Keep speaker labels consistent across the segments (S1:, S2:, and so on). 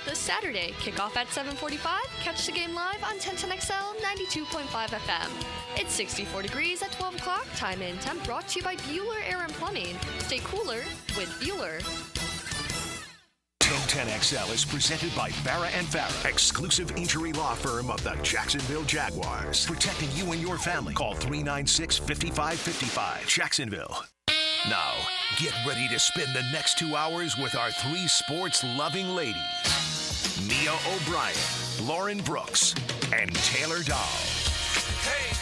S1: this Saturday. Kickoff at 7:45. Catch the game live on 1010XL 92.5 FM. It's 64 degrees at 12 o'clock. Time and temp brought to you by Bueller Air and Plumbing. Stay cooler with Bueller.
S2: 1010XL is presented by Farah and Farah, exclusive injury law firm of the Jacksonville Jaguars. Protecting you and your family. Call 396-5555. Jacksonville. Now, get ready to spend the next 2 hours with our three sports-loving ladies. Mia O'Brien, Lauren Brooks, and Taylor Dahl.
S3: Hey, hey.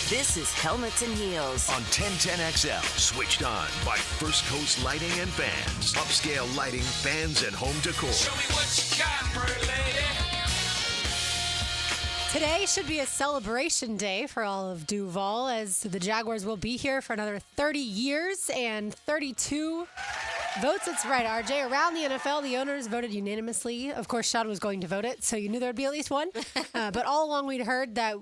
S4: This is Helmets and Heels
S2: On 1010XL, switched on by First Coast Lighting and Fans. Upscale lighting, fans, and home decor.
S3: Show me what you got, pretty lady.
S5: Today should be a celebration day for all of Duval, as the Jaguars will be here for another 30 years and 32 votes. That's right, RJ. Around the NFL, the owners voted unanimously. Of course, Sean was going to vote it, so you knew there would be at least one. But all along, we'd heard that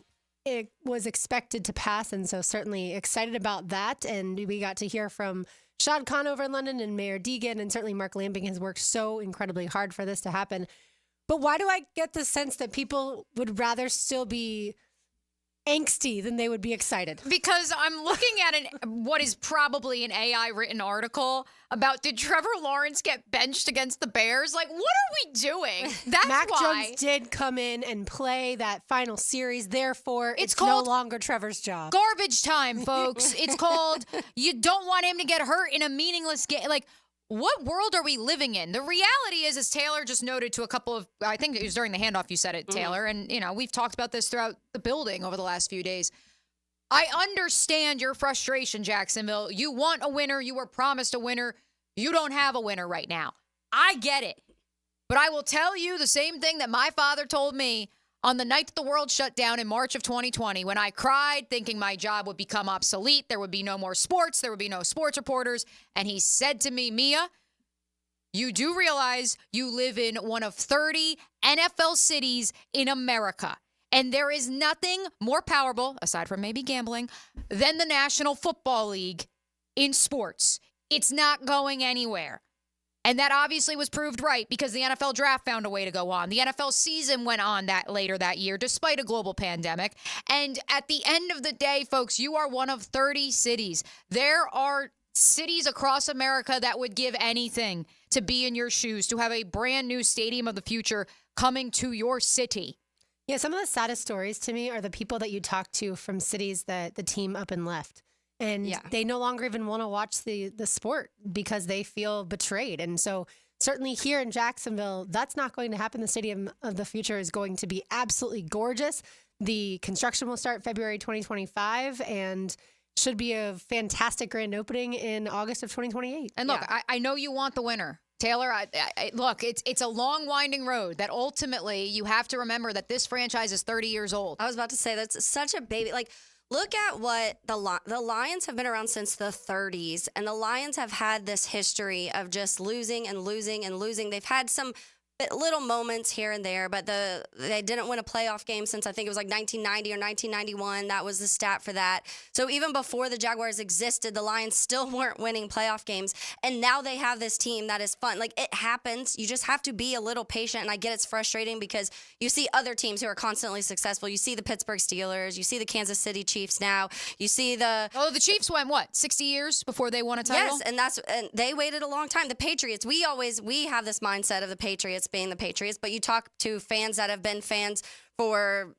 S5: it was expected to pass, and so certainly excited about that. And we got to hear from Shad Khan over in London and Mayor Deegan, and certainly Mark Lamping has worked so incredibly hard for this to happen. But why do I get the sense that people would rather still be angsty than they would be excited?
S6: Because I'm looking at what is probably an AI written article about, did Trevor Lawrence get benched against the Bears? Like, what are we doing? That's
S5: Mac
S6: why.
S5: Jones did come in and play that final series. Therefore, it's no
S6: called
S5: longer Trevor's job.
S6: Garbage time, folks. It's called, you don't want him to get hurt in a meaningless game. Like, what world are we living in? The reality is, as Taylor just noted to a couple of, I think it was during the handoff you said it, Taylor, and, we've talked about this throughout the building over the last few days. I understand your frustration, Jacksonville. You want a winner. You were promised a winner. You don't have a winner right now. I get it. But I will tell you the same thing that my father told me on the night that the world shut down in March of 2020, when I cried thinking my job would become obsolete, there would be no more sports, there would be no sports reporters. And he said to me, Mia, you do realize you live in one of 30 NFL cities in America. And there is nothing more powerful, aside from maybe gambling, than the National Football League in sports. It's not going anywhere. And that obviously was proved right because the NFL draft found a way to go on. The NFL season went on later that year, despite a global pandemic. And at the end of the day, folks, you are one of 30 cities. There are cities across America that would give anything to be in your shoes, to have a brand new stadium of the future coming to your city.
S5: Yeah, some of the saddest stories to me are the people that you talk to from cities that the team up and left. And they no longer even want to watch the sport because they feel betrayed. And so certainly here in Jacksonville, that's not going to happen. The Stadium of the Future is going to be absolutely gorgeous. The construction will start February 2025 and should be a fantastic grand opening in August of 2028.
S6: And look, I know you want the winner. Taylor, look, it's a long, winding road that ultimately you have to remember that this franchise is 30 years old.
S7: I was about to say, that's such a baby. Like, look at what the Lions have been around since the 30s, and the Lions have had this history of just losing and losing and losing. They've had some little moments here and there, but they didn't win a playoff game since I think it was like 1990 or 1991. That was the stat for that. So even before the Jaguars existed, the Lions still weren't winning playoff games. And now they have this team that is fun. Like, it happens. You just have to be a little patient. And I get it's frustrating because you see other teams who are constantly successful. You see the Pittsburgh Steelers. You see the Kansas City Chiefs now. You see the
S6: Chiefs went, 60 years before they won a title?
S7: Yes, and they waited a long time. The Patriots, we have this mindset of the Patriots being the Patriots, but you talk to fans that have been fans for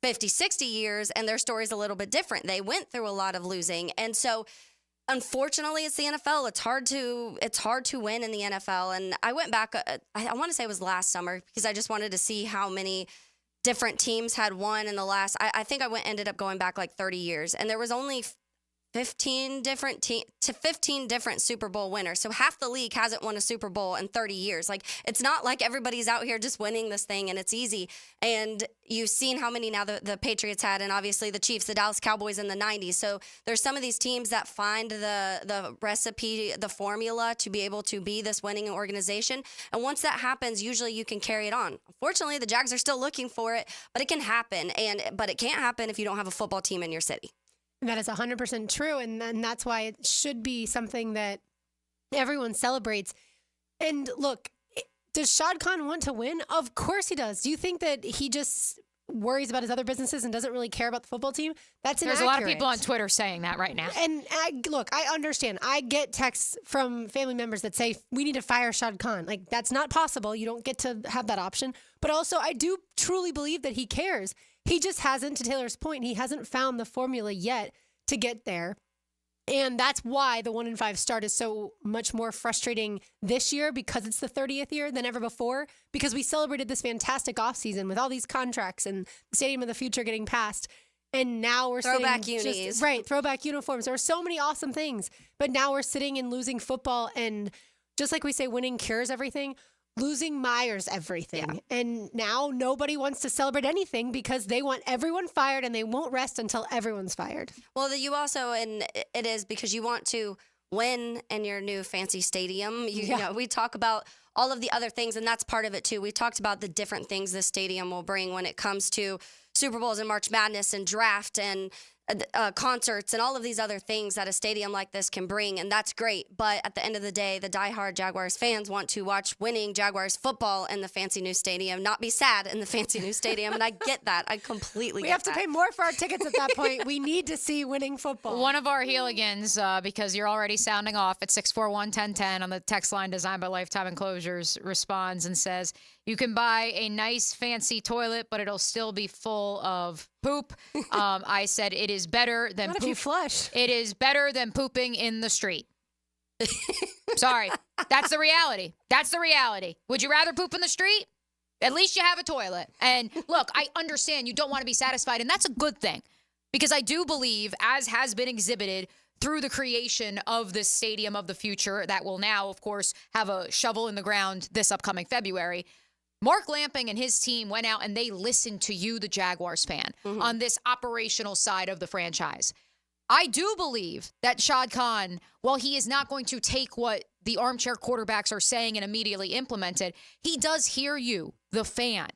S7: 50, 60 years, and their story's a little bit different. They went through a lot of losing. And so, unfortunately, it's the NFL. It's hard to win in the NFL. And I went back, I want to say it was last summer, because I just wanted to see how many different teams had won in the last, I think ended up going back like 30 years. And there was only 15 different Super Bowl winners. So half the league hasn't won a Super Bowl in 30 years. Like, it's not like everybody's out here just winning this thing and it's easy. And you've seen how many now the Patriots had, and obviously the Chiefs, the Dallas Cowboys in the 90s. So there's some of these teams that find the recipe, the formula to be able to be this winning organization. And once that happens, usually you can carry it on. Unfortunately, the Jags are still looking for it, but it can happen. But it can't happen if you don't have a football team in your city.
S5: That is 100% true, and that's why it should be something that everyone celebrates. And look, Does Shad Khan want to win? Of course he does. Do you think that he just worries about his other businesses and doesn't really care about the football team? That's inaccurate.
S6: There's a lot of people on Twitter saying that right now.
S5: And I understand. I get texts from family members that say, we need to fire Shad Khan. Like, that's not possible. You don't get to have that option. But also, I do truly believe that he cares. He just hasn't, to Taylor's point, he hasn't found the formula yet to get there. And that's why the 1-5 start is so much more frustrating this year, because it's the 30th year than ever before, because we celebrated this fantastic offseason with all these contracts and the Stadium of the Future getting passed. And now we're
S7: throwback
S5: unis. Right, throwback uniforms. There were so many awesome things. But now we're sitting and losing football. And just like we say, winning cures everything, losing Myers everything. Yeah. And now nobody wants to celebrate anything because they want everyone fired and they won't rest until everyone's fired.
S7: Well, you also, and it is because you want to win in your new fancy stadium. You know, we talk about all of the other things, and that's part of it too. We talked about the different things this stadium will bring when it comes to Super Bowls and March Madness and draft and concerts and all of these other things that a stadium like this can bring, and that's great. But at the end of the day, the diehard Jaguars fans want to watch winning Jaguars football in the fancy new stadium, not be sad in the fancy new stadium, and I get that. I completely get that.
S5: We have to pay more for our tickets at that point. We need to see winning football.
S6: One of our Heeligans, because you're already sounding off at 641-1010 on the text line designed by Lifetime Enclosures, responds and says, you can buy a nice fancy toilet, but it'll still be full of poop. I said it is better than
S5: What if you flush?
S6: It is better than pooping in the street. Sorry. That's the reality. That's the reality. Would you rather poop in the street? At least you have a toilet. And look, I understand you don't want to be satisfied, and that's a good thing. Because I do believe, as has been exhibited through the creation of this stadium of the future that will now, of course, have a shovel in the ground this upcoming February, Mark Lamping and his team went out and they listened to you, the Jaguars fan, on this operational side of the franchise. I do believe that Shad Khan, while he is not going to take what the armchair quarterbacks are saying and immediately implement it, he does hear you, the fan.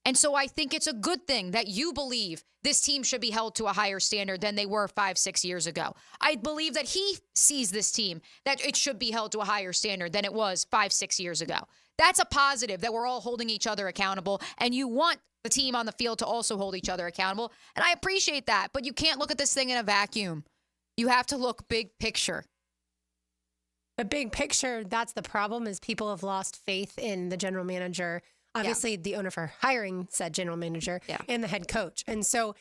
S6: And so I think it's a good thing that you believe this team should be held to a higher standard than they were 5-6 years ago. I believe that he sees this team, that it should be held to a higher standard than it was 5-6 years ago. That's a positive, that we're all holding each other accountable, and you want the team on the field to also hold each other accountable. And I appreciate that, but you can't look at this thing in a vacuum. You have to look big picture.
S5: The big picture, that's the problem, is people have lost faith in the general manager. Obviously, the owner for hiring said general manager and the head coach. And so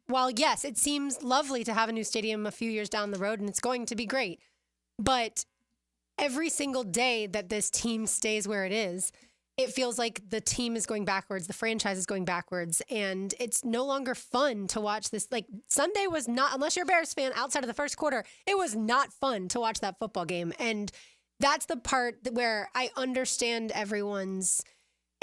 S5: while yes, it seems lovely to have a new stadium a few years down the road, and it's going to be great, but every single day that this team stays where it is, it feels like the team is going backwards, the franchise is going backwards, and it's no longer fun to watch this. Like, Sunday was not, unless you're a Bears fan, outside of the first quarter, it was not fun to watch that football game. And that's the part where I understand everyone's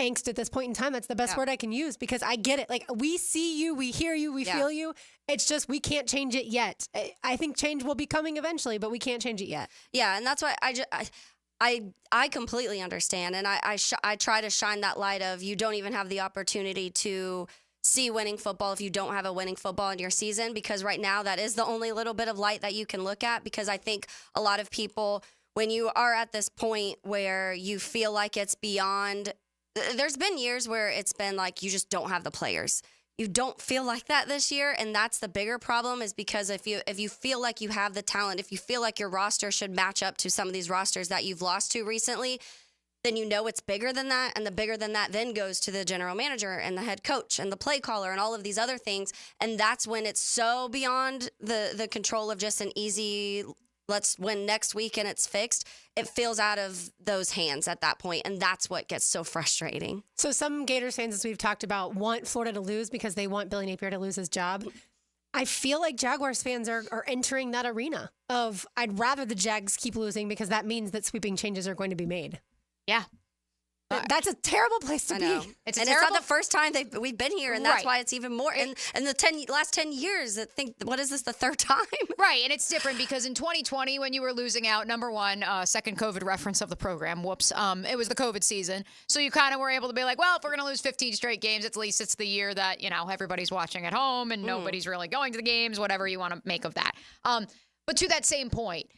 S5: angst at this point in time. That's the best word I can use, because I get it. Like, we see you, we hear you, we feel you. It's just we can't change it yet. I think change will be coming eventually, but we can't change it yet.
S7: Yeah, and that's why I completely understand, and I try to shine that light of you don't even have the opportunity to see winning football if you don't have a winning football in your season, because right now that is the only little bit of light that you can look at, because I think a lot of people, when you are at this point where you feel like it's beyond, there's been years where it's been like you just don't have the players. You don't feel like that this year, and that's the bigger problem, is because if you feel like you have the talent, if you feel like your roster should match up to some of these rosters that you've lost to recently, then you know it's bigger than that, and the bigger than that then goes to the general manager and the head coach and the play caller and all of these other things, and that's when it's so beyond the control of just an easy let's win next week and it's fixed. It feels out of those hands at that point, and that's what gets so frustrating.
S5: So some Gators fans, as we've talked about, want Florida to lose because they want Billy Napier to lose his job. I feel like Jaguars fans are entering that arena of, I'd rather the Jags keep losing because that means that sweeping changes are going to be made.
S6: Yeah.
S5: That's a terrible place to be.
S7: It's not the first time we've been here, and that's why it's even more. In the last 10 years, I think, what is this, the third time?
S6: Right, and it's different because in 2020, when you were losing out, number one, second COVID reference of the program, whoops, it was the COVID season. So you kind of were able to be like, well, if we're going to lose 15 straight games, at least it's the year that, everybody's watching at home and nobody's really going to the games, whatever you want to make of that. But to that same point,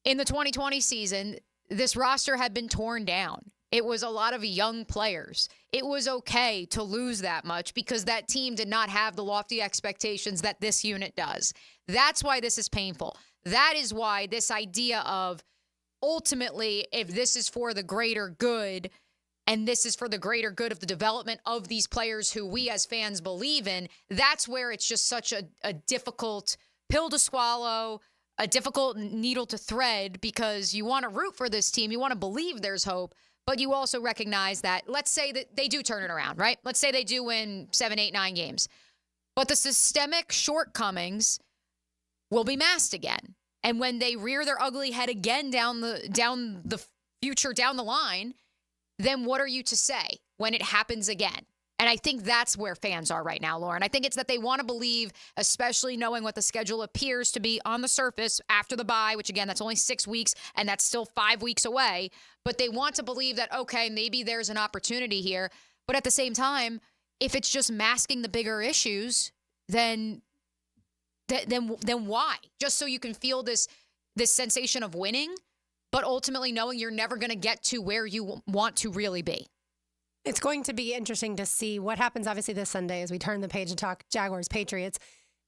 S6: in the 2020 season, this roster had been torn down. It was a lot of young players. It was okay to lose that much because that team did not have the lofty expectations that this unit does. That's why this is painful. That is why this idea of ultimately, if this is for the greater good, and this is for the greater good of the development of these players who we as fans believe in, that's where it's just such a difficult pill to swallow, a difficult needle to thread, because you want to root for this team. You want to believe there's hope, but you also recognize that, let's say that they do turn it around, right? Let's say they do win 7, 8, 9 games. But the systemic shortcomings will be masked again. And when they rear their ugly head again down the future, down the line, then what are you to say when it happens again? And I think that's where fans are right now, Lauren. I think it's that they want to believe, especially knowing what the schedule appears to be on the surface after the bye, which again, that's only 6 weeks and that's still 5 weeks away. But they want to believe that, okay, maybe there's an opportunity here. But at the same time, if it's just masking the bigger issues, then why? Just so you can feel this sensation of winning, but ultimately knowing you're never going to get to where you want to really be.
S5: It's going to be interesting to see what happens, obviously, this Sunday as we turn the page and talk Jaguars, Patriots,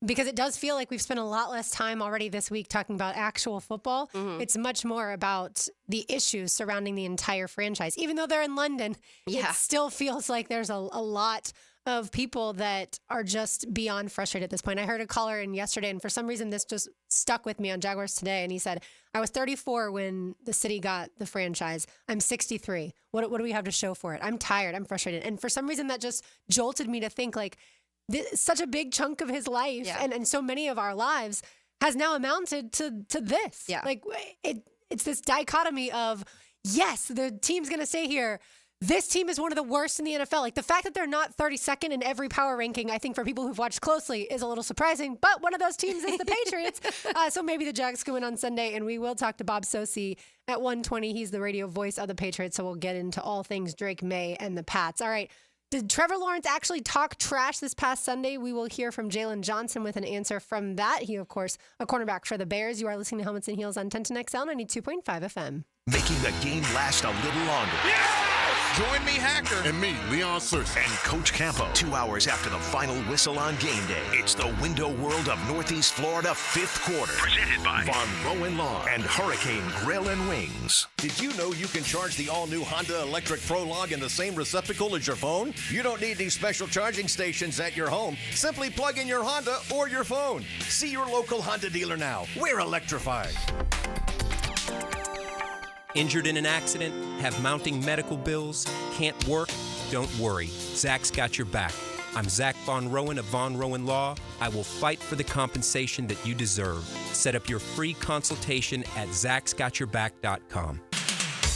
S5: because it does feel like we've spent a lot less time already this week talking about actual football. Mm-hmm. It's much more about the issues surrounding the entire franchise. Even though they're in London, it still feels like there's a lot of people that are just beyond frustrated at this point. I heard a caller in yesterday, and for some reason this just stuck with me on Jaguars Today, and he said, I was 34 when the city got the franchise. I'm 63. What do we have to show for it? I'm tired. I'm frustrated. And for some reason that just jolted me to think, like, such a big chunk of his life and so many of our lives has now amounted to this. Yeah. Like, it's this dichotomy of, yes, the team's going to stay here. This team is one of the worst in the NFL. Like, the fact that they're not 32nd in every power ranking, I think for people who've watched closely, is a little surprising. But one of those teams is the Patriots. So maybe the Jags can win on Sunday. And we will talk to Bob Sosi at 1:20. He's the radio voice of the Patriots. So we'll get into all things Drake May and the Pats. All right. Did Trevor Lawrence actually talk trash this past Sunday? We will hear from Jalen Johnson with an answer from that. He, of course, a cornerback for the Bears. You are listening to Helmets and Heels on 1010XL 92.5 FM.
S2: Making the game last a little longer.
S3: Join me, Hacker.
S8: And me, Leon Searcy.
S2: And Coach Campo. 2 hours after the final whistle on game day. It's the window world of Northeast Florida 5th quarter. Presented by Von Rowan Lawn and Hurricane Grill and Wings.
S9: Did you know you can charge the all-new Honda Electric Prologue in the same receptacle as your phone? You don't need these special charging stations at your home. Simply plug in your Honda or your phone. See your local Honda dealer now. We're electrified.
S10: Injured in an accident? Have mounting medical bills? Can't work? Don't worry. Zach's got your back. I'm Zach Von Rowan of Von Rowan Law. I will fight for the compensation that you deserve. Set up your free consultation at zachsgotyourback.com.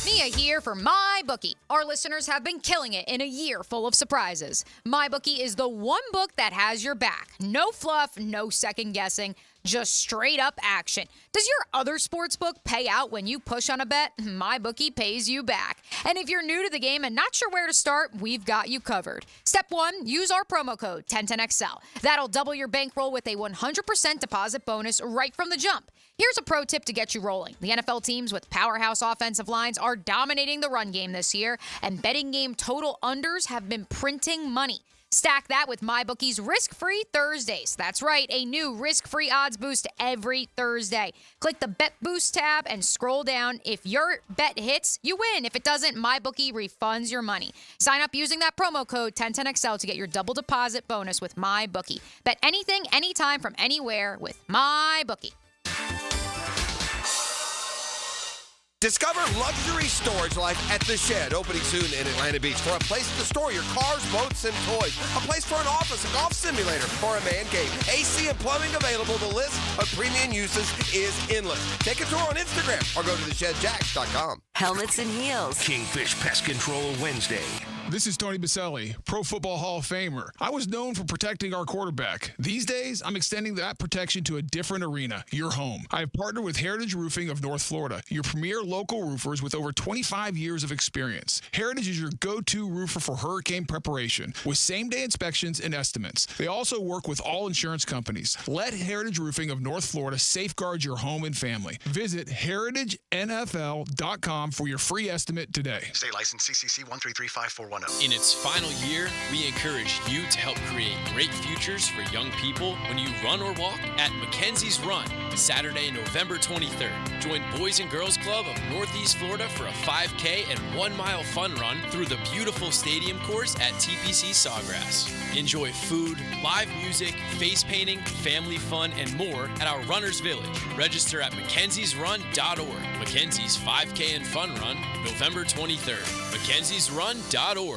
S6: Mia here for MyBookie. Our listeners have been killing it in a year full of surprises. MyBookie is the one book that has your back. No fluff, no second guessing, just straight up action. Does your other sports book pay out when you push on a bet? MyBookie pays you back. And if you're new to the game and not sure where to start, we've got you covered. Step 1, use our promo code 1010XL. That'll double your bankroll with a 100% deposit bonus right from the jump. Here's a pro tip to get you rolling. The NFL teams with powerhouse offensive lines are dominating the run game this year, and betting game total unders have been printing money. Stack that with MyBookie's Risk-Free Thursdays. That's right, a new risk-free odds boost every Thursday. Click the Bet Boost tab and scroll down. If your bet hits, you win. If it doesn't, MyBookie refunds your money. Sign up using that promo code 1010XL to get your double deposit bonus with MyBookie. Bet anything, anytime, from anywhere with MyBookie.
S11: Discover luxury storage life at The Shed, opening soon in Atlanta Beach, for a place to store your cars, boats, and toys. A place for an office, a golf simulator, or a man cave. AC and plumbing available. The list of premium uses is endless. Take a tour on Instagram or go to theshedjacks.com.
S4: Helmets and Heels.
S2: Kingfish Pest Control Wednesday.
S8: This is Tony Baselli, Pro Football Hall of Famer. I was known for protecting our quarterback. These days, I'm extending that protection to a different arena, your home. I have partnered with Heritage Roofing of North Florida, your premier local roofers with over 25 years of experience. Heritage is your go-to roofer for hurricane preparation, with same-day inspections and estimates. They also work with all insurance companies. Let Heritage Roofing of North Florida safeguard your home and family. Visit heritagenfl.com for your free estimate today.
S12: State license CCC 1335410.
S13: In its final year, we encourage you to help create great futures for young people when you run or walk at Mackenzie's Run, Saturday, November 23rd. Join Boys and Girls Club of Northeast Florida for a 5K and 1 mile fun run through the beautiful stadium course at TPC Sawgrass. Enjoy food, live music, face painting, family fun, and more at our Runners Village. Register at mackenziesrun.org. Mackenzie's 5K and Fun Run, November 23rd. mackenziesrun.org.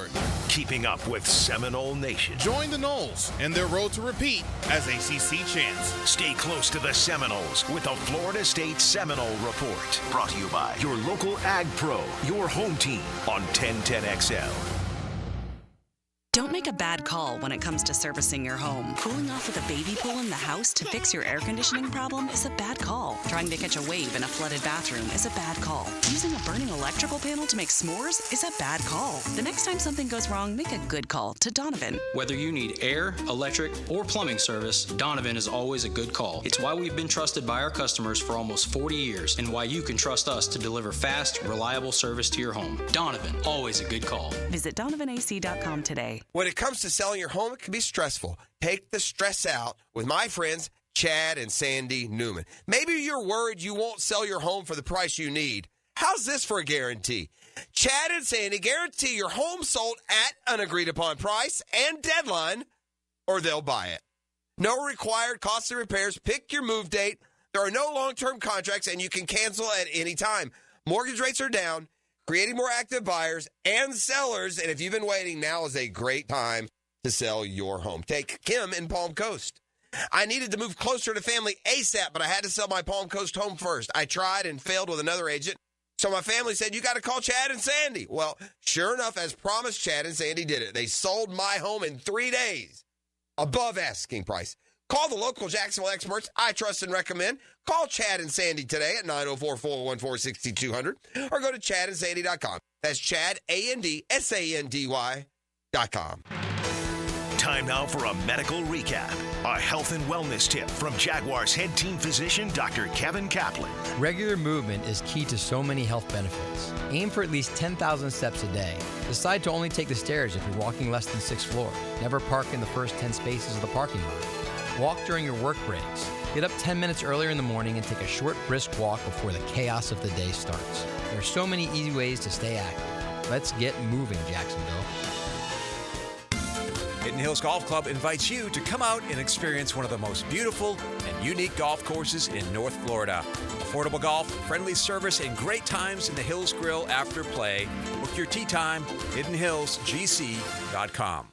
S2: Keeping up with Seminole Nation.
S3: Join the Noles and their road to repeat as ACC champs.
S2: Stay close to the Seminoles with the Florida State Seminole Report. Brought to you by your local Ag Pro, your home team on 1010XL.
S14: Don't make a bad call when it comes to servicing your home. Cooling off with a baby pool in the house to fix your air conditioning problem is a bad call. Trying to catch a wave in a flooded bathroom is a bad call. Using a burning electrical panel to make s'mores is a bad call. The next time something goes wrong, make a good call to Donovan.
S15: Whether you need air, electric, or plumbing service, Donovan is always a good call. It's why we've been trusted by our customers for almost 40 years and why you can trust us to deliver fast, reliable service to your home. Donovan, always a good call.
S14: Visit DonovanAC.com today.
S11: When it comes to selling your home, it can be stressful. Take the stress out with my friends, Chad and Sandy Newman. Maybe you're worried you won't sell your home for the price you need. How's this for a guarantee? Chad and Sandy guarantee your home sold at an agreed-upon price and deadline, or they'll buy it. No required costly repairs. Pick your move date. There are no long-term contracts, and you can cancel at any time. Mortgage rates are down, creating more active buyers and sellers. And if you've been waiting, now is a great time to sell your home. Take Kim in Palm Coast. I needed to move closer to family ASAP, but I had to sell my Palm Coast home first. I tried and failed with another agent. So my family said, you got to call Chad and Sandy. Well, sure enough, as promised, Chad and Sandy did it. They sold my home in 3 days, above asking price. Call the local Jacksonville experts I trust and recommend. Call Chad and Sandy today at 904-414-6200 or go to chadandsandy.com. That's Chad, ANDSANDY.com.
S2: Time now for a medical recap. A health and wellness tip from Jaguars head team physician Dr. Kevin Kaplan.
S16: Regular movement is key to so many health benefits. Aim for at least 10,000 steps a day. Decide to only take the stairs if you're walking less than 6th floor. Never park in the first 10 spaces of the parking lot. Walk during your work breaks. Get up 10 minutes earlier in the morning and take a short, brisk walk before the chaos of the day starts. There are so many easy ways to stay active. Let's get moving, Jacksonville.
S17: Hidden Hills Golf Club invites you to come out and experience one of the most beautiful and unique golf courses in North Florida. Affordable golf, friendly service, and great times in the Hills Grill after play. Book your tee time, hiddenhillsgc.com.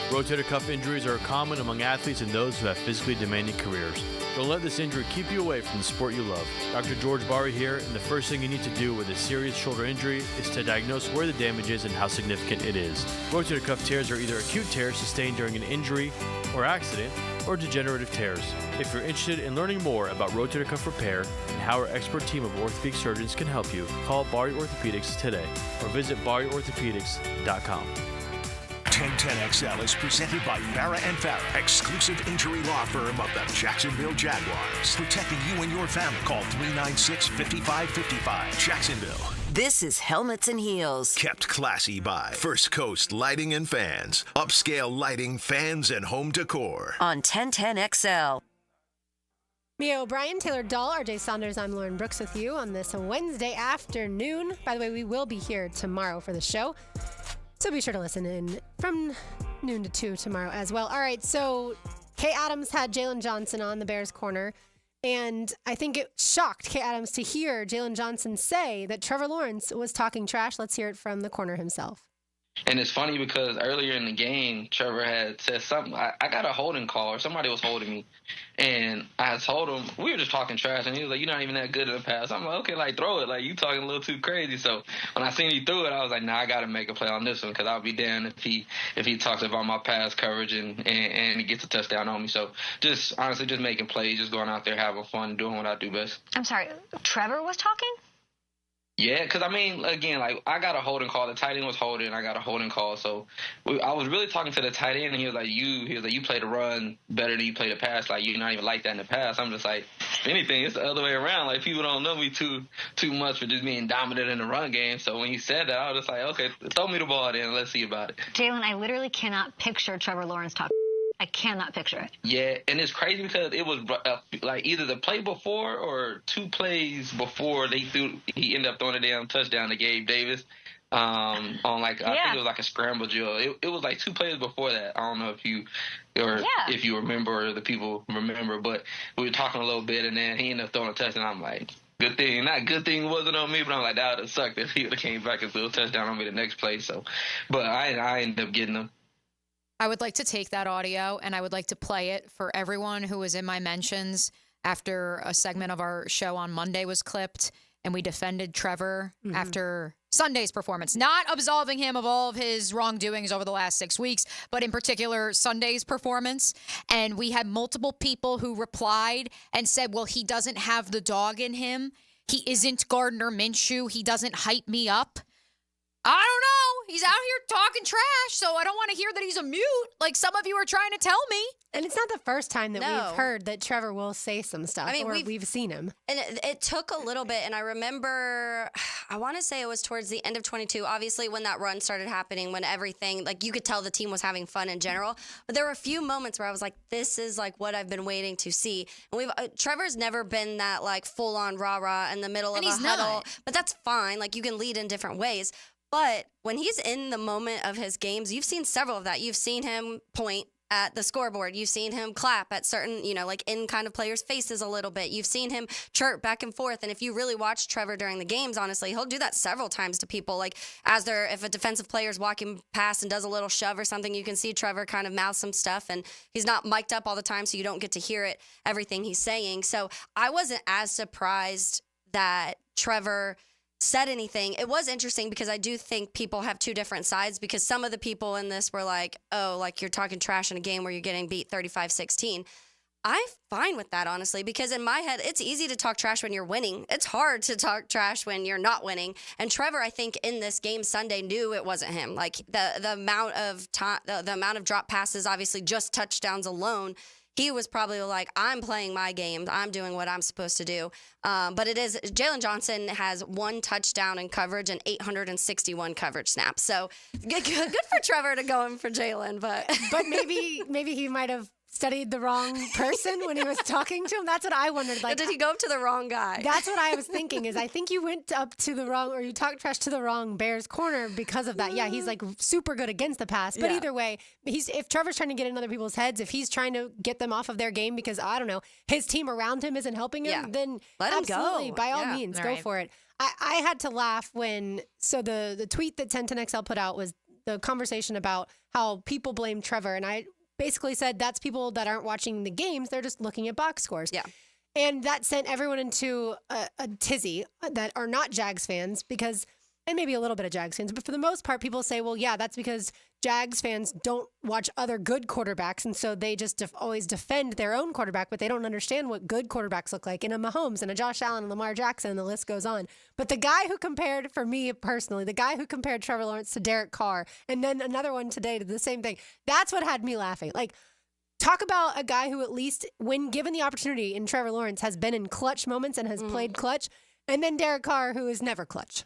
S18: Rotator cuff injuries are common among athletes and those who have physically demanding careers. Don't let this injury keep you away from the sport you love. Dr. George Barry here, and the first thing you need to do with a serious shoulder injury is to diagnose where the damage is and how significant it is. Rotator cuff tears are either acute tears sustained during an injury or accident, or degenerative tears. If you're interested in learning more about rotator cuff repair and how our expert team of orthopedic surgeons can help you, call Barry Orthopedics today or visit barryorthopedics.com.
S2: 1010XL is presented by Farah & Farah, exclusive injury law firm of the Jacksonville Jaguars. Protecting you and your family. Call 396-5555. Jacksonville.
S4: This is Helmets and Heels.
S2: Kept classy by First Coast Lighting and Fans. Upscale lighting, fans, and home decor.
S4: On 1010XL.
S5: Mia O'Brien, Taylor Dahl, RJ Saunders, I'm Lauren Brooks with you on this Wednesday afternoon. By the way, we will be here tomorrow for the show. So be sure to listen in from noon to 2 tomorrow as well. All right, so Kay Adams had Jalen Johnson on the Bears corner, and I think it shocked Kay Adams to hear Jalen Johnson say that Trevor Lawrence was talking trash. Let's hear it from the corner himself.
S19: And it's funny because earlier in the game, Trevor had said something. I got a holding call, or somebody was holding me. And I told him, we were just talking trash, and he was like, you're not even that good in the pass. I'm like, okay, like, throw it. Like, you talking a little too crazy. So when I seen he threw it, I was like, nah, I got to make a play on this one because I'll be damned if he talks about my pass coverage and he gets a touchdown on me. So just, honestly, just making plays, just going out there, having fun, doing what I do best.
S20: I'm sorry, Trevor was talking?
S19: Yeah, because, I mean, again, like, I got a holding call. The tight end was holding. I got a holding call. So I was really talking to the tight end, and he was like, you play the run better than you play the pass. Like, you're not even like that in the pass. I'm just like, if anything, it's the other way around. Like, people don't know me too much for just being dominant in the run game. So when he said that, I was just like, okay, throw me the ball then. Let's see about it.
S20: Jalen, I literally cannot picture Trevor Lawrence talking. I cannot picture it.
S19: Yeah, and it's crazy because it was like either the play before or 2 plays before he ended up throwing a damn touchdown to Gabe Davis on I think it was like a scramble drill. It was like 2 plays before that. I don't know if you if you remember or the people remember, but we were talking a little bit, and then he ended up throwing a touchdown. I'm like, good thing wasn't on me, but I'm like, that would have sucked if he would have came back and threw a touchdown on me the next play. So, but I ended up getting him.
S6: I would like to take that audio and I would like to play it for everyone who was in my mentions after a segment of our show on Monday was clipped and we defended Trevor after Sunday's performance, not absolving him of all of his wrongdoings over the last 6 weeks, but in particular Sunday's performance. And we had multiple people who replied and said, well, he doesn't have the dog in him. He isn't Gardner Minshew. He doesn't hype me up. I don't know. He's out here talking trash, so I don't want to hear that he's a mute, like some of you are trying to tell me.
S5: And it's not the first time that we've heard that Trevor will say some stuff,
S7: I mean,
S5: or we've seen him.
S7: And it took a little bit, and I remember, I want to say it was towards the end of 22, obviously when that run started happening, when everything, like you could tell the team was having fun in general. But there were a few moments where I was like, this is like what I've been waiting to see. And Trevor's never been that like full-on rah-rah in the middle of a huddle. But that's fine. Like you can lead in different ways. But when he's in the moment of his games, you've seen several of that. You've seen him point at the scoreboard. You've seen him clap at certain, like in kind of players' faces a little bit. You've seen him chirp back and forth. And if you really watch Trevor during the games, honestly, he'll do that several times to people. Like if a defensive player is walking past and does a little shove or something, you can see Trevor kind of mouth some stuff. And he's not mic'd up all the time, so you don't get to hear everything he's saying. So I wasn't as surprised that Trevor said anything. It was interesting because I do think people have two different sides, because some of the people in this were like, oh, like you're talking trash in a game where you're getting beat 35-16. I'm fine with that, honestly, because in my head, it's easy to talk trash when you're winning. It's hard to talk trash when you're not winning. And Trevor, I think in this game Sunday knew it wasn't him. Like the amount of time, the amount of drop passes, obviously just touchdowns alone, he was probably like, I'm playing my game. I'm doing what I'm supposed to do. But it is, Jalen Johnson has 1 touchdown in coverage and 861 coverage snaps. So good for Trevor to go in for Jalen. But
S5: maybe he might have studied the wrong person when he was talking to him. That's what I wondered. Like,
S7: did he go up to the wrong guy?
S5: That's what I was thinking. Is I think you went up to the wrong, or you talked trash to the wrong Bears corner because of that. Yeah, he's like super good against the pass. But either way, if Trevor's trying to get in other people's heads, if he's trying to get them off of their game because I don't know, his team around him isn't helping him, then
S7: let him
S5: absolutely,
S7: go.
S5: by all means, go for it. I had to laugh when the tweet that 1010XL put out was the conversation about how people blame Trevor, and I basically said that's people that aren't watching the games. They're just looking at box scores. Yeah. And that sent everyone into a tizzy that are not Jags fans because, and maybe a little bit of Jags fans, but for the most part, people say, well, yeah, that's because Jags fans don't watch other good quarterbacks. And so they just always defend their own quarterback, but they don't understand what good quarterbacks look like. And a Mahomes and a Josh Allen and Lamar Jackson, and the list goes on. But the guy who compared, for me personally, the guy who compared Trevor Lawrence to Derek Carr, and then another one today to the same thing, that's what had me laughing. Like, talk about a guy who at least, when given the opportunity in Trevor Lawrence, has been in clutch moments and has played clutch. And then Derek Carr, who is never clutch.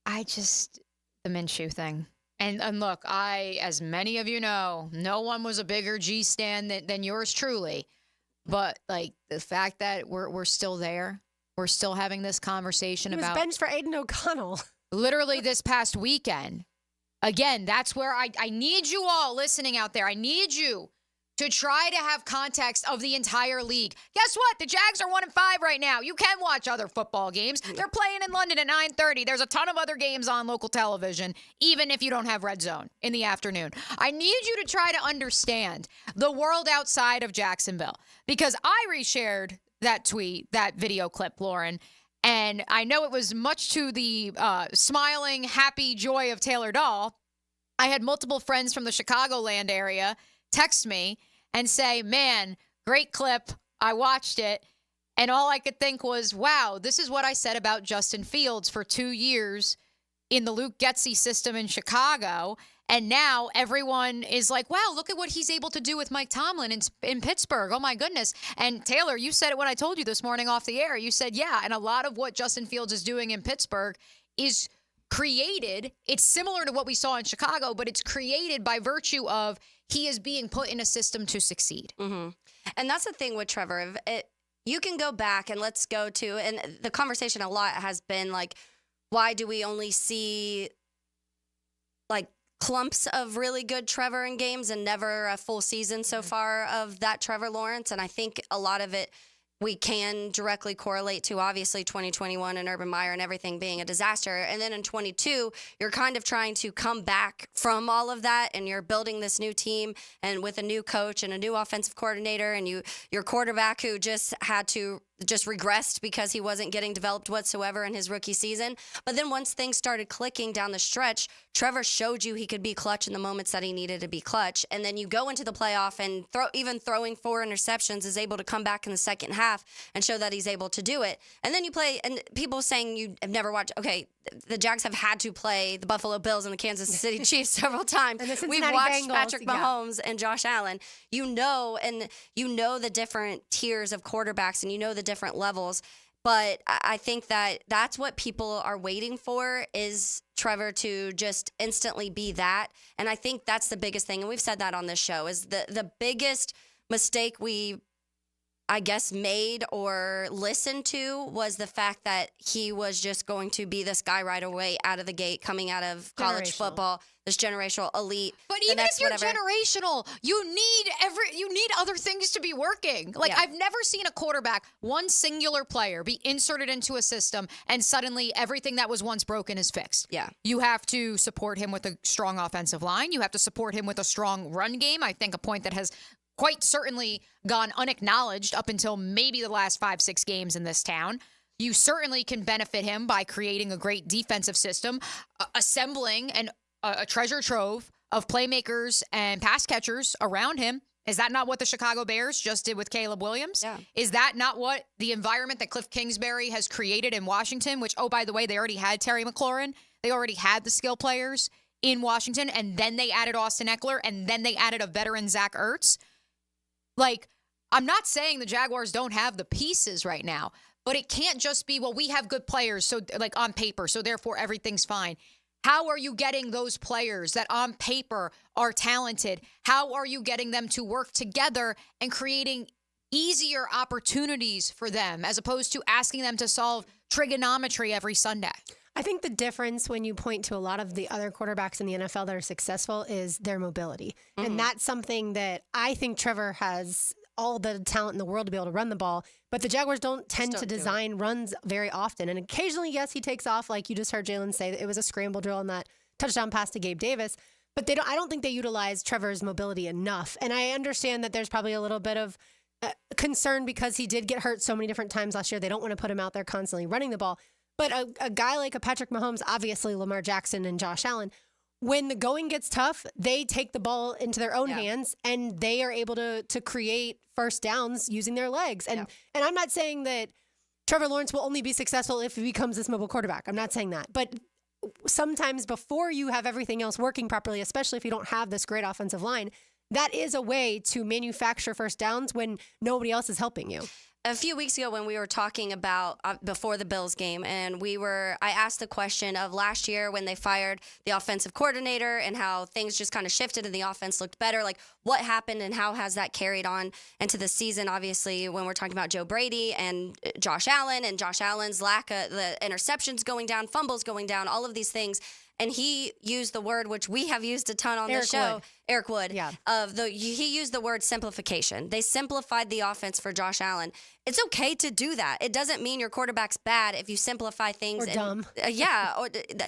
S6: The Minshew thing. And look, as many of you know, no one was a bigger G stan than yours truly. But like the fact that we're still there, we're still having this conversation about.
S5: He was benched for Aiden O'Connell.
S6: Literally this past weekend. Again, that's where I need you all listening out there. I need you to try to have context of the entire league. Guess what? The Jags are 1-5 right now. You can watch other football games. They're playing in London at 9:30. There's a ton of other games on local television, even if you don't have Red Zone in the afternoon. I need you to try to understand the world outside of Jacksonville, because I reshared that tweet, that video clip, Lauren, and I know it was much to the smiling, happy joy of Taylor Dahl. I had multiple friends from the Chicagoland area text me and say, man, great clip. I watched it. And all I could think was, wow, this is what I said about Justin Fields for 2 years in the Luke Getsy system in Chicago. And now everyone is like, wow, look at what he's able to do with Mike Tomlin in Pittsburgh. Oh, my goodness. And Taylor, you said it when I told you this morning off the air. You said, yeah, and a lot of what Justin Fields is doing in Pittsburgh is created. It's similar to what we saw in Chicago, but it's created by virtue of he is being put in a system to succeed.
S7: Mm-hmm. And that's the thing with Trevor. You can go back and let's go to, and the conversation a lot has been like, why do we only see like clumps of really good Trevor in games and never a full season so far of that Trevor Lawrence? And I think a lot of it we can directly correlate to obviously 2021 and Urban Meyer and everything being a disaster. And then in 22, you're kind of trying to come back from all of that, and you're building this new team and with a new coach and a new offensive coordinator, and your quarterback who just regressed because he wasn't getting developed whatsoever in his rookie season. But then once things started clicking down the stretch, Trevor showed you he could be clutch in the moments that he needed to be clutch. And then you go into the playoff and even throwing 4 interceptions is able to come back in the second half and show that he's able to do it. And then you play, and people saying you have never watched, okay, the Jags have had to play the Buffalo Bills and the Kansas City Chiefs several times. We've watched Patrick Mahomes and Josh Allen. You know the different tiers of quarterbacks, and you know the different levels. But I think that's what people are waiting for, is Trevor to just instantly be that. And I think that's the biggest thing, and we've said that on this show, is the biggest mistake we, I guess, made or listened to was the fact that he was just going to be this guy right away out of the gate, coming out of college football, this generational elite.
S6: But even if you're generational, you need other things to be working. Like, I've never seen a quarterback, one singular player, be inserted into a system and suddenly everything that was once broken is fixed.
S7: Yeah.
S6: You have to support him with a strong offensive line. You have to support him with a strong run game. I think a point that has quite certainly gone unacknowledged up until maybe the last 5-6 games in this town. You certainly can benefit him by creating a great defensive system, assembling a treasure trove of playmakers and pass catchers around him. Is that not what the Chicago Bears just did with Caleb Williams?
S7: Yeah.
S6: Is that not what the environment that Cliff Kingsbury has created in Washington, which, oh, by the way, they already had Terry McLaurin. They already had the skill players in Washington, and then they added Austin Eckler, and then they added a veteran Zach Ertz. Like, I'm not saying the Jaguars don't have the pieces right now, but it can't just be, well, we have good players, so like on paper, so therefore everything's fine. How are you getting those players that on paper are talented? How are you getting them to work together and creating easier opportunities for them as opposed to asking them to solve trigonometry every Sunday?
S5: I think the difference when you point to a lot of the other quarterbacks in the NFL that are successful is their mobility. Mm-hmm. And that's something that I think Trevor has all the talent in the world to be able to run the ball, but the Jaguars don't tend to design runs very often. And occasionally, yes, he takes off, like you just heard Jalen say, that it was a scramble drill on that touchdown pass to Gabe Davis. But I don't think they utilize Trevor's mobility enough. And I understand that there's probably a little bit of concern because he did get hurt so many different times last year. They don't want to put him out there constantly running the ball. But a guy like a Patrick Mahomes, obviously Lamar Jackson and Josh Allen, when the going gets tough, they take the ball into their own hands and they are able to create first downs using their legs. And I'm not saying that Trevor Lawrence will only be successful if he becomes this mobile quarterback. I'm not saying that. But sometimes before you have everything else working properly, especially if you don't have this great offensive line, that is a way to manufacture first downs when nobody else is helping you.
S7: A few weeks ago when we were talking about before the Bills game, and I asked the question of last year when they fired the offensive coordinator and how things just kind of shifted and the offense looked better. Like, what happened and how has that carried on into the season? Obviously, when we're talking about Joe Brady and Josh Allen's lack of the interceptions going down, fumbles going down, all of these things. And he used the word, which we have used a ton on the show, Eric Wood, he used the word simplification. They simplified the offense for Josh Allen. It's okay to do that. It doesn't mean your quarterback's bad if you simplify things.
S5: Or dumb.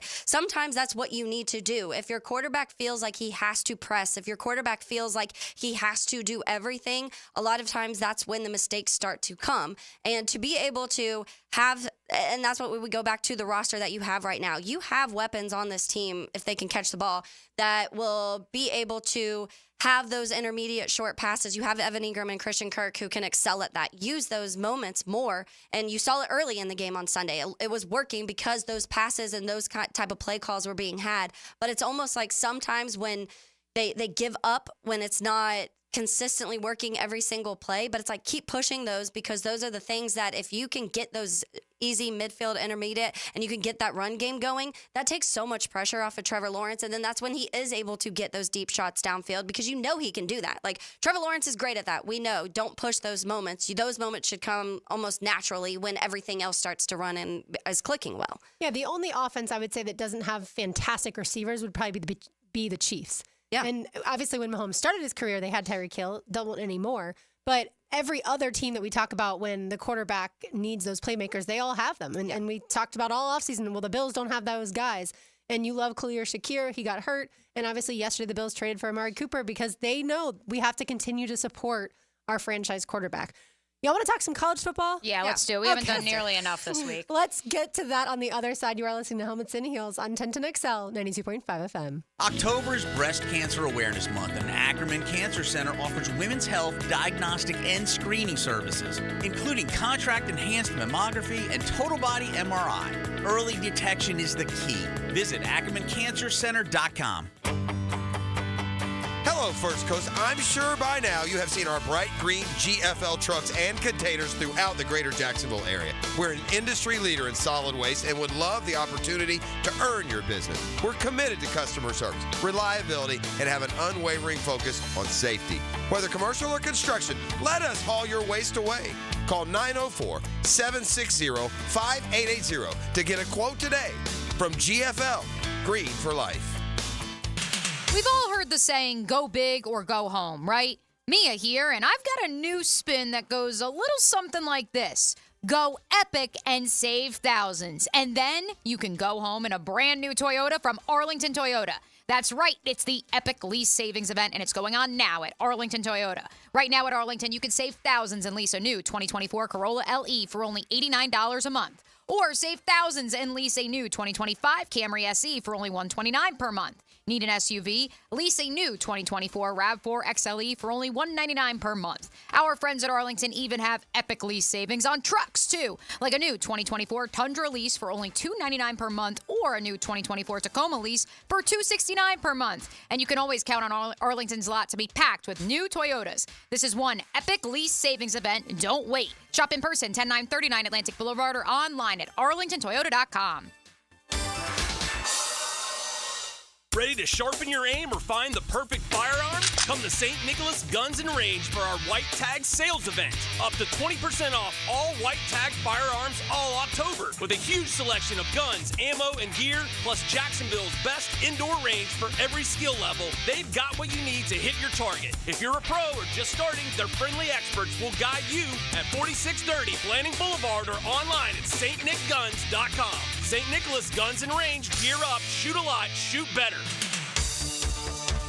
S7: Sometimes that's what you need to do. If your quarterback feels like he has to press, if your quarterback feels like he has to do everything, a lot of times that's when the mistakes start to come. And to be able to have, and that's what we would go back to the roster that you have right now. You have weapons on this team, if they can catch the ball, that will be able to have those intermediate short passes. You have Evan Ingram and Christian Kirk who can excel at that. Use those moments more. And you saw it early in the game on Sunday. It was working because those passes and those type of play calls were being had. But it's almost like sometimes when they give up, when it's not consistently working every single play, but it's like keep pushing those, because those are the things that if you can get those easy midfield intermediate and you can get that run game going, that takes so much pressure off of Trevor Lawrence. And then that's when he is able to get those deep shots downfield, because you know he can do that. Like Trevor Lawrence is great at that. We know, don't push those moments. Those moments should come almost naturally when everything else starts to run and is clicking well.
S5: Yeah, the only offense I would say that doesn't have fantastic receivers would probably be the Chiefs. Yeah. And obviously when Mahomes started his career, they had Tyreek Hill, don't anymore. But every other team that we talk about when the quarterback needs those playmakers, they all have them. And we talked about all offseason, well, the Bills don't have those guys. And you love Khalil Shakir. He got hurt. And obviously yesterday the Bills traded for Amari Cooper because they know we have to continue to support our franchise quarterback. Y'all want to talk some college football?
S6: Yeah, let's do it. We haven't done nearly enough this week.
S5: Let's get to that on the other side. You are listening to Helmets and Heels on 1010XL 92.5 FM.
S21: October's Breast Cancer Awareness Month, and Ackerman Cancer Center offers women's health, diagnostic, and screening services, including contract-enhanced mammography and total body MRI. Early detection is the key. Visit AckermanCancerCenter.com.
S11: Hello, First Coast. I'm sure by now you have seen our bright green GFL trucks and containers throughout the greater Jacksonville area. We're an industry leader in solid waste and would love the opportunity to earn your business. We're committed to customer service, reliability, and have an unwavering focus on safety. Whether commercial or construction, let us haul your waste away. Call 904-760-5880 to get a quote today from GFL, Green for Life.
S6: We've all heard the saying, go big or go home, right? Mia here, and I've got a new spin that goes a little something like this. Go epic and save thousands. And then you can go home in a brand new Toyota from Arlington Toyota. That's right, it's the Epic Lease Savings Event, and it's going on now at Arlington Toyota. Right now at Arlington, you can save thousands and lease a new 2024 Corolla LE for only $89 a month. Or save thousands and lease a new 2025 Camry SE for only $129 per month. Need an SUV? Lease a new 2024 RAV4 XLE for only $199 per month. Our friends at Arlington even have epic lease savings on trucks, too. Like a new 2024 Tundra lease for only $299 per month, or a new 2024 Tacoma lease for $269 per month. And you can always count on Arlington's lot to be packed with new Toyotas. This is one epic lease savings event. Don't wait. Shop in person, 10939 Atlantic Boulevard, or online at arlingtontoyota.com.
S22: Ready to sharpen your aim or find the perfect firearm? Come to St. Nicholas Guns and Range for our White Tag sales event. Up to 20% off all White Tag firearms all October, with a huge selection of guns, ammo, and gear, plus Jacksonville's best indoor range for every skill level. They've got what you need to hit your target. If you're a pro or just starting, their friendly experts will guide you at 4630 Planning Boulevard or online at stnickguns.com. St. Nicholas Guns and Range, gear up, shoot a lot, shoot better.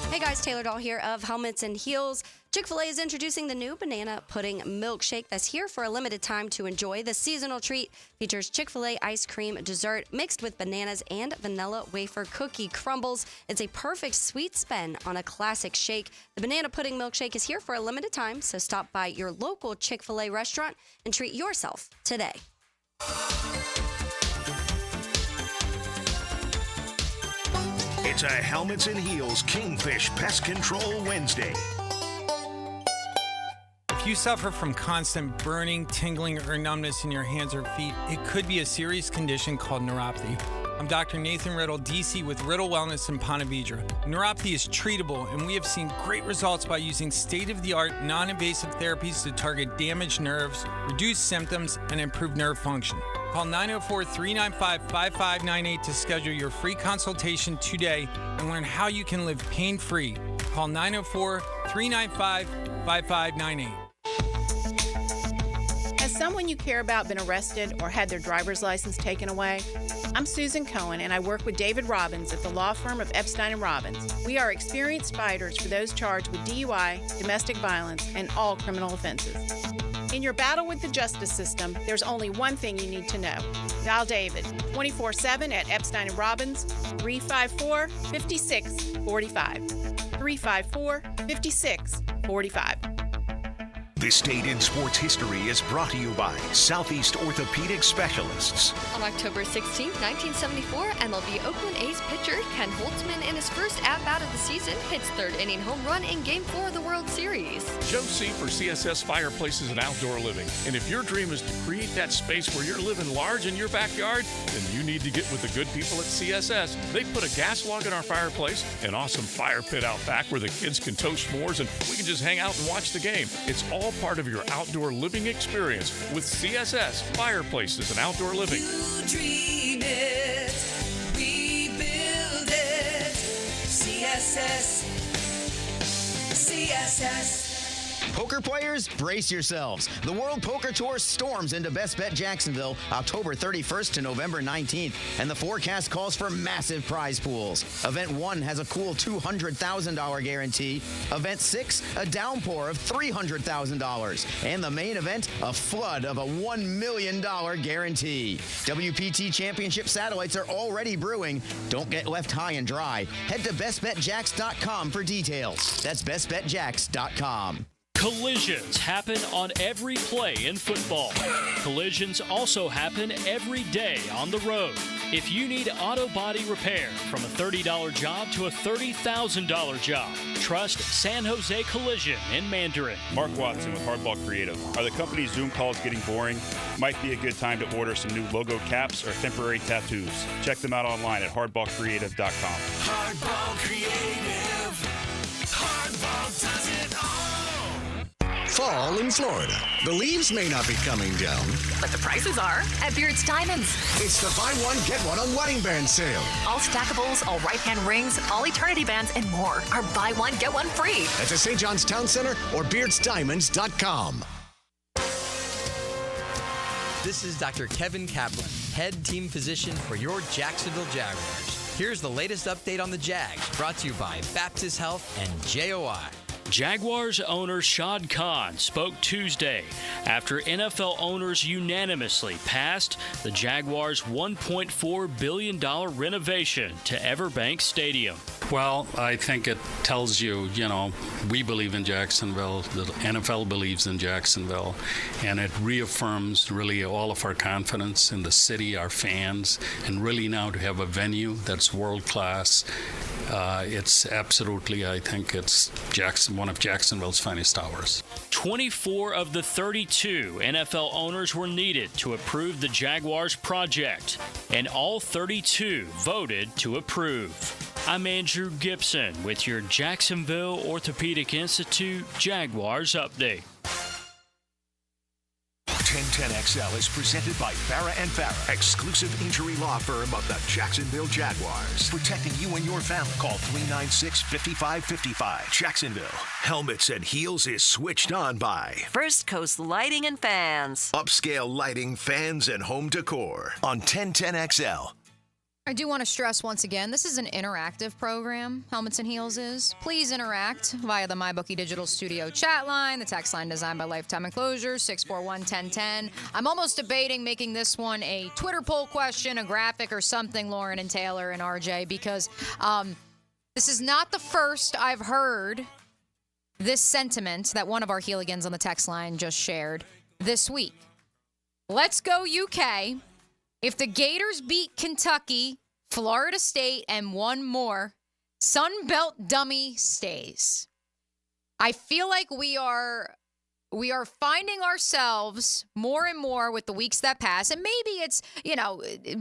S7: Hey guys, Taylor Dahl here of Helmets and Heels. Chick-fil-A is introducing the new banana pudding milkshake that's here for a limited time to enjoy. The seasonal treat features Chick-fil-A ice cream dessert mixed with bananas and vanilla wafer cookie crumbles. It's a perfect sweet spin on a classic shake. The banana pudding milkshake is here for a limited time, so stop by your local Chick-fil-A restaurant and treat yourself today.
S2: It's a Helmets and Heels Kingfish Pest Control Wednesday.
S23: If you suffer from constant burning, tingling, or numbness in your hands or feet, it could be a serious condition called neuropathy. I'm Dr. Nathan Riddle, DC with Riddle Wellness in Ponte Vedra. Neuropathy is treatable, and we have seen great results by using state-of-the-art, non-invasive therapies to target damaged nerves, reduce symptoms, and improve nerve function. Call 904-395-5598 to schedule your free consultation today and learn how you can live pain-free. Call 904-395-5598.
S1: Has someone you care about been arrested or had their driver's license taken away? I'm Susan Cohen, and I work with David Robbins at the law firm of Epstein & Robbins. We are experienced fighters for those charged with DUI, domestic violence, and all criminal offenses. In your battle with the justice system, there's only one thing you need to know. Dial David 24/7 at Epstein & Robbins, 354-5645. 354-5645.
S2: This date in sports history is brought to you by Southeast Orthopedic Specialists.
S9: On October 16, 1974, MLB Oakland A's pitcher Ken Holtzman, in his first at-bat of the season, hits third-inning home run in Game 4 of the World Series.
S10: Joe C. for CSS Fireplaces and Outdoor Living. And if your dream is to create that space where you're living large in your backyard, then you need to get with the good people at CSS. They put a gas log in our fireplace, an awesome fire pit out back where the kids can toast s'mores and we can just hang out and watch the game. It's all part of your outdoor living experience with CSS Fireplaces and Outdoor Living.
S24: You dream it, we build it. CSS.
S25: Poker players, brace yourselves. The World Poker Tour storms into Best Bet Jacksonville October 31st to November 19th, and the forecast calls for massive prize pools. Event 1 has a cool $200,000 guarantee. Event 6, a downpour of $300,000. And the main event, a flood of a $1 million guarantee. WPT Championship satellites are already brewing. Don't get left high and dry. Head to bestbetjacks.com for details. That's bestbetjacks.com.
S26: Collisions happen on every play in football. Collisions also happen every day on the road. If you need auto body repair, from a $30 job to a $30,000 job, trust San Jose Collision in Mandarin.
S27: Mark Watson with Hardball Creative. Are the company's Zoom calls getting boring? Might be a good time to order some new logo caps or temporary tattoos. Check them out online at hardballcreative.com.
S24: Hardball Creative. Hardball does it all.
S28: Fall in Florida. The leaves may not be coming down,
S29: but the prices are at Beard's Diamonds.
S28: It's the buy one, get one on wedding band sale.
S29: All stackables, all right-hand rings, all eternity bands, and more are buy one, get one free.
S28: At the St. John's Town Center or beardsdiamonds.com.
S16: This is Dr. Kevin Kaplan, head team physician for your Jacksonville Jaguars. Here's the latest update on the Jags, brought to you by Baptist Health and JOI.
S26: Jaguars owner Shad Khan spoke Tuesday after NFL owners unanimously passed the Jaguars' $1.4 billion renovation to Everbank Stadium.
S30: Well, I think it tells you, we believe in Jacksonville, the NFL believes in Jacksonville, and it reaffirms really all of our confidence in the city, our fans, and really now to have a venue that's world-class. It's absolutely, I think it's one of Jacksonville's finest hours.
S26: 24 of the 32 NFL owners were needed to approve the Jaguars project, and all 32 voted to approve. I'm Andrew Gibson with your Jacksonville Orthopedic Institute Jaguars Update.
S2: 1010XL is presented by Farah & Farah, exclusive injury law firm of the Jacksonville Jaguars. Protecting you and your family. Call 396-5555. Jacksonville. Helmets and Heels is switched on by
S4: First Coast Lighting and Fans.
S2: Upscale lighting, fans, and home decor on 1010XL.
S6: I do want to stress once again, this is an interactive program, Helmets and Heels is. Please interact via the MyBookie Digital Studio chat line, the text line designed by Lifetime Enclosures, 641-1010. I'm almost debating making this one a Twitter poll question, a graphic or something, Lauren and Taylor and RJ, because this is not the first I've heard this sentiment that one of our Heeligans on the text line just shared this week. Let's go UK. If the Gators beat Kentucky, Florida State, and one more, Sun Belt dummy stays. I feel like we are finding ourselves more and more with the weeks that pass, and maybe it's,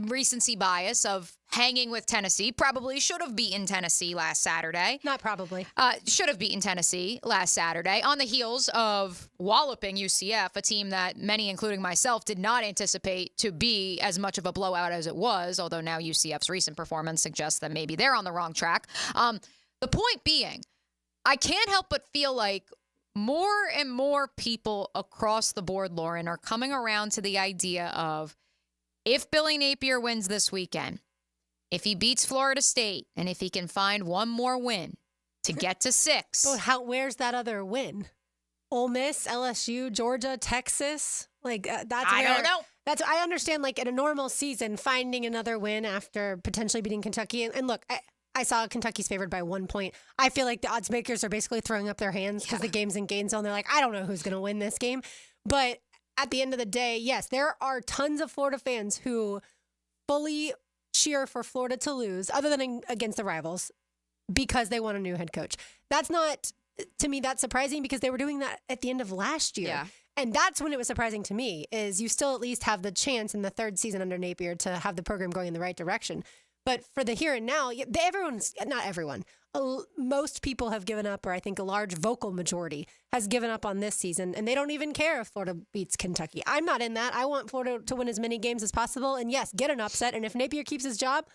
S6: recency bias of hanging with Tennessee. Probably should have beaten Tennessee last Saturday.
S5: Not probably.
S6: Should have beaten Tennessee last Saturday on the heels of walloping UCF, a team that many, including myself, did not anticipate to be as much of a blowout as it was, although now UCF's recent performance suggests that maybe they're on the wrong track. The point being, I can't help but feel like more and more people across the board, Lauren, are coming around to the idea of if Billy Napier wins this weekend, if he beats Florida State, and if he can find one more win to get to 6.
S5: But where's that other win? Ole Miss, LSU, Georgia, Texas? Like, that's
S6: I don't know.
S5: I understand, like, in a normal season, finding another win after potentially beating Kentucky. And look, I saw Kentucky's favored by 1 point. I feel like the odds makers are basically throwing up their hands because the game's in Gainesville. They're like, I don't know who's going to win this game. But at the end of the day, yes, there are tons of Florida fans who fully cheer for Florida to lose, other than against the rivals, because they want a new head coach. That's not, to me, that's surprising because they were doing that at the end of last year. Yeah. And that's when it was surprising to me, is you still at least have the chance in the third season under Napier to have the program going in the right direction. But for the here and now, not everyone, most people have given up, or I think a large vocal majority has given up on this season, and they don't even care if Florida beats Kentucky. I'm not in that. I want Florida to win as many games as possible, and yes, get an upset. And if Napier keeps his job,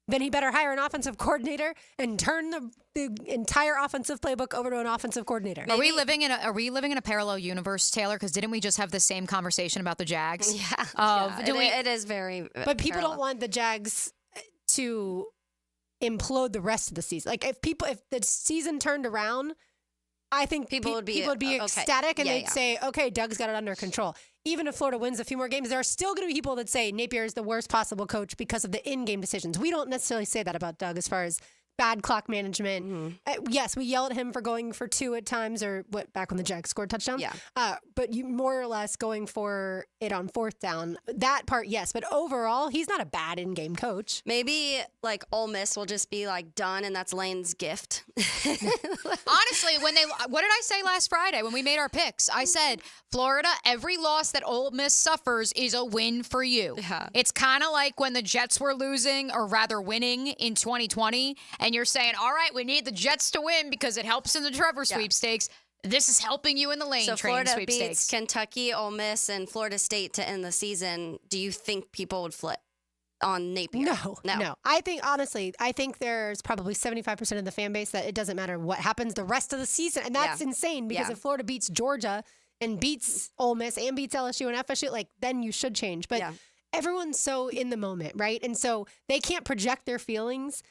S5: then he better hire an offensive coordinator and turn the entire offensive playbook over to an offensive coordinator.
S6: Are we living in a parallel universe, Taylor? Because didn't we just have the same conversation about the Jags?
S7: Yeah. It is very.
S5: But people don't want the Jags to implode the rest of the season. Like if the season turned around, I think people would be ecstatic and they'd say, okay, Doug's got it under control. Even if Florida wins a few more games, there are still going to be people that say Napier is the worst possible coach because of the in-game decisions. We don't necessarily say that about Doug as far as bad clock management. Mm-hmm. Yes, we yell at him for going for 2 at times, or back when the Jags scored touchdowns. Yeah. But you more or less going for it on 4th down. That part, yes. But overall, he's not a bad in-game coach.
S7: Maybe like Ole Miss will just be like done, and that's Lane's gift.
S6: Honestly, what did I say last Friday when we made our picks? I said, Florida, every loss that Ole Miss suffers is a win for you. Yeah. It's kind of like when the Jets were losing, or rather winning in 2020. And you're saying, all right, we need the Jets to win because it helps in the Trevor sweepstakes. This is helping you in the Lane Train
S7: Florida
S6: sweepstakes.
S7: Beats Kentucky, Ole Miss, and Florida State to end the season. Do you think people would flip on Napier?
S5: No. I think there's probably 75% of the fan base that it doesn't matter what happens the rest of the season. And that's insane because if Florida beats Georgia and beats Ole Miss and beats LSU and FSU, then you should change. But everyone's so in the moment, right? And so they can't project their feelings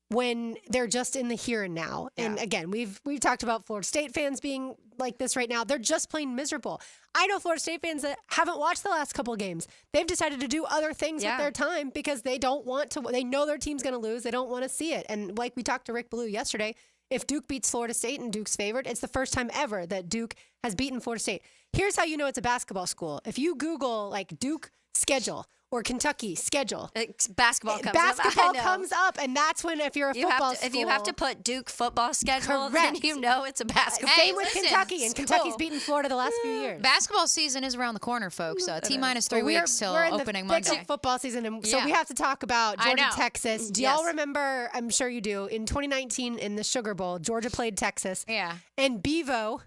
S5: when they're just in the here and now. And again, we've talked about Florida State fans being like this right now. They're just plain miserable. I know Florida State fans that haven't watched the last couple of games. They've decided to do other things with their time because they don't want to. They know their team's going to lose. They don't want to see it. And like we talked to Rick Ballou yesterday, if Duke beats Florida State and Duke's favored, it's the first time ever that Duke has beaten Florida State. Here's how you know it's a basketball school. If you Google Duke schedule or Kentucky schedule,
S7: basketball
S5: comes up, and that's when, if you're a football school,
S7: if you have to put Duke football schedule,
S5: correct,
S7: then you know it's a basketball.
S5: Same with Kentucky, and Kentucky's beaten Florida the last few years.
S6: Basketball season is around the corner, folks. T-minus 3 weeks till opening
S5: Monday.
S6: Monday.
S5: Football season, and so we have to talk about Georgia, Texas. Do y'all remember? I'm sure you do. In 2019, in the Sugar Bowl, Georgia played Texas.
S6: Yeah,
S5: and Bevo,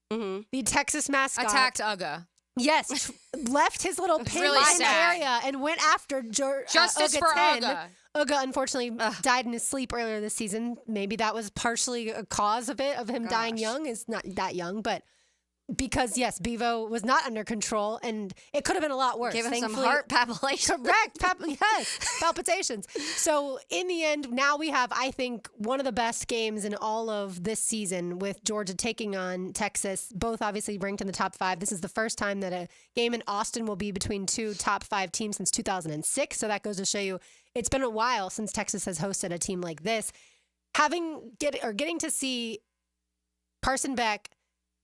S5: the Texas mascot,
S6: attacked Uga.
S5: Yes, left his little pin
S6: really
S5: in the area and went after
S6: Justice
S5: Uga
S6: for
S5: 10.
S6: Uga.
S5: Uga unfortunately died in his sleep earlier this season. Maybe that was partially a cause of it, of him dying young. Is not that young, but because, yes, Bevo was not under control, and it could have been a lot worse.
S7: Give him some heart palpitations.
S5: Correct. Yes, palpitations. So in the end, now we have, I think, one of the best games in all of this season with Georgia taking on Texas, both obviously ranked in the top 5. This is the first time that a game in Austin will be between 2 top 5 teams since 2006. So that goes to show you it's been a while since Texas has hosted a team like this. Getting to see Carson Beck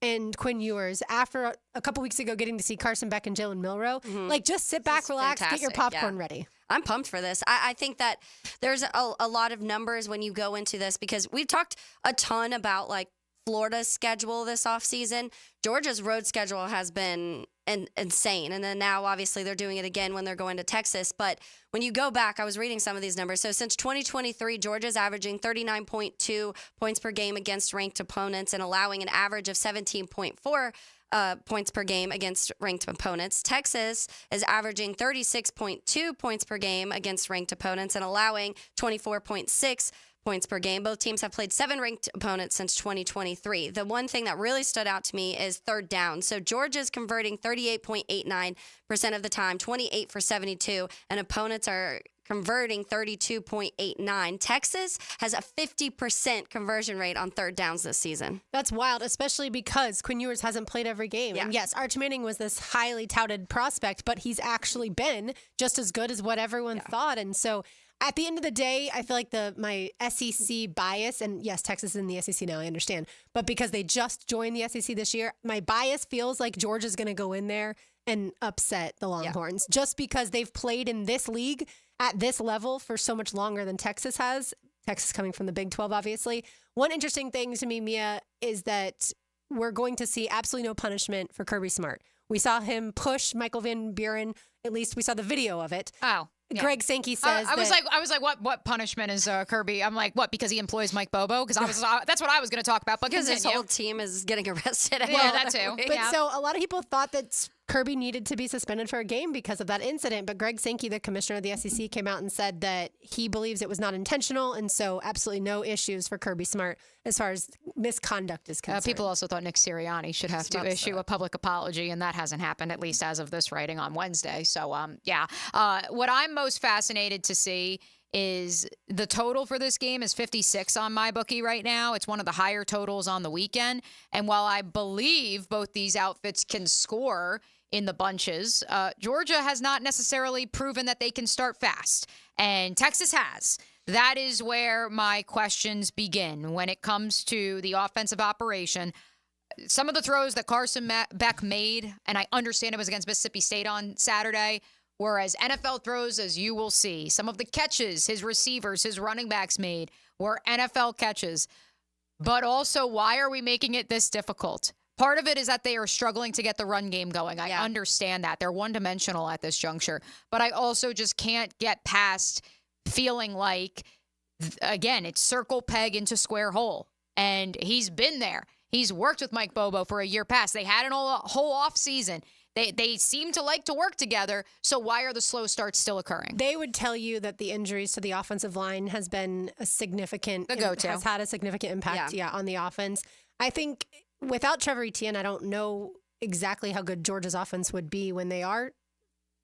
S5: and Quinn Ewers after a couple weeks ago, getting to see Carson Beck and Jalen Milroe, just sit back, relax, get your popcorn ready.
S7: I'm pumped for this. I think that there's a lot of numbers when you go into this because we've talked a ton about Florida's schedule this offseason. Georgia's road schedule has been insane. And then now, obviously, they're doing it again when they're going to Texas. But when you go back, I was reading some of these numbers. So since 2023, Georgia's averaging 39.2 points per game against ranked opponents and allowing an average of 17.4 points per game against ranked opponents. Texas is averaging 36.2 points per game against ranked opponents and allowing 24.6 points per game. Both teams have played 7 ranked opponents since 2023. The one thing that really stood out to me is third down. So Georgia's converting 38.89% of the time, 28 for 72, and opponents are converting 32.89. Texas has a 50% conversion rate on third downs this season.
S5: That's wild, especially because Quinn Ewers hasn't played every game.
S7: Yeah.
S5: And yes, Arch Manning was this highly touted prospect, but he's actually been just as good as what everyone thought. And so at the end of the day, I feel like my SEC bias, and yes, Texas is in the SEC now, I understand, but because they just joined the SEC this year, my bias feels like Georgia's going to go in there and upset the Longhorns just because they've played in this league at this level for so much longer than Texas has. Texas coming from the Big 12, obviously. One interesting thing to me, Mia, is that we're going to see absolutely no punishment for Kirby Smart. We saw him push Michael Van Buren. At least we saw the video of it.
S6: Oh. Yeah.
S5: Greg Sankey says
S6: I was like, what punishment is Kirby? I'm like, what? Because he employs Mike Bobo? Because that's what I was going to talk about. But
S7: because his whole team is getting arrested.
S6: Yeah, that too.
S5: But so a lot of people thought that Kirby needed to be suspended for a game because of that incident. But Greg Sankey, the commissioner of the SEC, came out and said that he believes it was not intentional, and so absolutely no issues for Kirby Smart as far as misconduct is concerned.
S6: People also thought Nick Sirianni should have to issue a public apology, and that hasn't happened, at least as of this writing on Wednesday. So, what I'm most fascinated to see is the total for this game is 56 on MyBookie right now. It's one of the higher totals on the weekend. And while I believe both these outfits can score in the bunches, Georgia has not necessarily proven that they can start fast. And Texas has. That is where my questions begin when it comes to the offensive operation. Some of the throws that Carson Beck made, and I understand it was against Mississippi State on Saturday, whereas NFL throws, as you will see, some of the catches his receivers, his running backs made were NFL catches. But also, why are we making it this difficult? Part of it is that they are struggling to get the run game going. I understand that. They're one-dimensional at this juncture. But I also just can't get past feeling like, again, it's circle peg into square hole. And he's been there. He's worked with Mike Bobo for a year past. They had a whole off season. They seem to like to work together, so why are the slow starts still occurring?
S5: They would tell you that the injuries to the offensive line has been a significant, has had a significant impact, on the offense. I think without Trevor Etienne, I don't know exactly how good Georgia's offense would be when they are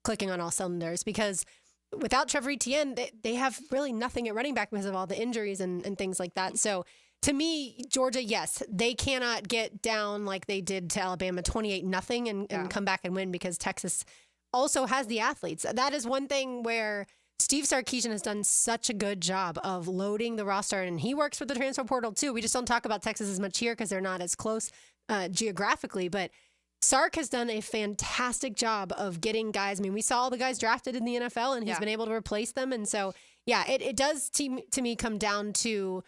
S5: clicking on all cylinders, because without Trevor Etienne, they have really nothing at running back because of all the injuries and things like that. So to me, Georgia, yes, they cannot get down like they did to Alabama 28-0 and come back and win because Texas also has the athletes. That is one thing where Steve Sarkisian has done such a good job of loading the roster, and he works with the transfer portal too. We just don't talk about Texas as much here because they're not as close geographically, but Sark has done a fantastic job of getting guys. I mean, we saw all the guys drafted in the NFL, and he's been able to replace them. And so, it does to me come down to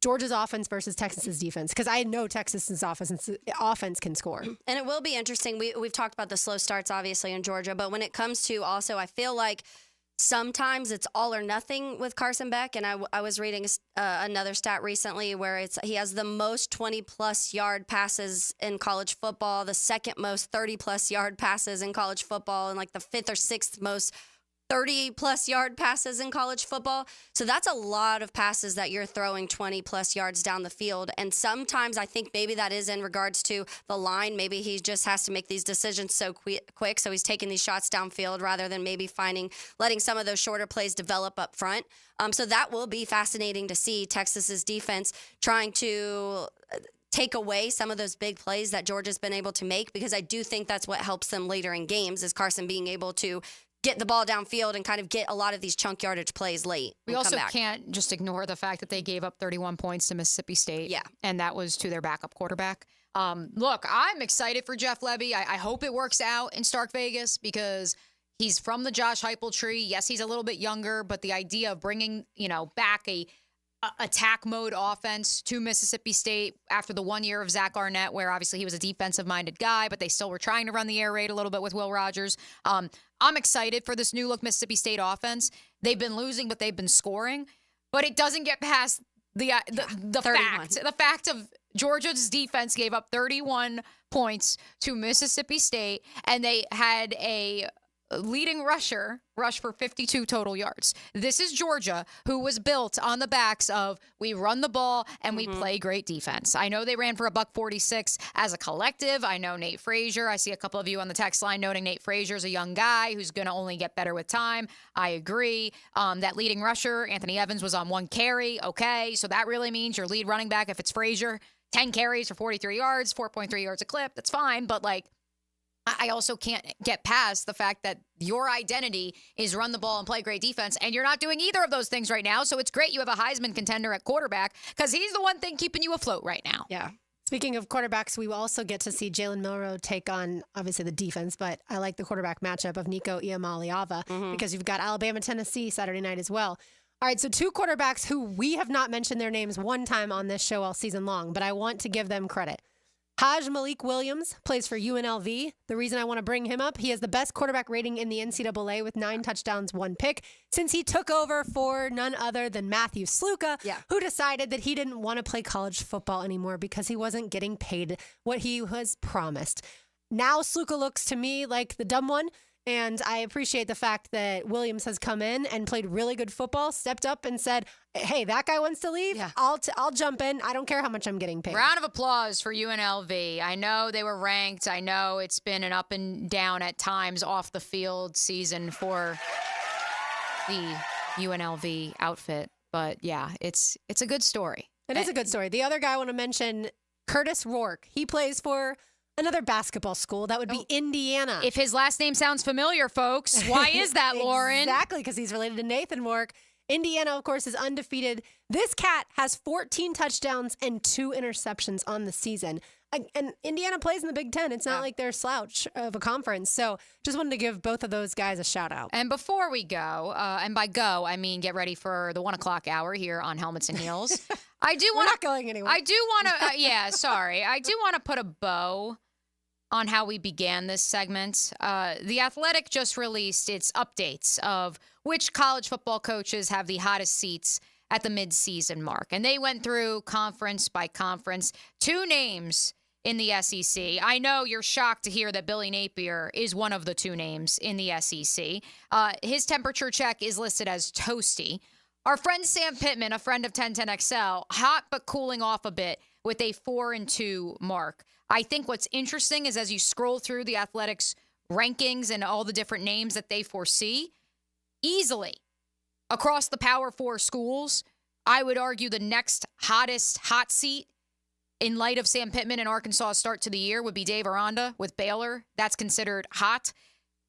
S5: Georgia's offense versus Texas's defense, because I know Texas's offense can score.
S7: And it will be interesting. We've talked about the slow starts, obviously, in Georgia, but when it comes to also, I feel like sometimes it's all or nothing with Carson Beck. And I was reading another stat recently where he has the most 20-plus yard passes in college football, the second most 30-plus yard passes in college football, and like the fifth or sixth most 30-plus yard passes in college football. So that's a lot of passes that you're throwing 20-plus yards down the field. And sometimes I think maybe that is in regards to the line. Maybe he just has to make these decisions so quick. So he's taking these shots downfield rather than maybe letting some of those shorter plays develop up front. So that will be fascinating to see Texas's defense trying to take away some of those big plays that Georgia's been able to make, because I do think that's what helps them later in games is Carson being able to get the ball downfield and kind of get a lot of these chunk yardage plays late.
S6: We also can't just ignore the fact that they gave up 31 points to Mississippi State. Yeah. And that was to their backup quarterback. Look, I'm excited for Jeff Lebby. I hope it works out in Stark Vegas because he's from the Josh Heupel tree. Yes, he's a little bit younger, but the idea of bringing, back a attack mode offense to Mississippi State after the 1 year of Zach Arnett, where obviously he was a defensive-minded guy, but they still were trying to run the air raid a little bit with Will Rogers. I'm excited for this new look Mississippi State offense. They've been losing, but they've been scoring. But it doesn't get past the fact of Georgia's defense gave up 31 points to Mississippi State, and they had a leading rusher rushed for 52 total yards. This is Georgia, who was built on the backs of we run the ball and we play great defense. I know they ran for $146 as a collective. I know Nate Frazier. I see a couple of you on the text line noting Nate Frazier's a young guy who's going to only get better with time. I agree. That leading rusher, Anthony Evans, was on 1 carry. Okay, so that really means your lead running back, if it's Frazier, 10 carries for 43 yards, 4.3 yards a clip. That's fine, but like, I also can't get past the fact that your identity is run the ball and play great defense, and you're not doing either of those things right now. So it's great you have a Heisman contender at quarterback because he's the one thing keeping you afloat right now.
S5: Yeah. Speaking of quarterbacks, we will also get to see Jalen Milroe take on, obviously, the defense, but I like the quarterback matchup of Nico Iamaleava because you've got Alabama, Tennessee Saturday night as well. All right, so 2 quarterbacks who we have not mentioned their names one time on this show all season long, but I want to give them credit. Haj Malik Williams plays for UNLV. The reason I want to bring him up, he has the best quarterback rating in the NCAA with 9 touchdowns, 1 pick, since he took over for none other than Matthew Sluka, who decided that he didn't want to play college football anymore because he wasn't getting paid what he was promised. Now Sluka looks to me like the dumb one. And I appreciate the fact that Williams has come in and played really good football, stepped up and said, hey, that guy wants to leave. Yeah. I'll jump in. I don't care how much I'm getting paid.
S6: Round of applause for UNLV. I know they were ranked. I know it's been an up and down at times off the field season for the UNLV outfit. But yeah, it's a good story.
S5: It is a good story. The other guy I want to mention, Curtis Rourke. He plays for another basketball school. That would be Indiana.
S6: If his last name sounds familiar, folks, why is that, Lauren?
S5: Exactly, because he's related to Nathan Rourke. Indiana, of course, is undefeated. This cat has 14 touchdowns and 2 interceptions on the season. And Indiana plays in the Big Ten. It's not like they're a slouch of a conference. So just wanted to give both of those guys a shout out.
S6: And before we go, and by go, I mean get ready for the 1 o'clock hour here on Helmets and Heels. We're
S5: not going anywhere.
S6: I do want to, sorry. I do want to put a bow on how we began this segment. The Athletic just released its updates of which college football coaches have the hottest seats at the midseason mark. And they went through conference by conference. 2 names in the SEC. I know you're shocked to hear that Billy Napier is one of the 2 names in the SEC. His temperature check is listed as toasty. Our friend Sam Pittman, a friend of 1010XL, hot but cooling off a bit with a 4-2 mark. I think what's interesting is as you scroll through the Athletics rankings and all the different names that they foresee, easily across the Power 4 schools, I would argue the next hottest hot seat in light of Sam Pittman and Arkansas' start to the year would be Dave Aranda with Baylor. That's considered hot.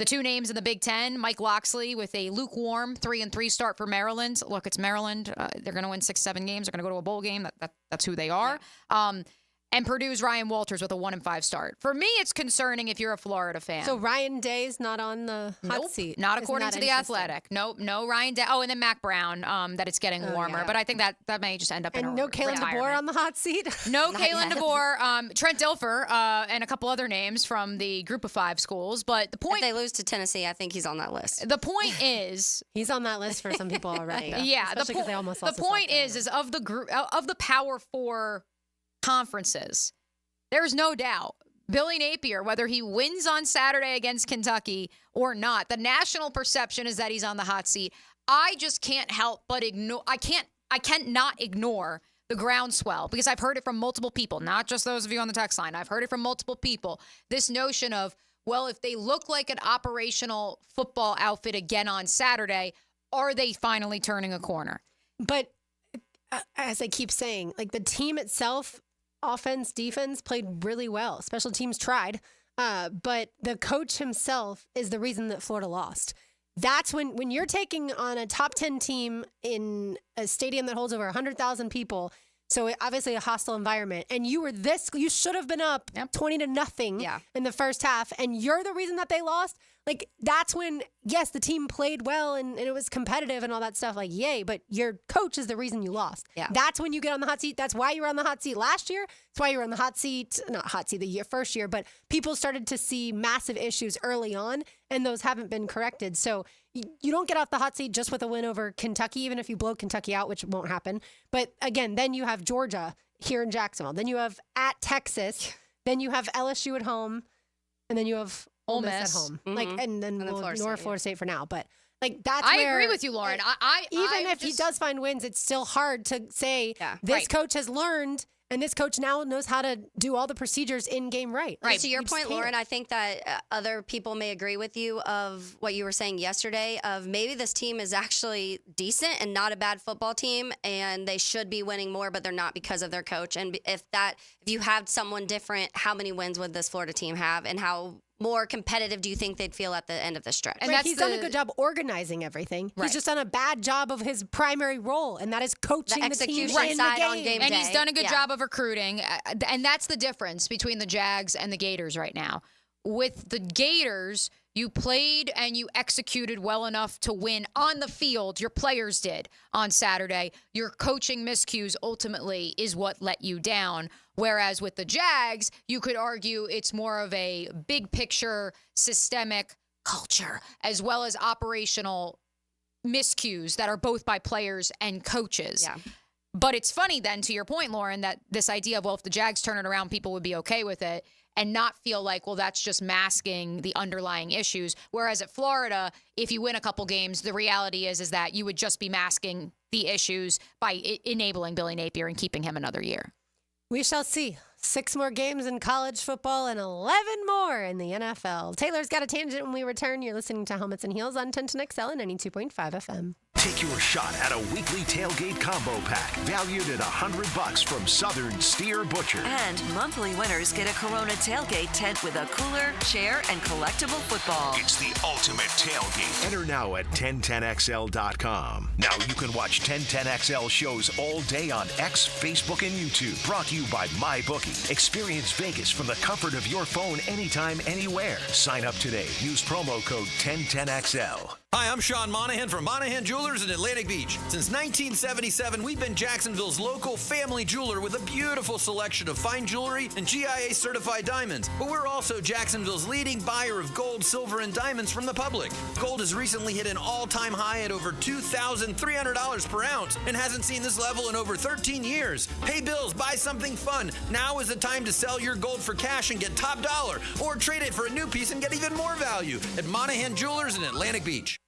S6: The 2 names in the Big Ten, Mike Loxley with a lukewarm 3-3 start for Maryland. Look, it's Maryland. They're going to win 6-7 games. They're going to go to a bowl game. That's who they are. Yeah. And Purdue's Ryan Walters with a 1-5 start. For me, it's concerning if you're a Florida fan.
S5: So Ryan Day's not on the hot seat?
S6: Not according to the Athletic. Nope, no Ryan Day. Oh, and then Mac Brown, that it's getting warmer. Yeah. But I think that may just end up in a
S5: no Kalen DeBoer on the hot seat?
S6: No Kalen DeBoer. Trent Dilfer, and a couple other names from the group of 5 schools. But the point...
S7: If they lose to Tennessee, I think he's on that list.
S6: The point is...
S5: He's on that list for some people already.
S6: Yeah.
S5: Especially because they almost lost
S6: the point is of the group of the Power 4 conferences... There's no doubt Billy Napier, whether he wins on Saturday against Kentucky or not, the national perception is that he's on the hot seat. I just can't help but ignore. I can't not ignore the groundswell because I've heard it from multiple people, not just those of you on the text line. I've heard it from multiple people. This notion of, well, if they look like an operational football outfit again on Saturday, are they finally turning a corner?
S5: But as I keep saying, like the team itself, offense, defense played really well. Special teams tried. But the coach himself is the reason that Florida lost. That's when you're taking on a top 10 team in a stadium that holds over 100,000 people. So obviously a hostile environment. And you should have been up 20-0 in the first half. And you're the reason that they lost. Like, that's when, yes, the team played well and it was competitive and all that stuff. Like, yay, but your coach is the reason you lost. Yeah. That's when you get on the hot seat. That's why you were on the hot seat last year. That's why you were on the hot seat, not hot seat first year, but people started to see massive issues early on, and those haven't been corrected. So you don't get off the hot seat just with a win over Kentucky, even if you blow Kentucky out, which won't happen. But again, then you have Georgia here in Jacksonville. Then you have at Texas. Then you have LSU at home. And then you have Ole Miss at home. Like, and then Florida State for now. But like that's
S6: I
S5: where
S6: agree with you, Lauren.
S5: Even if he does find wins, it's still hard to say this coach has learned. And this coach now knows how to do all the procedures in game right.
S7: Right. To your point, Lauren, I think that other people may agree with you of what you were saying yesterday of maybe this team is actually decent and not a bad football team and they should be winning more, but they're not because of their coach. And if you had someone different, how many wins would this Florida team have and how more competitive do you think they'd feel at the end of the stretch?
S5: And he's done a good job organizing everything. He's just done a bad job of his primary role, and that is coaching the team in the game.
S7: On game
S6: and
S7: day.
S6: He's done a good job of recruiting, and that's the difference between the Jags and the Gators right now. With the Gators, you played and you executed well enough to win on the field. Your players did on Saturday. Your coaching miscues ultimately is what let you down. Whereas with the Jags, you could argue it's more of a big picture, systemic culture, as well as operational miscues that are both by players and coaches. Yeah. But it's funny then, to your point, Lauren, that this idea of, well, if the Jags turn it around, people would be okay with it and not feel like, well, that's just masking the underlying issues. Whereas at Florida, if you win a couple games, the reality is that you would just be masking the issues by enabling Billy Napier and keeping him another year.
S5: We shall see. 6 more games in college football and 11 more in the NFL. Taylor's got a tangent when we return. You're listening to Helmets and Heels on 1010XL and 92.5 FM.
S2: Take your shot at a weekly tailgate combo pack valued at $100 from Southern Steer Butcher.
S4: And monthly winners get a Corona tailgate tent with a cooler, chair, and collectible football.
S2: It's the ultimate tailgate. Enter now at 1010XL.com. Now you can watch 1010XL shows all day on X, Facebook, and YouTube. Brought to you by MyBookie. Experience Vegas from the comfort of your phone anytime, anywhere. Sign up today. Use promo code 1010XL.
S3: Hi, I'm Sean Monahan from Monahan Jewelers in Atlantic Beach. Since 1977, we've been Jacksonville's local family jeweler with a beautiful selection of fine jewelry and GIA-certified diamonds. But we're also Jacksonville's leading buyer of gold, silver, and diamonds from the public. Gold has recently hit an all-time high at over $2,300 per ounce and hasn't seen this level in over 13 years. Pay bills, buy something fun. Now is the time to sell your gold for cash and get top dollar, or trade it for a new piece and get even more value at Monahan Jewelers in Atlantic Beach.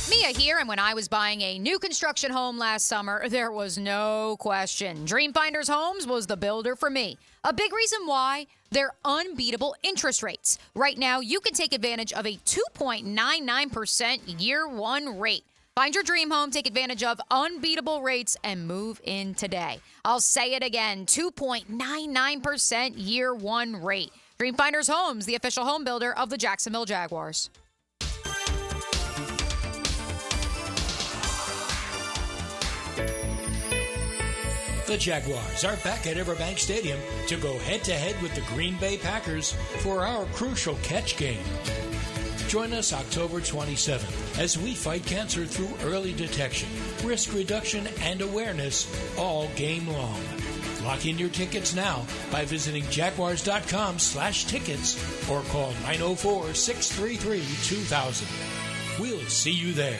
S6: Mia here, and when I was buying a new construction home last summer, there was no question. Dreamfinders Homes was the builder for me. A big reason why? Their unbeatable interest rates. Right now, you can take advantage of a 2.99% year one rate. Find your dream home, take advantage of unbeatable rates, and move in today. I'll say it again, 2.99% year one rate. Dreamfinders Homes, the official home builder of the Jacksonville Jaguars.
S8: The Jaguars are back at Everbank Stadium to go head-to-head with the Green Bay Packers for our crucial catch game. Join us October 27th as we fight cancer through early detection, risk reduction, and awareness all game long. Lock in your tickets now by visiting jaguars.com/tickets or call 904-633-2000. We'll see you there.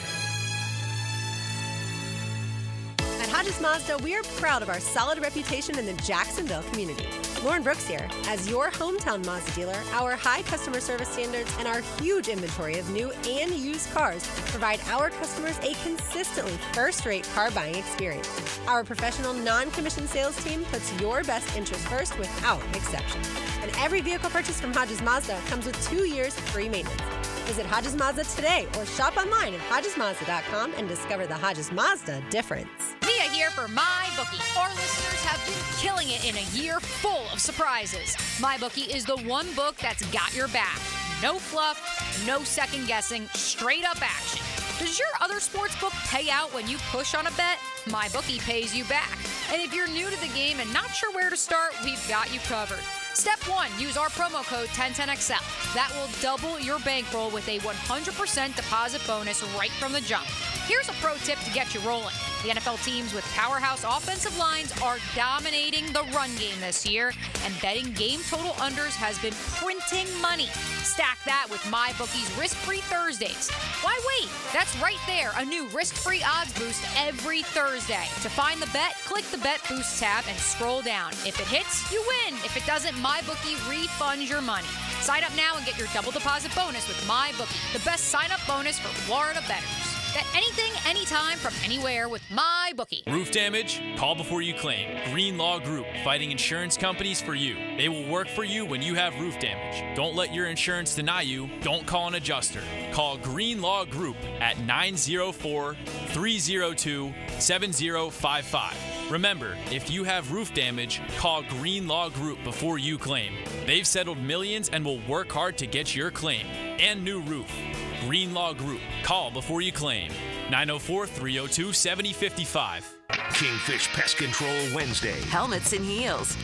S12: At Hodges Mazda, we are proud of our solid reputation in the Jacksonville community. Lauren Brooks here. As your hometown Mazda dealer, our high customer service standards and our huge inventory of new and used cars provide our customers a consistently first-rate car buying experience. Our professional non-commissioned sales team puts your best interest first without exception. And every vehicle purchased from Hodges Mazda comes with 2 years free maintenance. Visit Hodges Mazda today or shop online at HodgesMazda.com and discover the Hodges Mazda difference.
S6: Mia here for MyBookie. Our listeners have been killing it in a year full of surprises. MyBookie is the one book that's got your back. No fluff, no second guessing, straight up action. Does your other sports book pay out when you push on a bet? MyBookie pays you back. And if you're new to the game and not sure where to start, we've got you covered. Step 1, use our promo code 1010XL. That will double your bankroll with a 100% deposit bonus right from the jump. Here's a pro tip to get you rolling. The NFL teams with powerhouse offensive lines are dominating the run game this year, and betting game total unders has been printing money. Stack that with MyBookie's Risk-Free Thursdays. Why wait? That's right there, a new risk-free odds boost every Thursday. To find the bet, click the Bet Boost tab and scroll down. If it hits, you win. If it doesn't, MyBookie refunds your money. Sign up now and get your double deposit bonus with MyBookie, the best sign-up bonus for Florida bettors. Bet anything, anytime, from anywhere with MyBookie.
S11: Roof damage? Call before you claim. Green Law Group, fighting insurance companies for you. They will work for you when you have roof damage. Don't let your insurance deny you. Don't call an adjuster. Call Green Law Group at 904-302-7055. Remember, if you have roof damage, call Green Law Group before you claim. They've settled millions and will work hard to get your claim and new roof. Green Law Group. Call before you claim. 904-302-7055.
S2: Kingfish Pest Control Wednesday.
S4: Helmets and heels.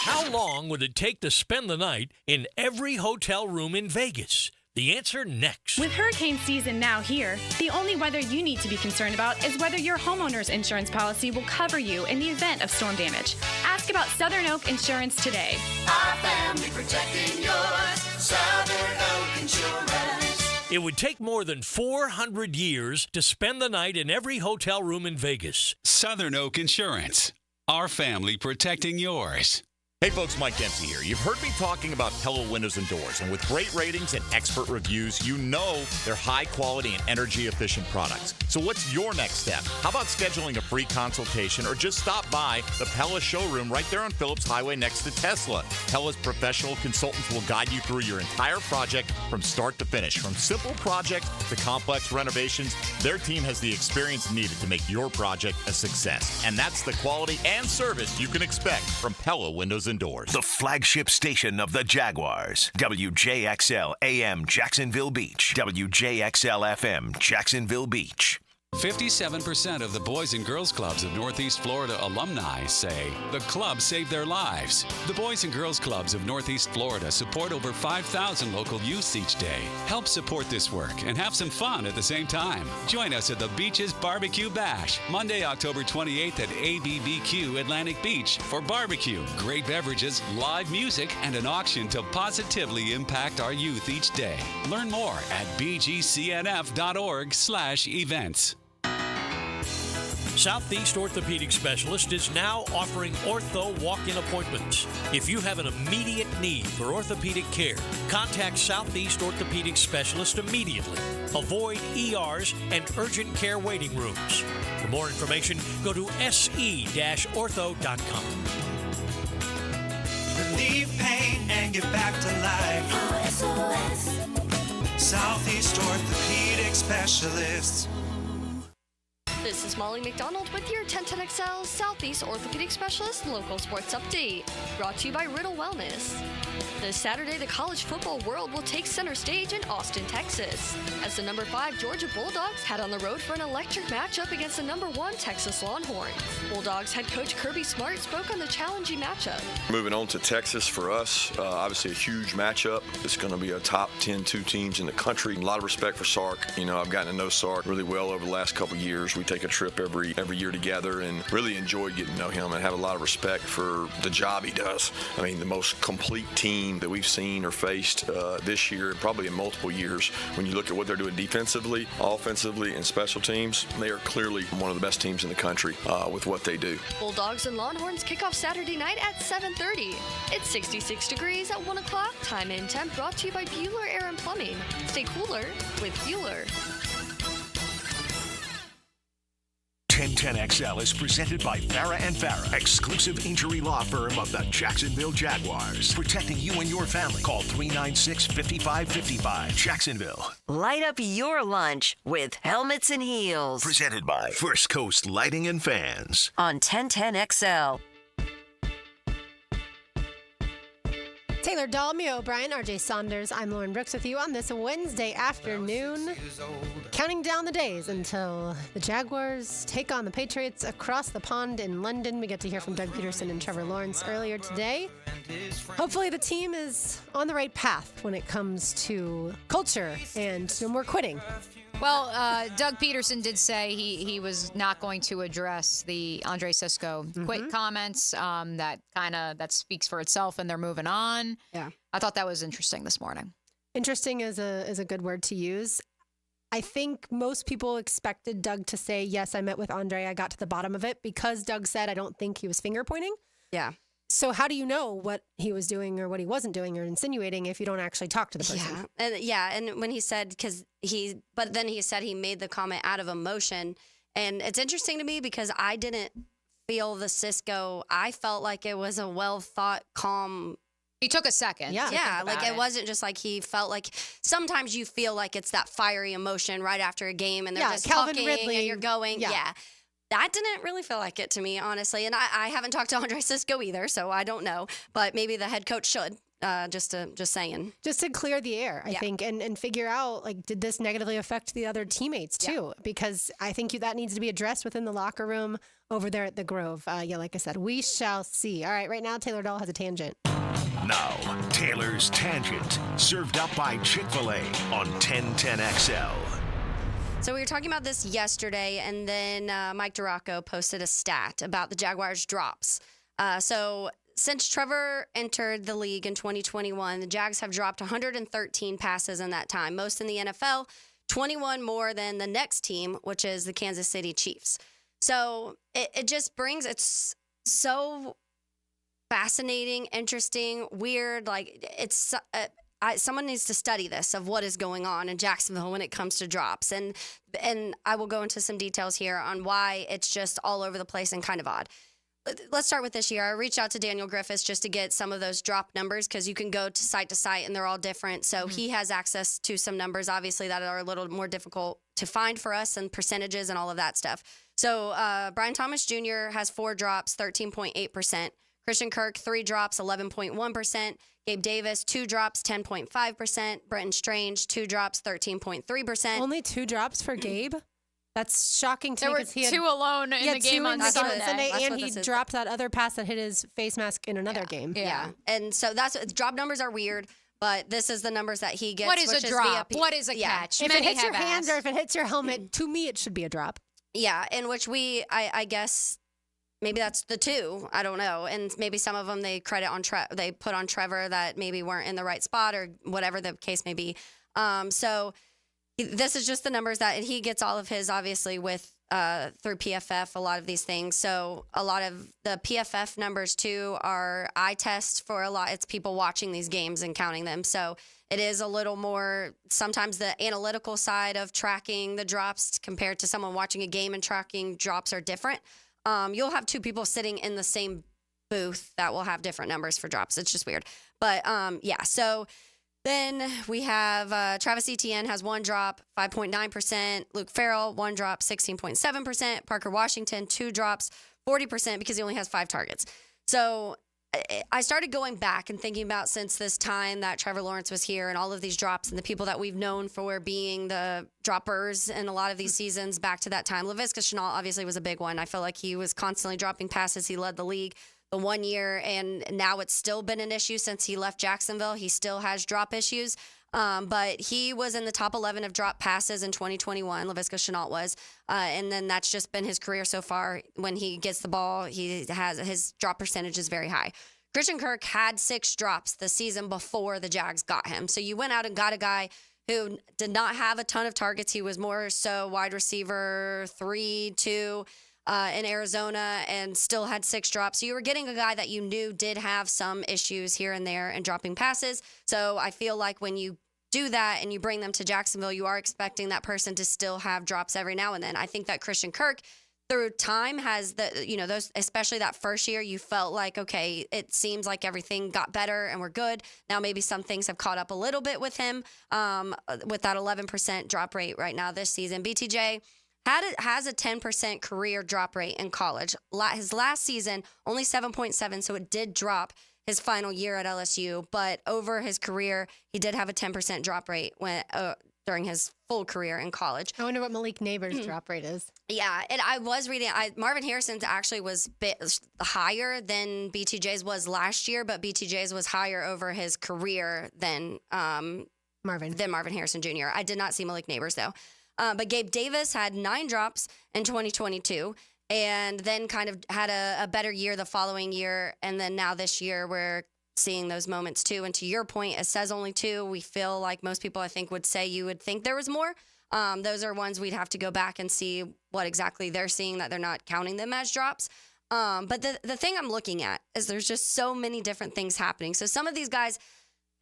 S8: How long would it take to spend the night in every hotel room in Vegas? The answer next.
S13: With hurricane season now here, the only weather you need to be concerned about is whether your homeowner's insurance policy will cover you in the event of storm damage. Ask about Southern Oak Insurance today.
S24: Our family protecting yours. Southern Oak Insurance.
S8: It would take more than 400 years to spend the night in every hotel room in Vegas.
S14: Southern Oak Insurance. Our family protecting yours.
S15: Hey folks, Mike Dempsey here. You've heard me talking about Pella Windows and Doors, and with great ratings and expert reviews, you know they're high quality and energy efficient products. So what's your next step? How about scheduling a free consultation or just stop by the Pella showroom right there on Phillips Highway next to Tesla? Pella's professional consultants will guide you through your entire project from start to finish. From simple projects to complex renovations, their team has the experience needed to make your project a success. And that's the quality and service you can expect from Pella Windows and Doors.
S2: The flagship station of the Jaguars. WJXL AM Jacksonville Beach. WJXL FM Jacksonville Beach.
S14: 57% of the Boys and Girls Clubs of Northeast Florida alumni say the club saved their lives. The Boys and Girls Clubs of Northeast Florida support over 5,000 local youths each day. Help support this work and have some fun at the same time. Join us at the Beaches Barbecue Bash, Monday, October 28th at ABBQ Atlantic Beach for barbecue, great beverages, live music, and an auction to positively impact our youth each day. Learn more at bgcnf.org/events.
S8: Southeast Orthopedic Specialist is now offering ortho walk-in appointments. If you have an immediate need for orthopedic care, contact Southeast Orthopedic Specialist immediately. Avoid ERs and urgent care waiting rooms. For more information, go to se-ortho.com.
S24: Relieve pain and get back to life. SOS. Southeast Orthopedic Specialists.
S9: This is Molly McDonald with your 1010XL Southeast Orthopedic Specialist Local Sports Update, brought to you by Riddle Wellness. This Saturday, the college football world will take center stage in Austin, Texas, as the number 5 Georgia Bulldogs head on the road for an electric matchup against the number 1 Texas Longhorns. Bulldogs head coach Kirby Smart spoke on the challenging matchup.
S17: Moving on to Texas for us, obviously a huge matchup. It's going to be a top 10 two teams in the country. A lot of respect for Sark. You know, I've gotten to know Sark really well over the last couple of years. We take a trip every year together and really enjoyed getting to know him and have a lot of respect for the job he does. I mean, the most complete team that we've seen or faced this year, probably in multiple years. When you look at what they're doing defensively, offensively, and special teams, they are clearly one of the best teams in the country with what they do.
S9: Bulldogs and Longhorns kick off Saturday night at 7:30. It's 66 degrees at 1 o'clock. Time and temp brought to you by Bueller Air and Plumbing. Stay cooler with Bueller.
S2: 1010XL is presented by Farah and Farah, exclusive injury law firm of the Jacksonville Jaguars. Protecting you and your family. Call 396-5555. Jacksonville.
S4: Light up your lunch with Helmets and Heels.
S2: Presented by First Coast Lighting and Fans.
S4: On 1010XL.
S5: Taylor Dahl, Mia O'Brien, RJ Saunders. I'm Lauren Brooks with you on this Wednesday afternoon. Counting down the days until the Jaguars take on the Patriots across the pond in London. We get to hear from Doug Peterson and Trevor Lawrence earlier today. Hopefully the team is on the right path when it comes to culture and no more quitting.
S6: Well, Doug Peterson did say he was not going to address the Andre Sisco quit comments. That speaks for itself, and they're moving on.
S5: Yeah,
S6: I thought that was interesting this morning.
S5: Interesting is a good word to use. I think most people expected Doug to say, yes, I met with Andre. I got to the bottom of it, because Doug said, I don't think he was finger pointing.
S7: Yeah.
S5: So how do you know what he was doing or what he wasn't doing or insinuating if you don't actually talk to the person?
S7: And when he said, but then he said he made the comment out of emotion. And it's interesting to me because I didn't feel the Cisco. I felt like it was a well thought, calm.
S6: He took a second.
S7: Yeah. Like it wasn't just like he felt like sometimes you feel like it's that fiery emotion right after a game and they're just
S5: Calvin
S7: talking
S5: Ridley,
S7: and you're going. Yeah. That didn't really feel like it to me, honestly. And I haven't talked to Andre Cisco either, so I don't know. But maybe the head coach should. Just saying.
S5: Just to clear the air, I think, and figure out, like, did this negatively affect the other teammates, too? Because I think that needs to be addressed within the locker room over there at the Grove. Like I said, we shall see. All right, right now, Taylor Dahl has a tangent.
S2: Now, Taylor's Tangent, served up by Chick-fil-A on 1010XL.
S7: So we were talking about this yesterday, and then Mike Duraco posted a stat about the Jaguars' drops. So since Trevor entered the league in 2021, the Jags have dropped 113 passes in that time, most in the NFL, 21 more than the next team, which is the Kansas City Chiefs. So it just brings, it's so fascinating, interesting, weird. Like it's someone needs to study this of what is going on in Jacksonville when it comes to drops. And I will go into some details here on why it's just all over the place and kind of odd. Let's start with this year. I reached out to Daniel Griffiths just to get some of those drop numbers because you can go to site and they're all different. So he has access to some numbers, obviously, that are a little more difficult to find for us and percentages and all of that stuff. So Brian Thomas Jr. has 4 drops, 13.8%. Christian Kirk, 3 drops, 11.1%. Gabe Davis, 2 drops, 10.5%. Brenton Strange, 2 drops, 13.3%.
S5: Only 2 drops for Gabe? That's shocking to me.
S6: There were 2 alone in the game on Sunday.
S5: And he dropped that other pass that hit his face mask in another game.
S7: Yeah. And so drop numbers are weird, but this is the numbers that he gets.
S6: What is
S7: which
S6: a drop?
S7: via
S6: What is a catch?
S5: If it hits your hands or if it hits your helmet, to me, it should be a drop.
S7: Yeah, in which I guess maybe that's the 2. I don't know. And maybe some of them they credit on they put on Trevor that maybe weren't in the right spot or whatever the case may be. So this is just the numbers that he gets all of his, obviously, with through PFF, a lot of these things. So a lot of the PFF numbers, too, are eye tests for a lot. It's people watching these games and counting them. So it is a little more, sometimes the analytical side of tracking the drops compared to someone watching a game and tracking drops are different. You'll have 2 people sitting in the same booth that will have different numbers for drops. It's just weird. But so then we have Travis Etienne has 1 drop, 5.9%. Luke Farrell, 1 drop, 16.7%. Parker Washington, 2 drops, 40% because he only has 5 targets. So I started going back and thinking about since this time that Trevor Lawrence was here and all of these drops and the people that we've known for being the droppers in a lot of these seasons back to that time. Laviska Shenault obviously was a big one. I feel like he was constantly dropping passes. He led the league the 1 year, and now it's still been an issue since he left Jacksonville. He still has drop issues. But he was in the top 11 of drop passes in 2021. Laviska Shenault was. And then that's just been his career so far. When he gets the ball, his drop percentage is very high. Christian Kirk had 6 drops the season before the Jags got him. So you went out and got a guy who did not have a ton of targets. He was more so wide receiver 3, 2 in Arizona and still had 6 drops. So you were getting a guy that you knew did have some issues here and there and dropping passes. So I feel like when you do that and you bring them to Jacksonville, you are expecting that person to still have drops every now and then. I think that Christian Kirk through time has those, especially that first year, you felt like, okay, it seems like everything got better and we're good. Now maybe some things have caught up a little bit with him with that 11% drop rate right now this season. BTJ has a 10% career drop rate in college. His last season, only 7.7, so it did drop his final year at LSU. But over his career, he did have a 10% drop rate during his full career in college.
S5: I wonder what Malik Neighbors' drop rate is.
S7: Yeah, and I was reading, Marvin Harrison's actually was higher than BTJ's was last year, but BTJ's was higher over his career than Marvin Harrison Jr. I did not see Malik Neighbors, though. But Gabe Davis had 9 drops in 2022 and then kind of had a better year the following year. And then now this year we're seeing those moments too. And to your point, it says only 2. We feel like most people, I think, would say you would think there was more. Those are ones we'd have to go back and see what exactly they're seeing, that they're not counting them as drops. But the thing I'm looking at is there's just so many different things happening. So some of these guys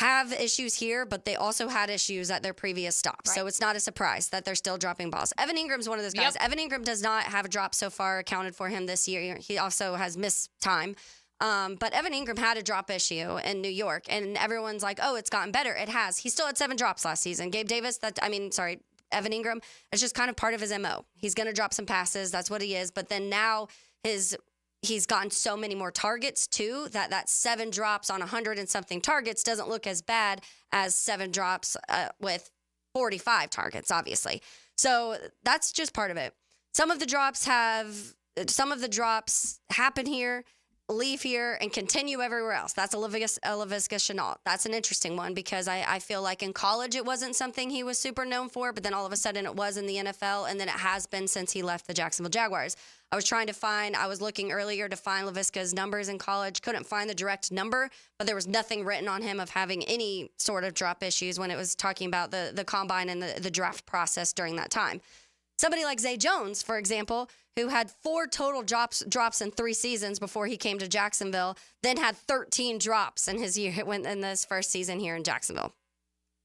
S7: have issues here, but they also had issues at their previous stops. Right. So it's not a surprise that they're still dropping balls. Evan Ingram's one of those guys. Yep. Evan Ingram does not have a drop so far accounted for him this year. He also has missed time. But Evan Ingram had a drop issue in New York, and everyone's like, oh, it's gotten better. It has. He still had 7 drops last season. Evan Ingram, it's just kind of part of his MO. He's going to drop some passes. That's what he is. But then now he's gotten so many more targets too that 7 drops on 100 and something targets doesn't look as bad as 7 drops with 45 targets, obviously. So that's just part of it. Some of the drops happen here, leave here, and continue everywhere else. That's Laviska Shenault. That's an interesting one because I feel like in college it wasn't something he was super known for, but then all of a sudden it was in the NFL, and then it has been since he left the Jacksonville Jaguars. I was looking earlier to find Laviska's numbers in college, couldn't find the direct number, but there was nothing written on him of having any sort of drop issues when it was talking about the combine and the draft process during that time. Somebody like Zay Jones, for example, who had 4 total drops in 3 seasons before he came to Jacksonville, then had 13 drops in this first season here in Jacksonville.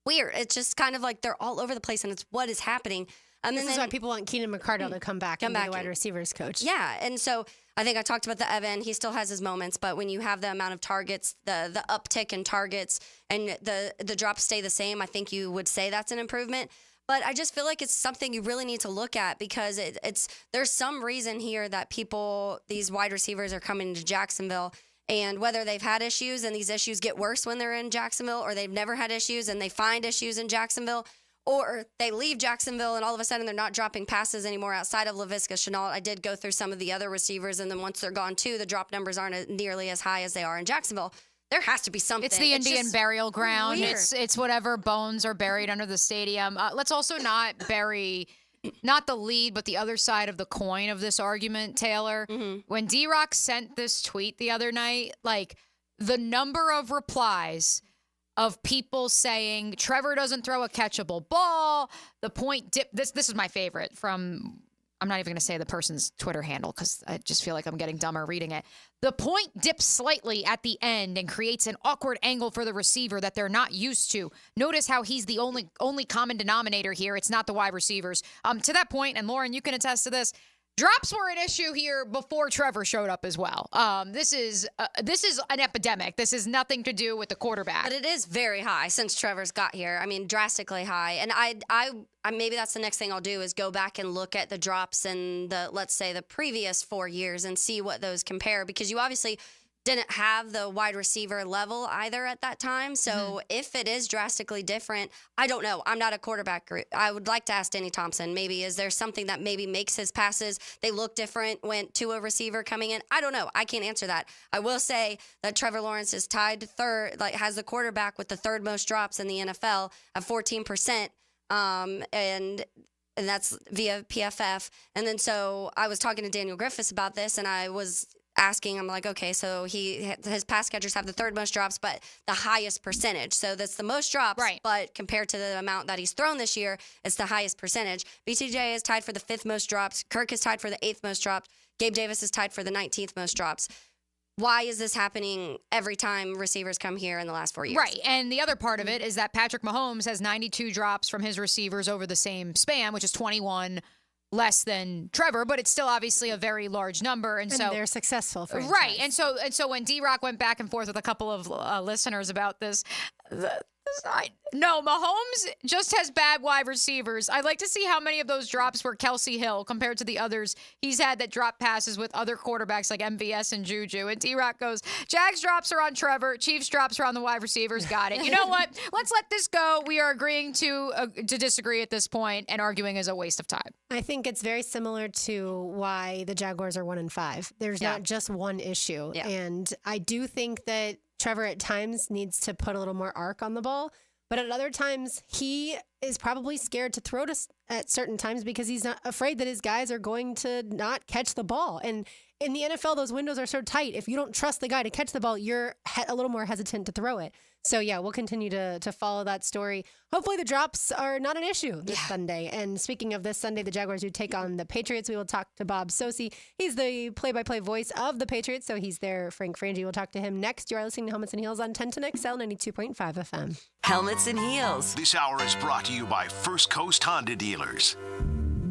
S7: Weird. It's just kind of like they're all over the place, and it's what is happening.
S5: This is why people want Keenan McCardle to come back and be the wide receivers coach.
S7: Yeah, and so I think I talked about the Evan. He still has his moments, but when you have the amount of targets, the uptick in targets, and the drops stay the same, I think you would say that's an improvement. But I just feel like it's something you really need to look at because there's some reason here that these wide receivers are coming to Jacksonville, and whether they've had issues and these issues get worse when they're in Jacksonville, or they've never had issues and they find issues in Jacksonville, or they leave Jacksonville and all of a sudden they're not dropping passes anymore outside of Laviska Shenault. I did go through some of the other receivers, and then once they're gone too, the drop numbers aren't nearly as high as they are in Jacksonville. There has to be something.
S6: It's the Indian burial ground.
S7: Weird.
S6: It's whatever bones are buried under the stadium. Let's also not bury, not the lead, but the other side of the coin of this argument, Taylor. Mm-hmm. When D-Rock sent this tweet the other night, like the number of replies of people saying Trevor doesn't throw a catchable ball, the point dip. This is my favorite from, I'm not even going to say the person's Twitter handle because I just feel like I'm getting dumber reading it. The point dips slightly at the end and creates an awkward angle for the receiver that they're not used to. Notice how he's the only common denominator here. It's not the wide receivers. To that point, and Lauren, you can attest to this, drops were an issue here before Trevor showed up as well. This is an epidemic. This has nothing to do with the quarterback.
S7: But it is very high since Trevor's got here. I mean, drastically high. And I maybe that's the next thing I'll do is go back and look at the drops in let's say the previous 4 years and see what those compare, because you obviously didn't have the wide receiver level either at that time. So if it is drastically different, I don't know. I'm not a quarterback group. I would like to ask Danny Thompson, maybe, is there something that maybe makes his passes, they look different when to a receiver coming in? I don't know. I can't answer that. I will say that Trevor Lawrence is tied to third, has the quarterback with the 3rd most drops in the NFL at 14%. And that's via PFF. And then so I was talking to Daniel Griffiths about this, and I was asking, I'm like, okay, so his pass catchers have the 3rd most drops, but the highest percentage. So that's the most drops, right? But compared to the amount that he's thrown this year, it's the highest percentage. BTJ is tied for the 5th most drops. Kirk is tied for the 8th most drops. Gabe Davis is tied for the 19th most drops. Why is this happening every time receivers come here in the last 4 years?
S6: Right, and the other part of it is that Patrick Mahomes has 92 drops from his receivers over the same span, which is 21 less than Trevor, but it's still obviously a very large number, and so
S5: they're successful franchise.
S6: Right, and so when D-Rock went back and forth with a couple of listeners about this, no, Mahomes just has bad wide receivers. I'd like to see how many of those drops were Kelsey Hill compared to the others he's had that drop passes with other quarterbacks like MVS and Juju. And D-Rock goes, Jags drops are on Trevor, Chiefs drops are on the wide receivers. Got it. You know what? Let's let this go. We are agreeing to disagree at this point, and arguing is a waste of time.
S5: I think it's very similar to why the Jaguars are 1-5. There's not just one issue. Yeah. And I do think that Trevor at times needs to put a little more arc on the ball, but at other times he is probably scared to throw at certain times because he's not afraid that his guys are going to not catch the ball. And in the NFL, those windows are so tight. If you don't trust the guy to catch the ball, you're a little more hesitant to throw it. So, yeah, we'll continue to follow that story. Hopefully the drops are not an issue this Sunday. And speaking of this Sunday, the Jaguars do take on the Patriots. We will talk to Bob Sosi. He's the play-by-play voice of the Patriots, so he's there. Frank Frangie will talk to him next. You are listening to Helmets and Heels on 1010XL 92.5 FM.
S4: Helmets and Heels.
S2: This hour is brought to you by First Coast Honda Dealers.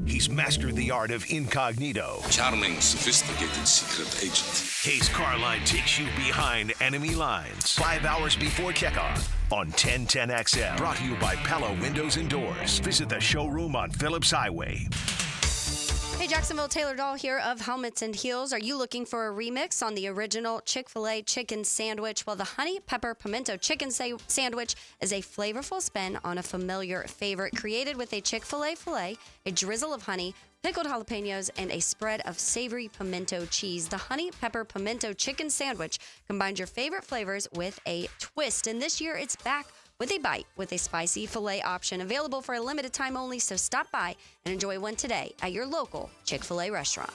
S2: He's mastered the art of incognito.
S1: Charming, sophisticated secret agent.
S2: Hayes Carline takes you behind enemy lines. 5 hours before kickoff on 1010XL. Brought to you by Pella Windows and Doors. Visit the showroom on Phillips Highway.
S7: Hey, Jacksonville, Taylor Dahl here of Helmets and Heels. Are you looking for a remix on the original Chick-fil-A chicken sandwich? Well, the honey pepper pimento chicken sandwich is a flavorful spin on a familiar favorite, created with a Chick-fil-A filet, a drizzle of honey, pickled jalapenos, and a spread of savory pimento cheese. The honey pepper pimento chicken sandwich combines your favorite flavors with a twist. And this year, it's back with a bite with a spicy filet option, available for a limited time only. So stop by and enjoy one today at your local Chick-fil-A restaurant.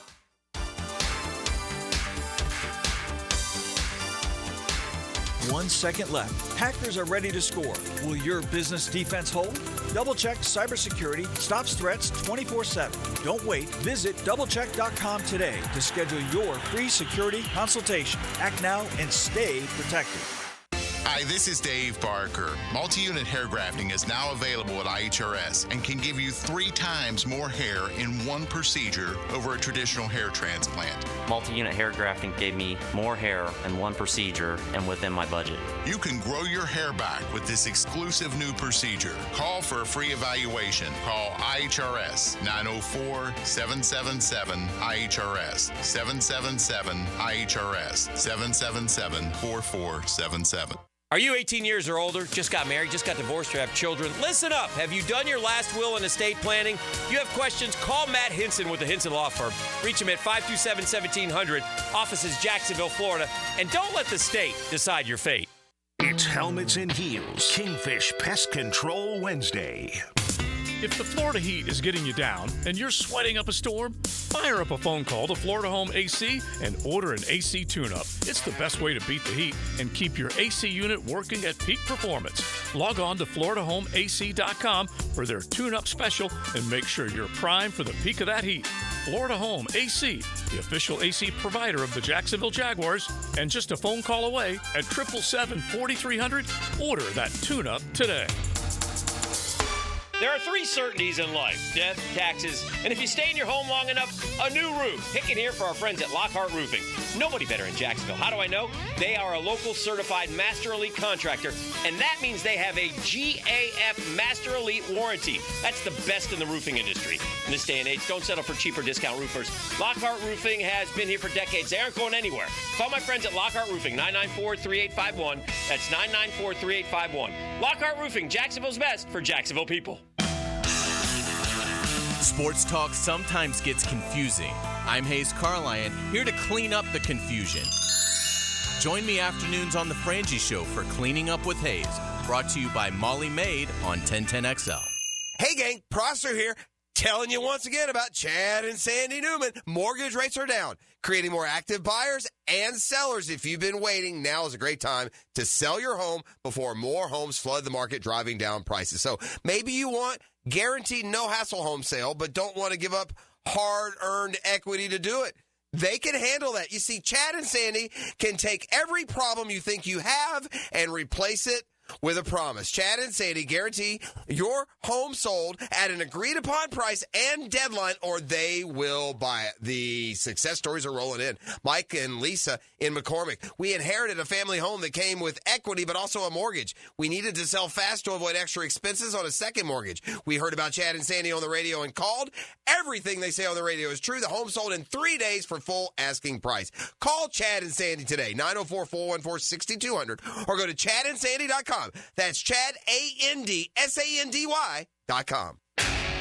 S10: One second left. Packers are ready to score. Will your business defense hold? Double-check cybersecurity stops threats 24/7. Don't wait. Visit doublecheck.com today to schedule your free security consultation. Act now and stay protected.
S18: Hi, this is Dave Barker. Multi-unit hair grafting is now available at IHRS and can give you 3 times more hair in one procedure over a traditional hair transplant.
S19: Multi-unit hair grafting gave me more hair in one procedure and within my budget.
S18: You can grow your hair back with this exclusive new procedure. Call for a free evaluation. Call IHRS 904-777-IHRS 777-IHRS 777-4477.
S20: Are you 18 years or older, just got married, just got divorced, or have children? Listen up. Have you done your last will and estate planning? If you have questions, call Matt Hinson with the Hinson Law Firm. Reach him at 527-1700, offices Jacksonville, Florida. And don't let the state decide your fate.
S2: It's Helmets and Heels, Kingfish Pest Control Wednesday.
S21: If the Florida heat is getting you down and you're sweating up a storm, fire up a phone call to Florida Home AC and order an AC tune-up. It's the best way to beat the heat and keep your AC unit working at peak performance. Log on to FloridaHomeAC.com for their tune-up special and make sure you're primed for the peak of that heat. Florida Home AC, the official AC provider of the Jacksonville Jaguars, and just a phone call away at 777-4300. Order that tune-up today.
S20: There are 3 certainties in life: death, taxes, and if you stay in your home long enough, a new roof. Pick it here for our friends at Lockhart Roofing. Nobody better in Jacksonville. How do I know? They are a local certified Master Elite contractor, and that means they have a GAF Master Elite warranty. That's the best in the roofing industry. In this day and age, don't settle for cheaper discount roofers. Lockhart Roofing has been here for decades. They aren't going anywhere. Call my friends at Lockhart Roofing, 994-3851. That's 994-3851. Lockhart Roofing, Jacksonville's best for Jacksonville people.
S22: Sports talk sometimes gets confusing. I'm Hayes Carline, here to clean up the confusion. Join me afternoons on The Frangie Show for Cleaning Up with Hayes, brought to you by Molly Maid on 1010XL.
S23: Hey gang, Prosser here, telling you once again about Chad and Sandy Newman. Mortgage rates are down, creating more active buyers and sellers. If you've been waiting, now is a great time to sell your home before more homes flood the market, driving down prices. So maybe you want guaranteed no-hassle home sale, but don't want to give up hard-earned equity to do it. They can handle that. You see, Chad and Sandy can take every problem you think you have and replace it with a promise. Chad and Sandy guarantee your home sold at an agreed-upon price and deadline, or they will buy it. The success stories are rolling in. Mike and Lisa in McCormick. We inherited a family home that came with equity but also a mortgage. We needed to sell fast to avoid extra expenses on a second mortgage. We heard about Chad and Sandy on the radio and called. Everything they say on the radio is true. The home sold in 3 days for full asking price. Call Chad and Sandy today, 904-414-6200, or go to chadandsandy.com. That's Chad, ANDSANDY.com.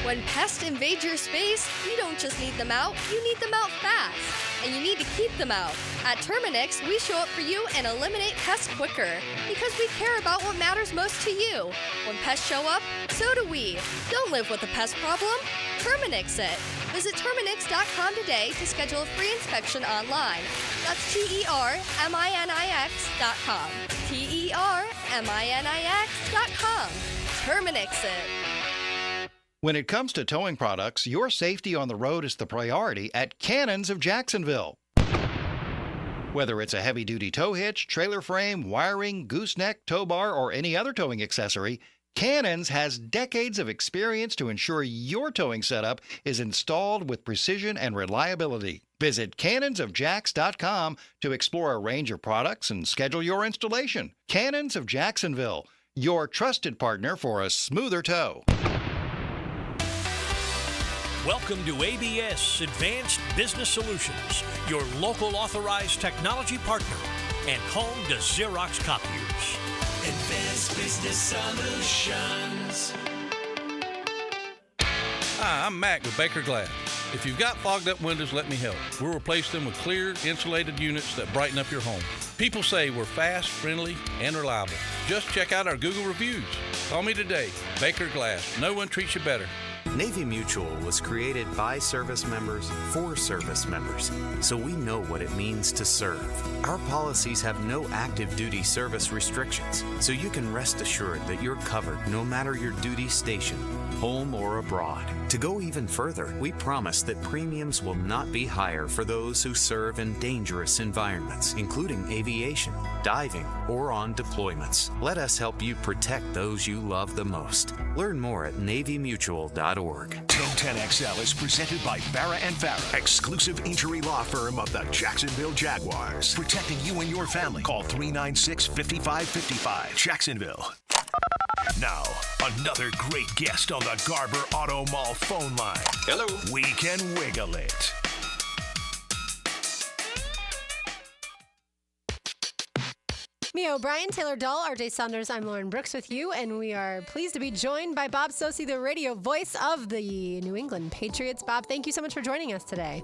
S9: When pests invade your space, you don't just need them out, you need them out fast. and you need to keep them out. At Terminix, we show up for you and eliminate pests quicker because we care about what matters most to you. When pests show up, so do we. Don't live with a pest problem. Terminix it. Visit Terminix.com today to schedule a free inspection online. That's TERMINIX.com. TERMINIX.com. Terminix it.
S3: When it comes to towing products, your safety on the road is the priority at Cannons of Jacksonville. Whether it's a heavy-duty tow hitch, trailer frame, wiring, gooseneck, tow bar, or any other towing accessory, Cannons has decades of experience to ensure your towing setup is installed with precision and reliability. Visit cannonsofjacks.com to explore a range of products and schedule your installation. Cannons of Jacksonville, your trusted partner for a smoother tow.
S11: Welcome to ABS Advanced Business Solutions, your local authorized technology partner and home to Xerox copiers.
S24: Advanced Business Solutions.
S12: Hi, I'm Mac with Baker Glass. If you've got fogged up windows, let me help. We'll replace them with clear, insulated units that brighten up your home. People say we're fast, friendly, and reliable. Just check out our Google reviews. Call me today. Baker Glass. No one treats you better.
S16: Navy Mutual was created by service members for service members, so we know what it means to serve. Our policies have no active duty service restrictions, so you can rest assured that you're covered no matter your duty station, home or abroad. To go even further, we promise that premiums will not be higher for those who serve in dangerous environments, including aviation, diving, or on deployments. Let us help you protect those you love the most. Learn more at NavyMutual.org.
S2: 1010XL is presented by Barra & Farah, exclusive injury law firm of the Jacksonville Jaguars. Protecting you and your family. Call 396-5555. Jacksonville. Now, another great guest on the Garber Auto Mall phone line.
S1: Hello.
S2: We can wiggle it.
S5: Mia O'Brien, Taylor Dahl, RJ Saunders, I'm Lauren Brooks with you, and we are pleased to be joined by Bob Socci, the radio voice of the New England Patriots. Bob, thank you so much for joining us today.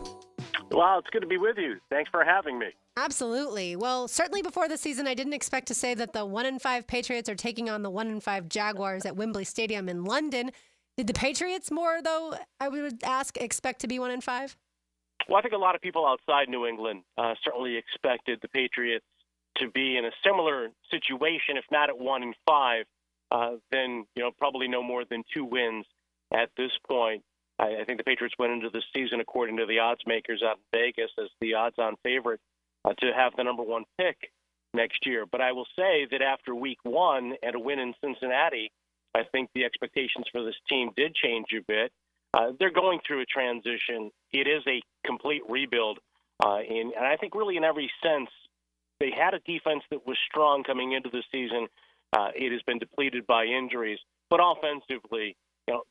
S25: Well, it's good to be with you. Thanks for having me.
S5: Absolutely. Well, certainly before the season, I didn't expect to say that the 1-5 Patriots are taking on the 1-5 Jaguars at Wembley Stadium in London. Did the Patriots more, though, I would ask, expect to be 1-5?
S25: Well, I think a lot of people outside New England certainly expected the Patriots to be in a similar situation, if not at 1-5, then probably no more than 2 wins at this point. I think the Patriots went into the season, according to the odds makers out in Vegas, as the odds-on favorite to have the number 1 pick next year. But I will say that after week 1 and a win in Cincinnati, I think the expectations for this team did change a bit. They're going through a transition. It is a complete rebuild, and I think really in every sense. They had a defense that was strong coming into the season. It has been depleted by injuries. But offensively,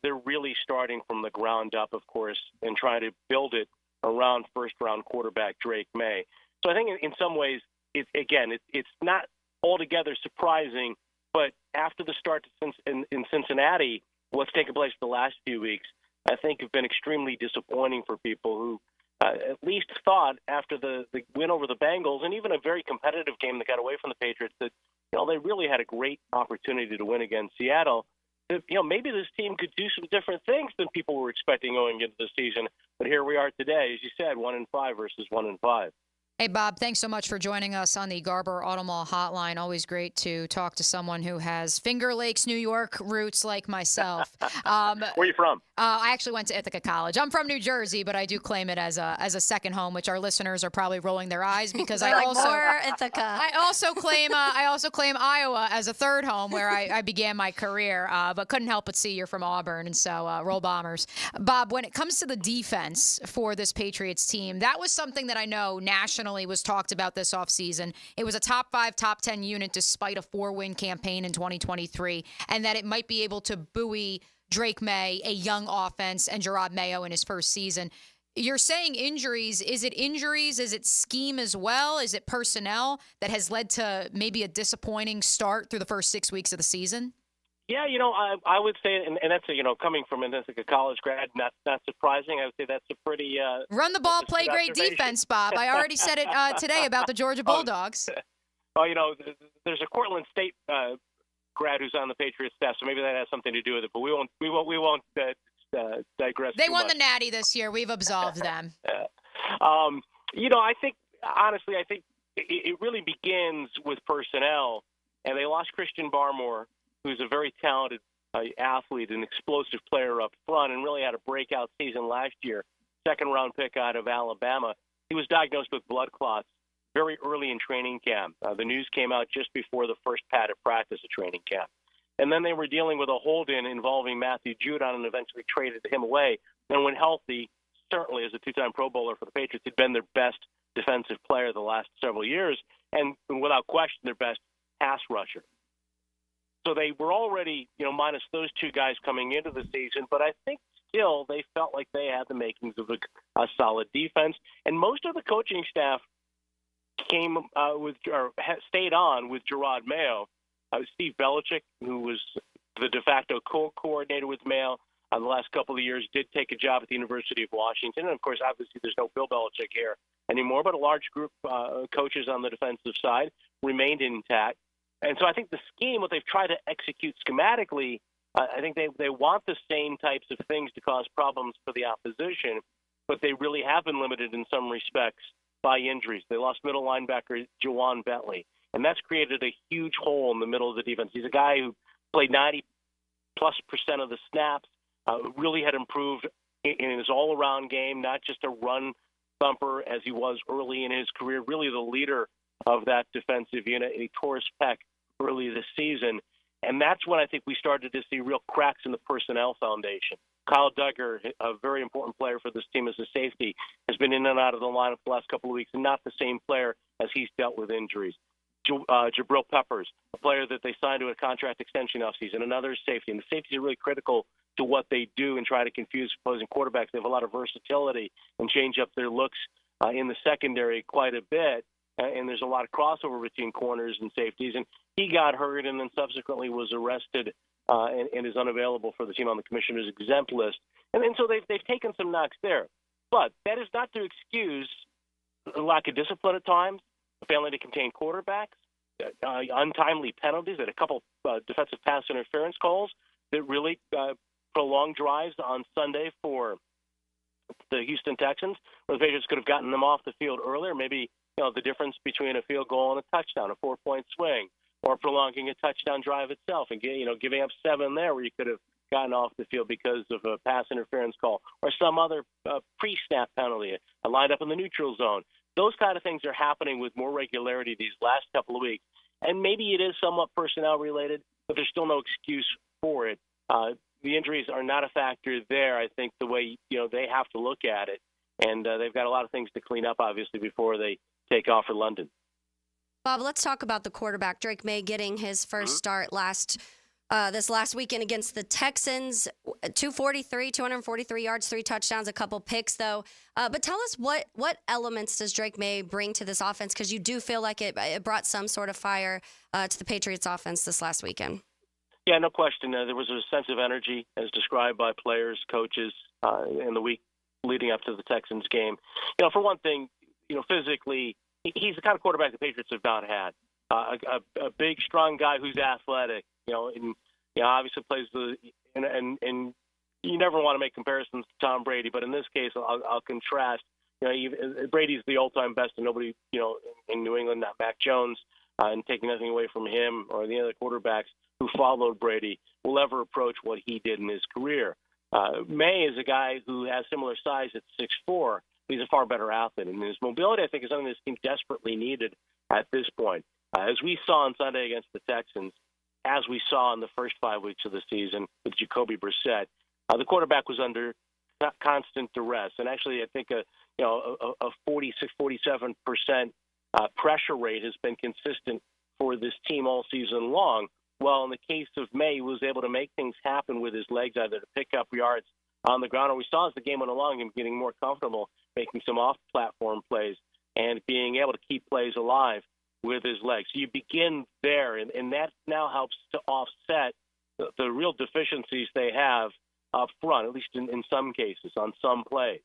S25: they're really starting from the ground up, of course, and trying to build it around first-round quarterback Drake May. So I think in some ways, it's not altogether surprising, but after the start in Cincinnati, what's taken place the last few weeks, I think have been extremely disappointing for people who at least thought after the win over the Bengals and even a very competitive game that got away from the Patriots that they really had a great opportunity to win against Seattle. That, maybe this team could do some different things than people were expecting going into the season. But here we are today, as you said, 1-5 versus 1-5.
S6: Hey, Bob, thanks so much for joining us on the Garber Auto Mall hotline. Always great to talk to someone who has Finger Lakes, New York roots like myself.
S25: Where are you from?
S6: I actually went to Ithaca College. I'm from New Jersey, but I do claim it as a second home, which our listeners are probably rolling their eyes because I also claim Iowa as a third home where I began my career, but couldn't help but see you're from Auburn, and so roll Bombers. Bob, when it comes to the defense for this Patriots team, that was something that I know nationally was talked about this offseason. It was a top 5, top 10 unit despite a 4-win campaign in 2023, and that it might be able to buoy Drake May, a young offense, and Gerard Mayo in his first season. You're saying injuries. Is it injuries? Is it scheme as well? Is it personnel that has led to maybe a disappointing start through the first 6 weeks of the season?
S25: Yeah, I would say, and that's coming from a college grad, not surprising. I would say that's a pretty
S6: Run the ball, play great
S25: observation.
S6: defense, Bob. I already said it today about the Georgia Bulldogs.
S25: There's a Cortland State grad who's on the Patriots staff, so maybe that has something to do with it. But we won't digress.
S6: They
S25: too
S6: won
S25: much.
S6: the Natty this year. We've absolved them.
S25: I think honestly, it really begins with personnel, and they lost Christian Barmore, who's a very talented athlete, an explosive player up front, and really had a breakout season last year. Second-round pick out of Alabama. He was diagnosed with blood clots very early in training camp. The news came out just before the first padded practice of training camp. And then they were dealing with a hold-in involving Matthew Judon and eventually traded him away. And when healthy, certainly as a two-time Pro Bowler for the Patriots, he'd been their best defensive player the last several years, and without question their best pass rusher. So they were already, minus those two guys coming into the season, but I think still they felt like they had the makings of a solid defense. And most of the coaching staff stayed on with Gerard Mayo. Steve Belichick, who was the de facto coordinator with Mayo the last couple of years, did take a job at the University of Washington. And, of course, obviously there's no Bill Belichick here anymore, but a large group of coaches on the defensive side remained intact. And so I think the scheme, what they've tried to execute schematically, I think they want the same types of things to cause problems for the opposition, but they really have been limited in some respects by injuries. They lost middle linebacker Juwan Bentley, and that's created a huge hole in the middle of the defense. He's a guy who played 90+% of the snaps, really had improved in his all-around game, not just a run thumper as he was early in his career, really the leader of that defensive unit. He tore his pec early this season, and that's when I think we started to see real cracks in the personnel foundation. Kyle Duggar, a very important player for this team as a safety, has been in and out of the lineup the last couple of weeks and not the same player as he's dealt with injuries. Jabril Peppers, a player that they signed to a contract extension offseason, another safety. And the safeties are really critical to what they do and try to confuse opposing quarterbacks. They have a lot of versatility and change up their looks in the secondary quite a bit. And there's a lot of crossover between corners and safeties. And he got hurt and then subsequently was arrested and is unavailable for the team on the commissioner's exempt list. And so they've taken some knocks there. But that is not to excuse a lack of discipline at times, failing to contain quarterbacks, untimely penalties, and a couple defensive pass interference calls that really prolonged drives on Sunday for the Houston Texans, where the Patriots could have gotten them off the field earlier. Maybe the difference between a field goal and a touchdown, a 4-point swing, or prolonging a touchdown drive itself and giving up 7 there where you could have gotten off the field because of a pass interference call or some other pre-snap penalty, a lined up in the neutral zone. Those kind of things are happening with more regularity these last couple of weeks. And maybe it is somewhat personnel related, but there's still no excuse for it. The injuries are not a factor there, I think, the way they have to look at it. And they've got a lot of things to clean up, obviously, before they take off for London.
S7: Bob, let's talk about the quarterback. Drake May getting his first start this last weekend against the Texans. 243 yards, 3 touchdowns, a couple picks, though. But tell us what elements does Drake May bring to this offense? Because you do feel like it brought some sort of fire to the Patriots offense this last weekend.
S25: Yeah, no question. There was a sense of energy as described by players, coaches in the week leading up to the Texans game. For one thing, physically, he's the kind of quarterback the Patriots have not had. A big, strong guy who's athletic, and obviously plays and you never want to make comparisons to Tom Brady, but in this case, I'll contrast. Brady's the all-time best, and nobody, in New England, not Mac Jones, and taking nothing away from him or the other quarterbacks who followed Brady will ever approach what he did in his career. May is a guy who has similar size at 6'4". He's a far better athlete, and his mobility, I think, is something this team desperately needed at this point. As we saw on Sunday against the Texans, as we saw in the first 5 weeks of the season with Jacoby Brissett, the quarterback was under constant duress, and actually, I think a 46-47% pressure rate has been consistent for this team all season long. Well, in the case of May, he was able to make things happen with his legs, either to pick up yards on the ground, or we saw as the game went along him getting more comfortable, making some off-platform plays and being able to keep plays alive with his legs. So you begin there, and that now helps to offset the real deficiencies they have up front, at least in some cases, on some plays.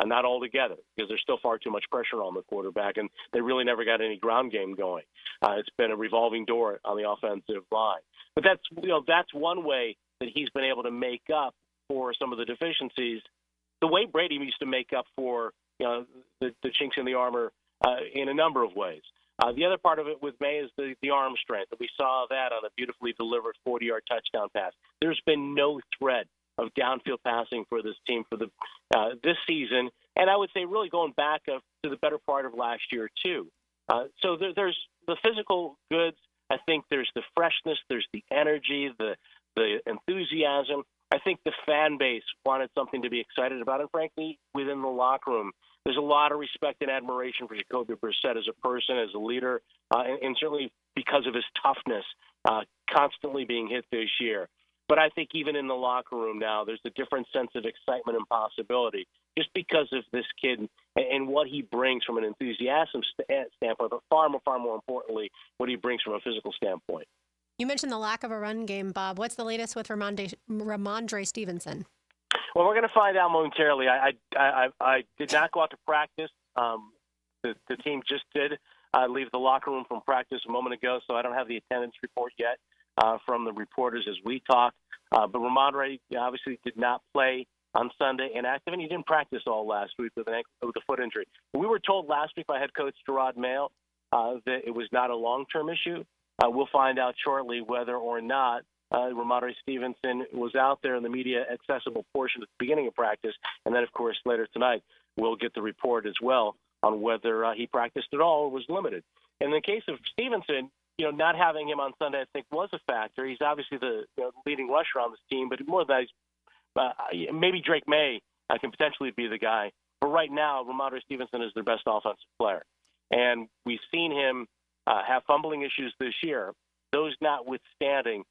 S25: Not all together, because there's still far too much pressure on the quarterback, and they really never got any ground game going. It's been a revolving door on the offensive line. But that's one way that he's been able to make up for some of the deficiencies, the way Brady used to make up for the chinks in the armor in a number of ways. The other part of it with May is the arm strength. We saw that on a beautifully delivered 40-yard touchdown pass. There's been no threat of downfield passing for this team for this season, and I would say really going back to the better part of last year too. So there's the physical goods. I think there's the freshness, there's the energy, the enthusiasm. I think the fan base wanted something to be excited about, and frankly, within the locker room, there's a lot of respect and admiration for Jacoby Brissett as a person, as a leader, and certainly because of his toughness, constantly being hit this year. But I think even in the locker room now, there's a different sense of excitement and possibility just because of this kid and what he brings from an enthusiasm standpoint, but far more importantly, what he brings from a physical standpoint.
S5: You mentioned the lack of a run game, Bob. What's the latest with Ramondre Stevenson?
S25: Well, we're going to find out momentarily. I did not go out to practice. The team just did leave the locker room from practice a moment ago, so I don't have the attendance report yet from the reporters as we talk. But Ramondre obviously did not play on Sunday inactive, and he didn't practice all last week with a foot injury. We were told last week by head coach Gerard Mayo that it was not a long-term issue. We'll find out shortly whether or not Ramondre Stevenson was out there in the media-accessible portion at the beginning of practice. And then, of course, later tonight, we'll get the report as well on whether he practiced at all or was limited. In the case of Stevenson, not having him on Sunday, I think, was a factor. He's obviously the leading rusher on this team, but more than that, maybe Drake May can potentially be the guy. But right now, Ramondre Stevenson is their best offensive player. And we've seen him have fumbling issues this year. Those notwithstanding,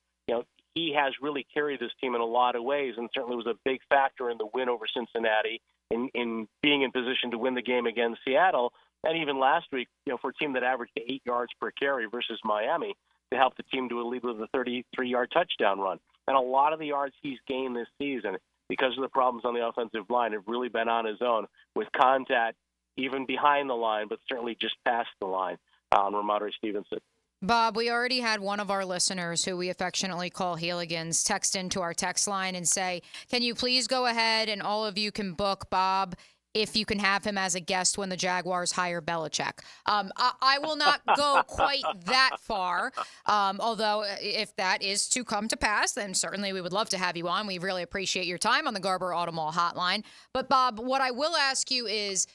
S25: he has really carried this team in a lot of ways and certainly was a big factor in the win over Cincinnati, in being in position to win the game against Seattle. And even last week, for a team that averaged 8 yards per carry versus Miami, to help the team to a lead with a 33-yard touchdown run. And a lot of the yards he's gained this season, because of the problems on the offensive line, have really been on his own with contact even behind the line, but certainly just past the line on Ramondre Stevenson.
S6: Bob, we already had one of our listeners, who we affectionately call Heeligans, text into our text line and say, can you please go ahead and all of you can book Bob if you can have him as a guest when the Jaguars hire Belichick. I will not go quite that far, although if that is to come to pass, then certainly we would love to have you on. We really appreciate your time on the Garber Auto Mall hotline. But, Bob, what I will ask you is,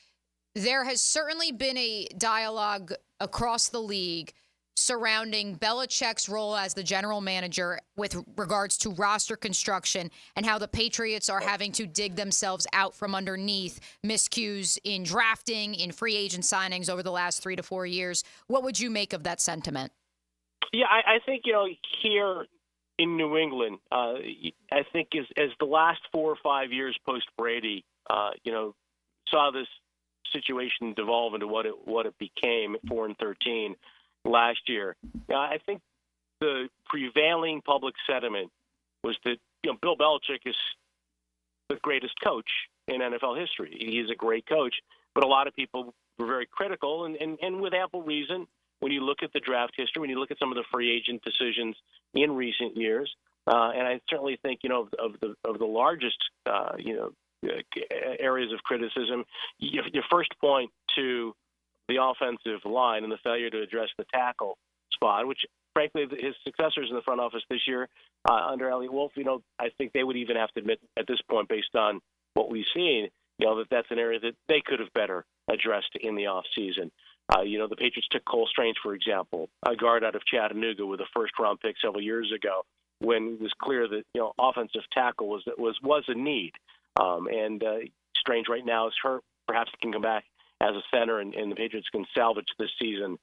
S6: there has certainly been a dialogue across the league surrounding Belichick's role as the general manager with regards to roster construction and how the Patriots are having to dig themselves out from underneath miscues in drafting, in free agent signings over the last 3 to 4 years. What would you make of that sentiment?
S25: Yeah, I think, here in New England, I think as the last 4 or 5 years post-Brady, saw this situation devolve into what it became at 4-13 last year. I think the prevailing public sentiment was that Bill Belichick is the greatest coach in NFL history. He's a great coach, but a lot of people were very critical, and with ample reason. When you look at the draft history, when you look at some of the free agent decisions in recent years, and I certainly think of the largest areas of criticism, you first point to the offensive line and the failure to address the tackle spot, which frankly his successors in the front office this year under Elliott Wolf, I think they would even have to admit at this point, based on what we've seen, that's an area that they could have better addressed in the offseason. The Patriots took Cole Strange, for example, a guard out of Chattanooga with a first-round pick several years ago, when it was clear that offensive tackle was a need. And Strange right now is hurt. Perhaps he can come back as a center, and the Patriots can salvage this season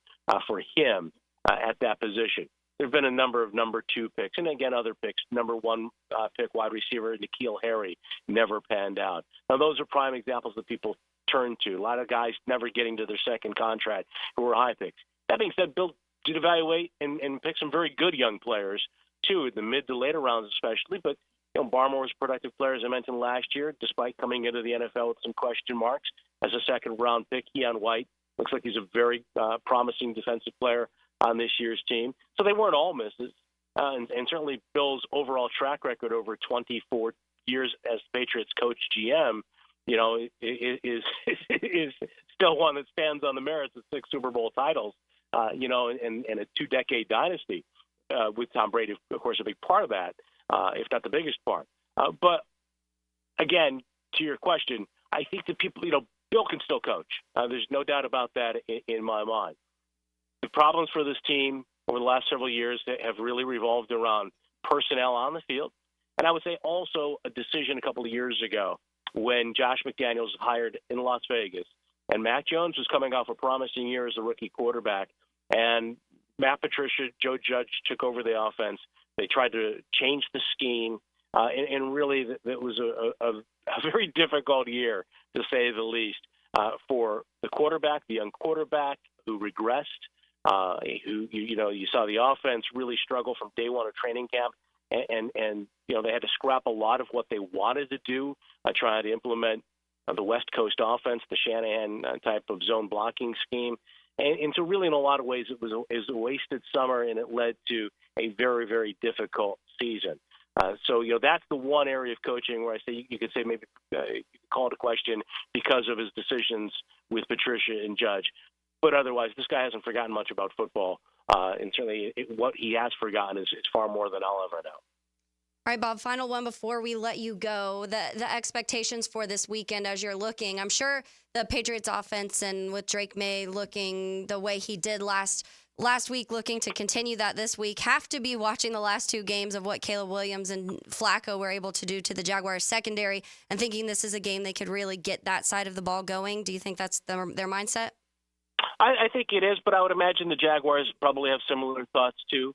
S25: for him at that position. There have been a number of number 2 picks, and again, other picks. Number 1 pick, wide receiver, N'Keal Harry, never panned out. Now, those are prime examples that people turn to. A lot of guys never getting to their second contract who were high picks. That being said, Bill did evaluate and pick some very good young players too, the mid to later rounds especially. But Barmore was a productive player, as I mentioned last year, despite coming into the NFL with some question marks as a second-round pick. Keon White looks like he's a very promising defensive player on this year's team. So they weren't all misses. And certainly Bill's overall track record over 24 years as Patriots coach GM, is still one that stands on the merits of 6 Super Bowl titles, and a 2-decade dynasty, with Tom Brady, of course, a big part of that, if not the biggest part. But again, to your question, I think that people, Bill can still coach. There's no doubt about that in my mind. The problems for this team over the last several years have really revolved around personnel on the field. And I would say also a decision a couple of years ago when Josh McDaniels was hired in Las Vegas and Mac Jones was coming off a promising year as a rookie quarterback. And Matt Patricia, Joe Judge took over the offense. They tried to change the scheme. And really, it was a very difficult year, to say the least, for the quarterback, the young quarterback who regressed, who you saw the offense really struggle from day one of training camp. And they had to scrap a lot of what they wanted to do, trying to implement the West Coast offense, the Shanahan type of zone blocking scheme. And so really, in a lot of ways, it was a wasted summer, and it led to a very, very difficult season. So that's the one area of coaching where I say you could say maybe you could call it a question because of his decisions with Patricia and Judge. But otherwise, this guy hasn't forgotten much about football. And certainly what he has forgotten is far more than I'll ever know.
S7: All right, Bob, final one before we let you go. The expectations for this weekend as you're looking. I'm sure the Patriots offense, and with Drake May looking the way he did last week, looking to continue that this week, have to be watching the last 2 games of what Caleb Williams and Flacco were able to do to the Jaguars secondary and thinking this is a game they could really get that side of the ball going. Do you think that's their mindset?
S25: I think it is, but I would imagine the Jaguars probably have similar thoughts too.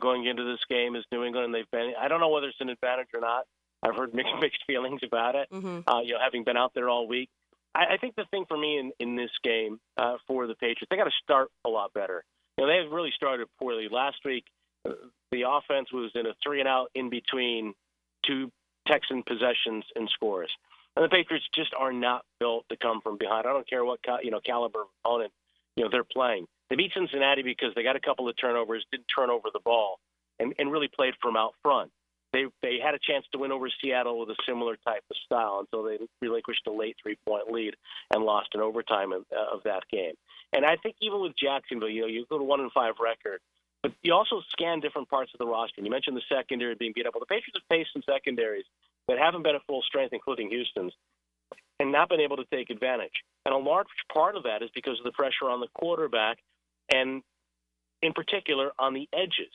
S25: Going into this game as New England, I don't know whether it's an advantage or not. I've heard mixed feelings about it.
S7: Mm-hmm.
S25: Having been out there all week, I think the thing for me in this game for the Patriots, they got to start a lot better. They have really started poorly. Last week, the offense was in a 3-and-out in between 2 Texan possessions and scores, and the Patriots just are not built to come from behind. I don't care what caliber of opponent they're playing. They beat Cincinnati because they got a couple of turnovers, didn't turn over the ball, and really played from out front. They had a chance to win over Seattle with a similar type of style until they relinquished a late 3-point lead and lost in overtime of that game. And I think even with Jacksonville, you go to 1-5 record, but you also scan different parts of the roster. And you mentioned the secondary being beat up. Well, the Patriots have faced some secondaries that haven't been at full strength, including Houston's, and not been able to take advantage. And a large part of that is because of the pressure on the quarterback, and in particular on the edges.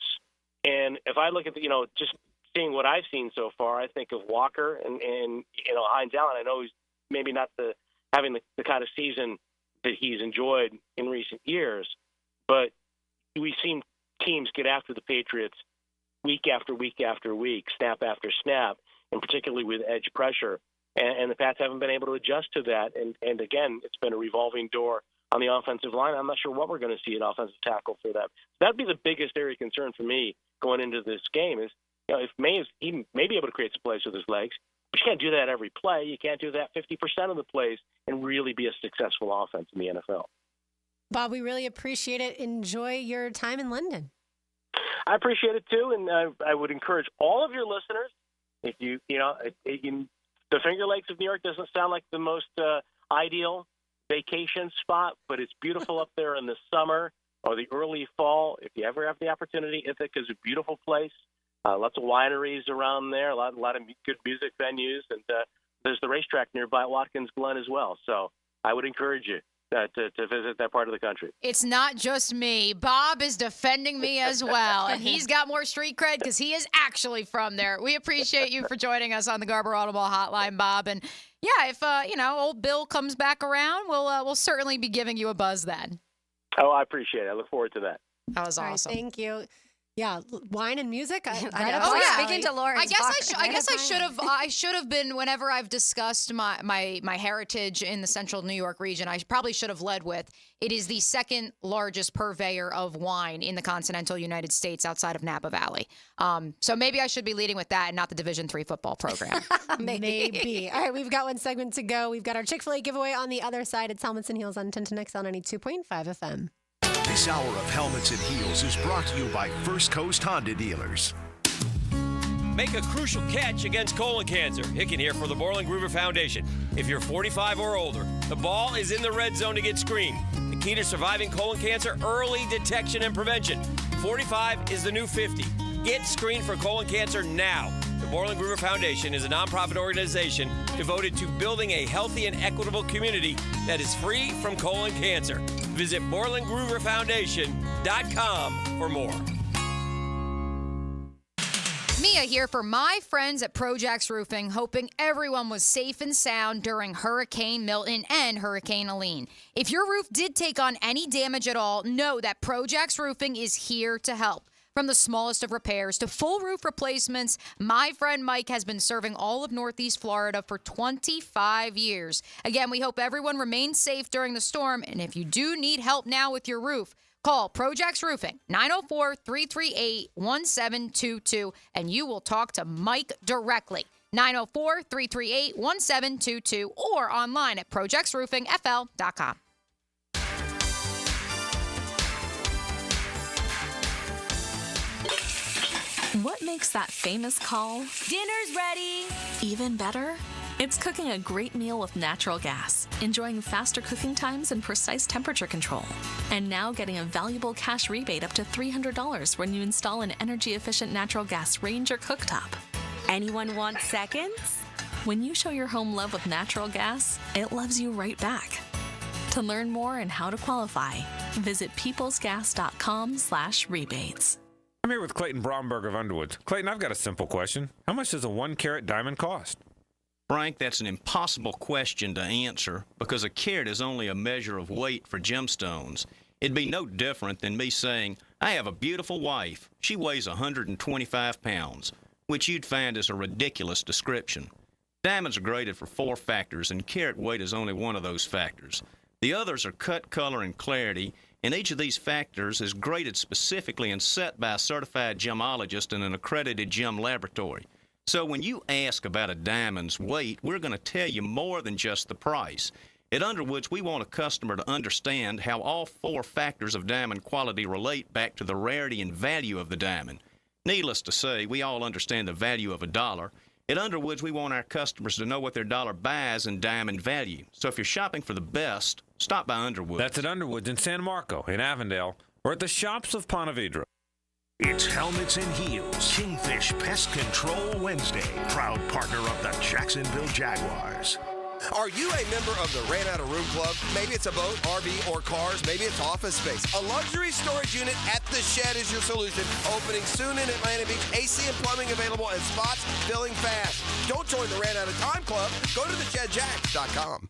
S25: And if I look at just seeing what I've seen so far, I think of Walker and Hines Allen. I know he's maybe not having the kind of season that he's enjoyed in recent years, but we've seen teams get after the Patriots week after week after week, snap after snap, and particularly with edge pressure. And the Pats haven't been able to adjust to that. And again, it's been a revolving door on the offensive line. I'm not sure what we're going to see at offensive tackle for them. That'd be the biggest area of concern for me going into this game is, if he may be able to create some plays with his legs, but you can't do that every play. You can't do that 50% of the plays and really be a successful offense in the NFL.
S5: Bob, we really appreciate it. Enjoy your time in London.
S25: I appreciate it too, and I would encourage all of your listeners, if the Finger Lakes of New York doesn't sound like the most ideal vacation spot, but it's beautiful up there in the summer or the early fall. If you ever have the opportunity, Ithaca's a beautiful place. Lots of wineries around there, a lot of good music venues, and there's the racetrack nearby at Watkins Glen as well. So I would encourage you to visit that part of the country.
S6: It's not just me. Bob is defending me as well, and he's got more street cred because he is actually from there. We appreciate you for joining us on the Garber Audible Hotline, Bob. And yeah, if old Bill comes back around, we'll certainly be giving you a buzz then.
S25: Oh, I appreciate it. I look forward to that.
S6: That was awesome.
S5: Right, thank you. Yeah, wine and music.
S7: I know.
S5: Right up
S7: Oh,
S5: our
S7: yeah.
S5: alley.
S7: Speaking to Lauren,
S6: I guess I should have been, whenever I've discussed my heritage in the central New York region, I probably should have led with, it is the second largest purveyor of wine in the continental United States outside of Napa Valley. So maybe I should be leading with that and not the Division III football program.
S5: Maybe. All right, we've got one segment to go. We've got our Chick-fil-A giveaway on the other side. It's Helmets and Heels on 1010XL 92.5 FM.
S2: This hour of Helmets and Heels is brought to you by First Coast Honda Dealers.
S20: Make a crucial catch against colon cancer. Hicken here for the Borland Groover Foundation. If you're 45 or older, the ball is in the red zone to get screened. The key to surviving colon cancer, early detection and prevention. 45 is the new 50. Get screened for colon cancer now. The Borland Groover Foundation is a nonprofit organization devoted to building a healthy and equitable community that is free from colon cancer. Visit BorlandGrooverFoundation.com for more.
S6: Mia here for my friends at Projax Roofing, hoping everyone was safe and sound during Hurricane Milton and Hurricane Helene. If your roof did take on any damage at all, know that Projax Roofing is here to help. From the smallest of repairs to full roof replacements, my friend Mike has been serving all of Northeast Florida for 25 years. Again, we hope everyone remains safe during the storm, and if you do need help now with your roof, call Projax Roofing, 904-338-1722, and you will talk to Mike directly. 904-338-1722 or online at projaxroofingfl.com.
S8: What makes that famous call?
S13: Dinner's ready!
S8: Even better? It's cooking a great meal with natural gas, enjoying faster cooking times and precise temperature control. And now getting a valuable cash rebate up to $300 when you install an energy-efficient natural gas range or cooktop.
S13: Anyone want seconds?
S8: When you show your home love with natural gas, it loves you right back. To learn more and how to qualify, visit peoplesgas.com/rebates.
S14: I'm here with Clayton Bromberg of Underwoods. Clayton, I've got a simple question. How much does a 1-carat diamond cost?
S15: Frank, that's an impossible question to answer because a carat is only a measure of weight for gemstones. It'd be no different than me saying, I have a beautiful wife. She weighs 125 pounds, which you'd find is a ridiculous description. Diamonds are graded for 4 factors, and carat weight is only one of those factors. The others are cut, color, and clarity, and each of these factors is graded specifically and set by a certified gemologist in an accredited gem laboratory. So when you ask about a diamond's weight, we're going to tell you more than just the price. At Underwoods, we want a customer to understand how all 4 factors of diamond quality relate back to the rarity and value of the diamond. Needless to say, we all understand the value of a dollar. At Underwoods, we want our customers to know what their dollar buys in diamond value. So if you're shopping for the best, stop by Underwoods.
S14: That's at Underwoods in San Marco, in Avondale, or at the shops of Ponte Vedra.
S2: It's Helmets and Heels, Kingfish Pest Control Wednesday. Proud partner of the Jacksonville Jaguars.
S23: Are you a member of the Ran Out of Room Club? Maybe it's a boat, RV, or cars. Maybe it's office space. A luxury storage unit at the Shed is your solution. Opening soon in Atlanta Beach. AC and plumbing available and spots filling fast. Don't join the Ran Out of Time Club. Go to theshedjacks.com.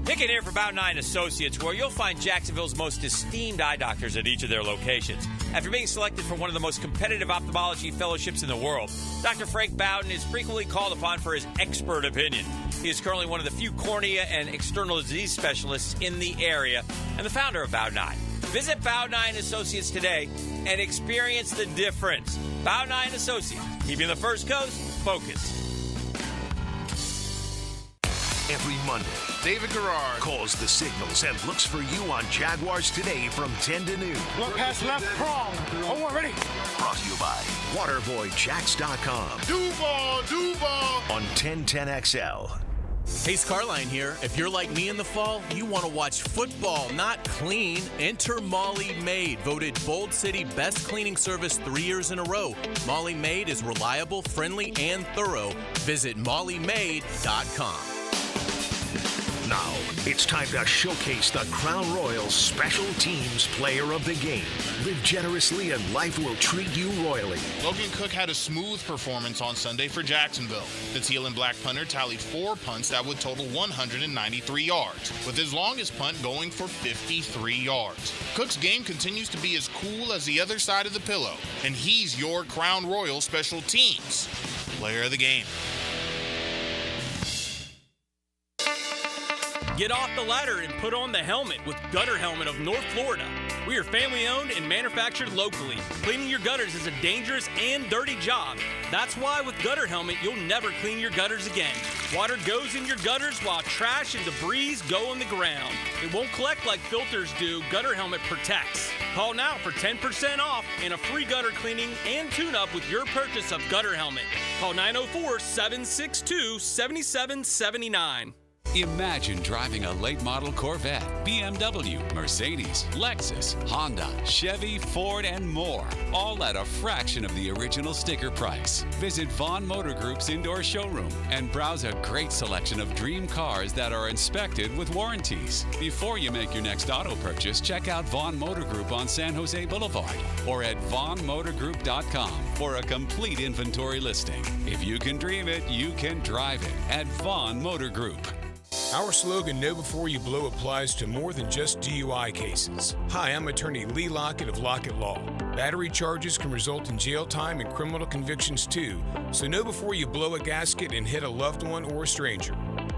S20: Hicken here for Bowden Eye & Associates, where you'll find Jacksonville's most esteemed eye doctors at each of their locations. After being selected for one of the most competitive ophthalmology fellowships in the world, Dr. Frank Bowden is frequently called upon for his expert opinion. He is currently one of the few cornea and external disease specialists in the area and the founder of Bowden Eye. Visit Bowden Eye & Associates today and experience the difference. Bowden Eye & Associates, keeping the First Coast focused.
S2: Every Monday, David Garrard calls the signals and looks for you on Jaguars Today from 10 to noon.
S17: Look past left prong. Oh, we're ready.
S2: Brought to you by WaterboyJacks.com.
S17: Duval.
S2: On 1010XL.
S22: Hayes Carline here. If you're like me in the fall, you want to watch football, not clean. Enter Molly Maid, voted Bold City Best Cleaning Service 3 years in a row. Molly Maid is reliable, friendly, and thorough. Visit mollymaid.com.
S2: Now, it's time to showcase the Crown Royal Special Teams Player of the Game. Live generously and life will treat you royally.
S4: Logan Cook had a smooth performance on Sunday for Jacksonville. The teal and black punter tallied 4 punts that would total 193 yards, with his longest punt going for 53 yards. Cook's game continues to be as cool as the other side of the pillow, and he's your Crown Royal Special Teams Player of the Game.
S10: Get off the ladder and put on the helmet with Gutter Helmet of North Florida. We are family owned and manufactured locally. Cleaning your gutters is a dangerous and dirty job. That's why with Gutter Helmet, you'll never clean your gutters again. Water goes in your gutters while trash and debris go on the ground. It won't collect like filters do. Gutter Helmet protects. Call now for 10% off and a free gutter cleaning and tune-up with your purchase of Gutter Helmet. Call 904-762-7779.
S18: Imagine driving a late model Corvette, BMW, Mercedes, Lexus, Honda, Chevy, Ford, and more, all at a fraction of the original sticker price. Visit Vaughn Motor Group's indoor showroom and browse a great selection of dream cars that are inspected with warranties. Before you make your next auto purchase, check out Vaughn Motor Group on San Jose Boulevard or at vaughnmotorgroup.com for a complete inventory listing. If you can dream it, you can drive it at Vaughn Motor Group.
S19: Our slogan, Know Before You Blow, applies to more than just DUI cases. Hi, I'm attorney Lee Lockett of Lockett Law. Battery charges can result in jail time and criminal convictions too, so know before you blow a gasket and hit a loved one or a stranger.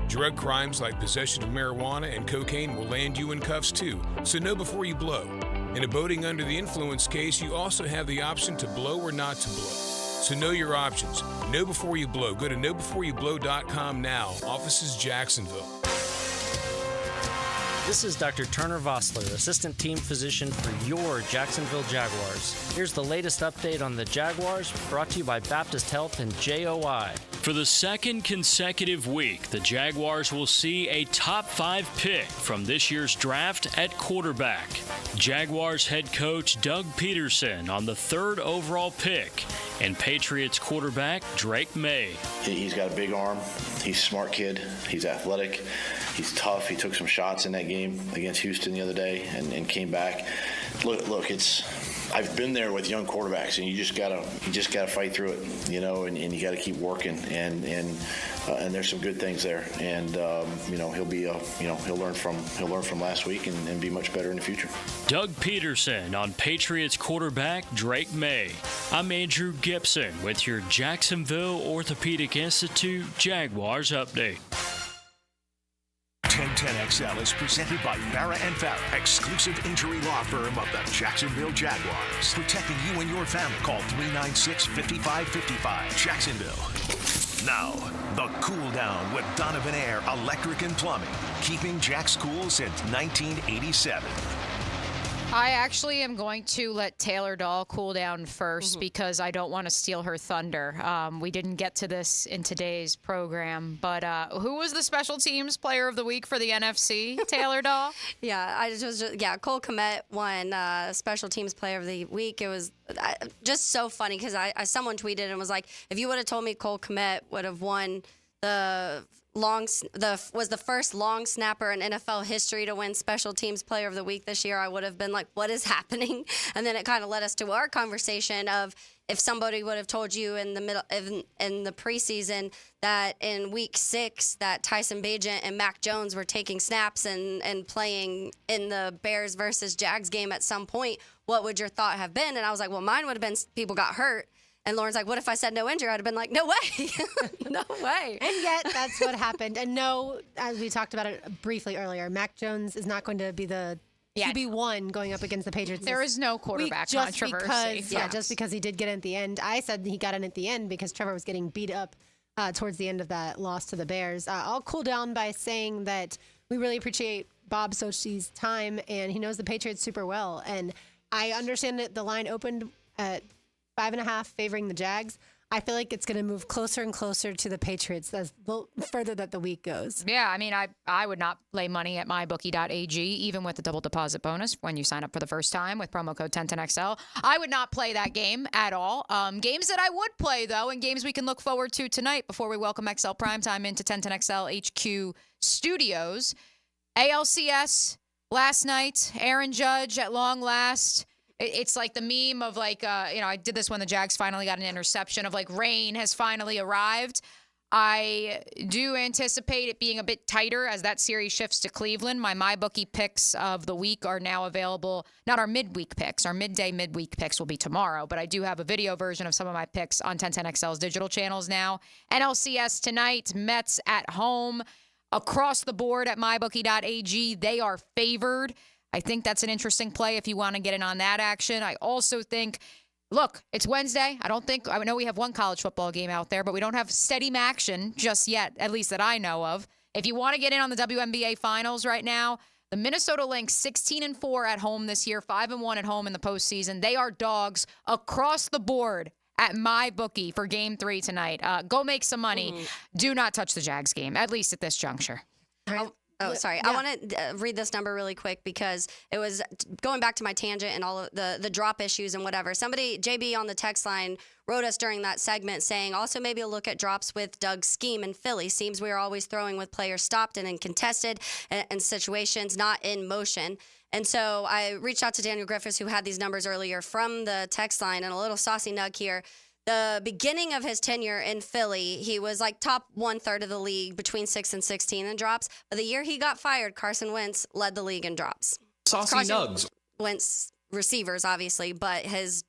S19: Drug crimes like possession of marijuana and cocaine will land you in cuffs too, so know before you blow. In a boating under the influence case, you also have the option to blow or not to blow. So know your options. Know before you blow. Go to knowbeforeyouBlow.com now. Offices Jacksonville.
S21: This is Dr. Turner Vossler, Assistant Team Physician for your Jacksonville Jaguars. Here's the latest update on the Jaguars, brought to you by Baptist Health and JOI.
S26: For the second consecutive week, the Jaguars will see a top 5 pick from this year's draft at quarterback. Jaguars head coach Doug Peterson on the 3rd overall pick, and Patriots quarterback Drake May.
S27: He's got a big arm. He's a smart kid. He's athletic. He's tough. He took some shots in that game against Houston the other day and came back. Look, I've been there with young quarterbacks, and you just gotta fight through it, and you gotta keep working, and there's some good things there, and he'll learn from last week and be much better in the future.
S26: Doug Peterson on Patriots quarterback Drake May. I'm Andrew Gibson with your Jacksonville Orthopedic Institute Jaguars update.
S2: 1010XL is presented by Farah & Farah, exclusive injury law firm of the Jacksonville Jaguars. Protecting you and your family. Call 396-5555. Jacksonville. Now, the Cool Down with Donovan Air Electric and Plumbing. Keeping Jack's cool since 1987.
S6: I actually am going to let Taylor Dahl cool down first because I don't want to steal her thunder. We didn't get to this in today's program, but who was the special teams player of the week for the NFC? Taylor Dahl?
S7: Cole Kmet won special teams player of the week. It was just so funny because someone tweeted and was like, if you would have told me Cole Kmet would have won was the first long snapper in NFL history to win special teams player of the week this year, I would have been like, what is happening? And then it kind of led us to our conversation of if somebody would have told you in the preseason that in week 6 that Tyson Bagent and Mac Jones were taking snaps and playing in the Bears versus Jags game at some point, what would your thought have been? And I was like, well, mine would have been people got hurt. And Lauren's like, what if I said no injury? I'd have been like, no way. No way.
S5: And yet, that's what happened. And no, as we talked about it briefly earlier, Mac Jones is not going to be the QB1 going up against the Patriots.
S6: There is no quarterback controversy.
S5: Just because he did get in at the end. I said he got in at the end because Trevor was getting beat up towards the end of that loss to the Bears. I'll cool down by saying that we really appreciate Bob Sochi's time, and he knows the Patriots super well. And I understand that the line opened at 5.5 favoring the Jags. I feel like it's going to move closer and closer to the Patriots as the further that the week goes.
S6: Yeah, I mean, I would not lay money at mybookie.ag, even with the double deposit bonus when you sign up for the first time with promo code 1010XL. I would not play that game at all. Games that I would play, though, and games we can look forward to tonight before we welcome XL Primetime into 1010XL HQ Studios. ALCS last night, Aaron Judge at long last. It's like the meme of like, I did this when the Jags finally got an interception of like rain has finally arrived. I do anticipate it being a bit tighter as that series shifts to Cleveland. My MyBookie picks of the week are now available. Not our midweek picks. Our midweek picks will be tomorrow, but I do have a video version of some of my picks on 1010XL's digital channels now. NLCS tonight, Mets at home. Across the board at mybookie.ag, they are favored. I think that's an interesting play if you want to get in on that action. I also think, look, it's Wednesday. I know we have one college football game out there, but we don't have steady action just yet, at least that I know of. If you want to get in on the WNBA finals right now, the Minnesota Lynx 16-4 at home this year, 5-1 at home in the postseason. They are dogs across the board at MyBookie for Game 3 tonight. Go make some money. Do not touch the Jags game, at least at this juncture.
S7: Oh, sorry. Yeah. I want to read this number really quick because it was going back to my tangent and all of the drop issues and whatever. Somebody, JB on the text line, wrote us during that segment saying also maybe a look at drops with Doug's scheme in Philly. Seems we are always throwing with players stopped and in contested and situations, not in motion. And so I reached out to Daniel Griffiths, who had these numbers earlier from the text line, and a little saucy nug here. The beginning of his tenure in Philly, he was like top 1/3 of the league between 6 and 16 in drops. But the year he got fired, Carson Wentz led the league in drops.
S1: Saucy nugs.
S7: Wentz receivers, obviously, but his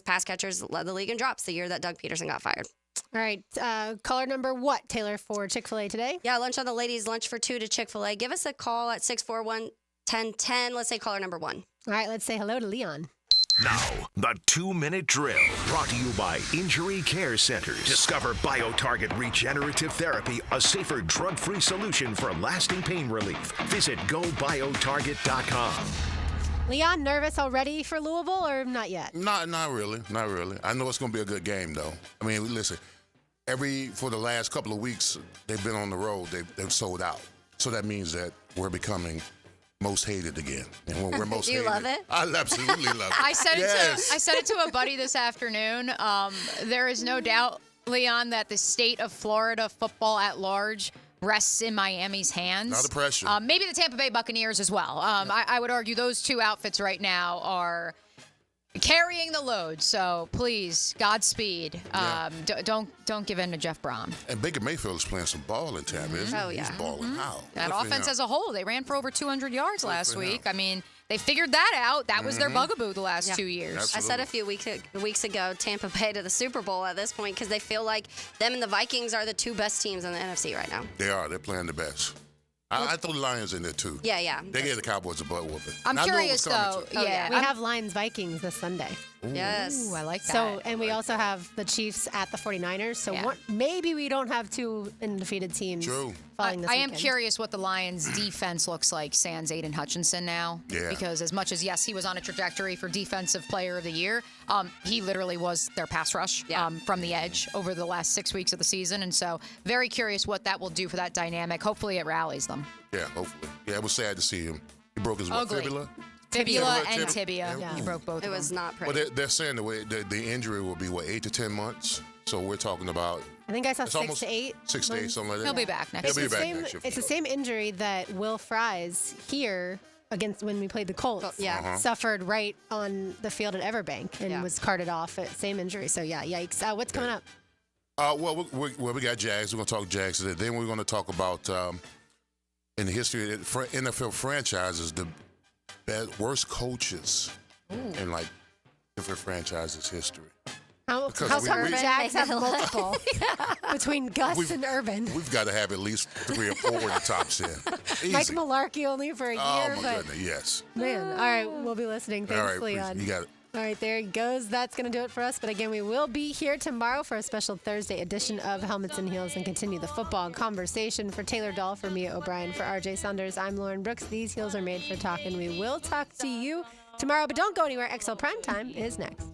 S7: pass catchers led the league in drops the year that Doug Peterson got fired.
S5: All right. Caller number what, Taylor, for Chick-fil-A today?
S7: Yeah, lunch on the ladies, lunch for 2 to Chick-fil-A. Give us a call at 641-1010. Let's say caller number 1.
S5: All right, let's say hello to Leon.
S2: Now, the 2-minute drill, brought to you by Injury Care Centers. Discover BioTarget Regenerative Therapy, a safer drug-free solution for lasting pain relief. Visit GoBioTarget.com.
S5: Leon, nervous already for Louisville or not yet?
S17: Not really. I know it's going to be a good game, though. I mean, listen, for the last couple of weeks, they've been on the road. They've sold out. So that means that we're becoming most hated again. And when we're most
S7: Do you
S17: hated,
S7: love it?
S17: I absolutely love it.
S6: I said it to a buddy this afternoon. There is no doubt, Leon, that the state of Florida football at large rests in Miami's hands.
S17: Not the pressure.
S6: Maybe the Tampa Bay Buccaneers as well. I would argue those two outfits right now are carrying the load. So please, Godspeed. Don't give in to Jeff Brom.
S17: And Baker Mayfield is playing some ball in Tampa, isn't he?
S7: Oh, yeah.
S17: He's balling out.
S6: That offense as a whole, they ran for over 200 yards last week. I mean, they figured that out. That was their bugaboo the last 2 years.
S17: Absolutely.
S7: I said a few weeks ago, Tampa Bay to the Super Bowl at this point because they feel like them and the Vikings are the two best teams in the NFC right now.
S17: They are. They're playing the best. I throw the Lions in there, too.
S7: Yeah.
S17: They gave the Cowboys a butt whooping.
S6: I'm curious, though.
S5: We have Lions-Vikings this Sunday.
S17: Ooh.
S7: Yes.
S6: Ooh, I like that.
S5: So, and we also have the Chiefs at the 49ers. So maybe we don't have two undefeated teams.
S17: True.
S5: Following this
S6: I am
S5: weekend.
S6: curious what the Lions' defense looks like sans Aiden Hutchinson now.
S17: Yeah.
S6: Because as much as, yes, he was on a trajectory for Defensive Player of the Year, he literally was their pass rush from the edge over the last 6 weeks of the season. And so very curious what that will do for that dynamic. Hopefully it rallies them.
S17: Yeah, hopefully. Yeah, it was sad to see him. He broke his fibula?
S6: Fibula and tibia.
S17: Yeah.
S6: He broke both of them.
S7: It was not pretty.
S17: Well, they're saying the injury will be, 8 to 10 months? So we're talking about...
S5: I think I saw 6 to 8.
S17: 6 to 8, something like that.
S6: He'll be back next
S17: year.
S5: It's the same injury that Will Fries here against when we played the Colts suffered right on the field at Everbank and was carted off. Same injury. So, yikes. What's coming up?
S17: We got Jags. We're going to talk Jags today. Then we're going to talk about, in the history of NFL franchises, the worst coaches in, different franchises' history.
S5: How come Jags have multiple between Gus and Urban?
S17: We've got to have at least 3 or 4 in the top 10. Easy.
S5: Mike Mularkey only for a year.
S17: Oh, my goodness, yes.
S5: Man, all right, we'll be listening. Thanks,
S17: all right,
S5: Leon.
S17: please, you got it.
S5: All right, there he goes. That's going to do it for us. But again, we will be here tomorrow for a special Thursday edition of Helmets and Heels and continue the football conversation. For Taylor Dahl, for Mia O'Brien, for RJ Saunders, I'm Lauren Brooks. These heels are made for talking. We will talk to you tomorrow, but don't go anywhere. XL Primetime is next.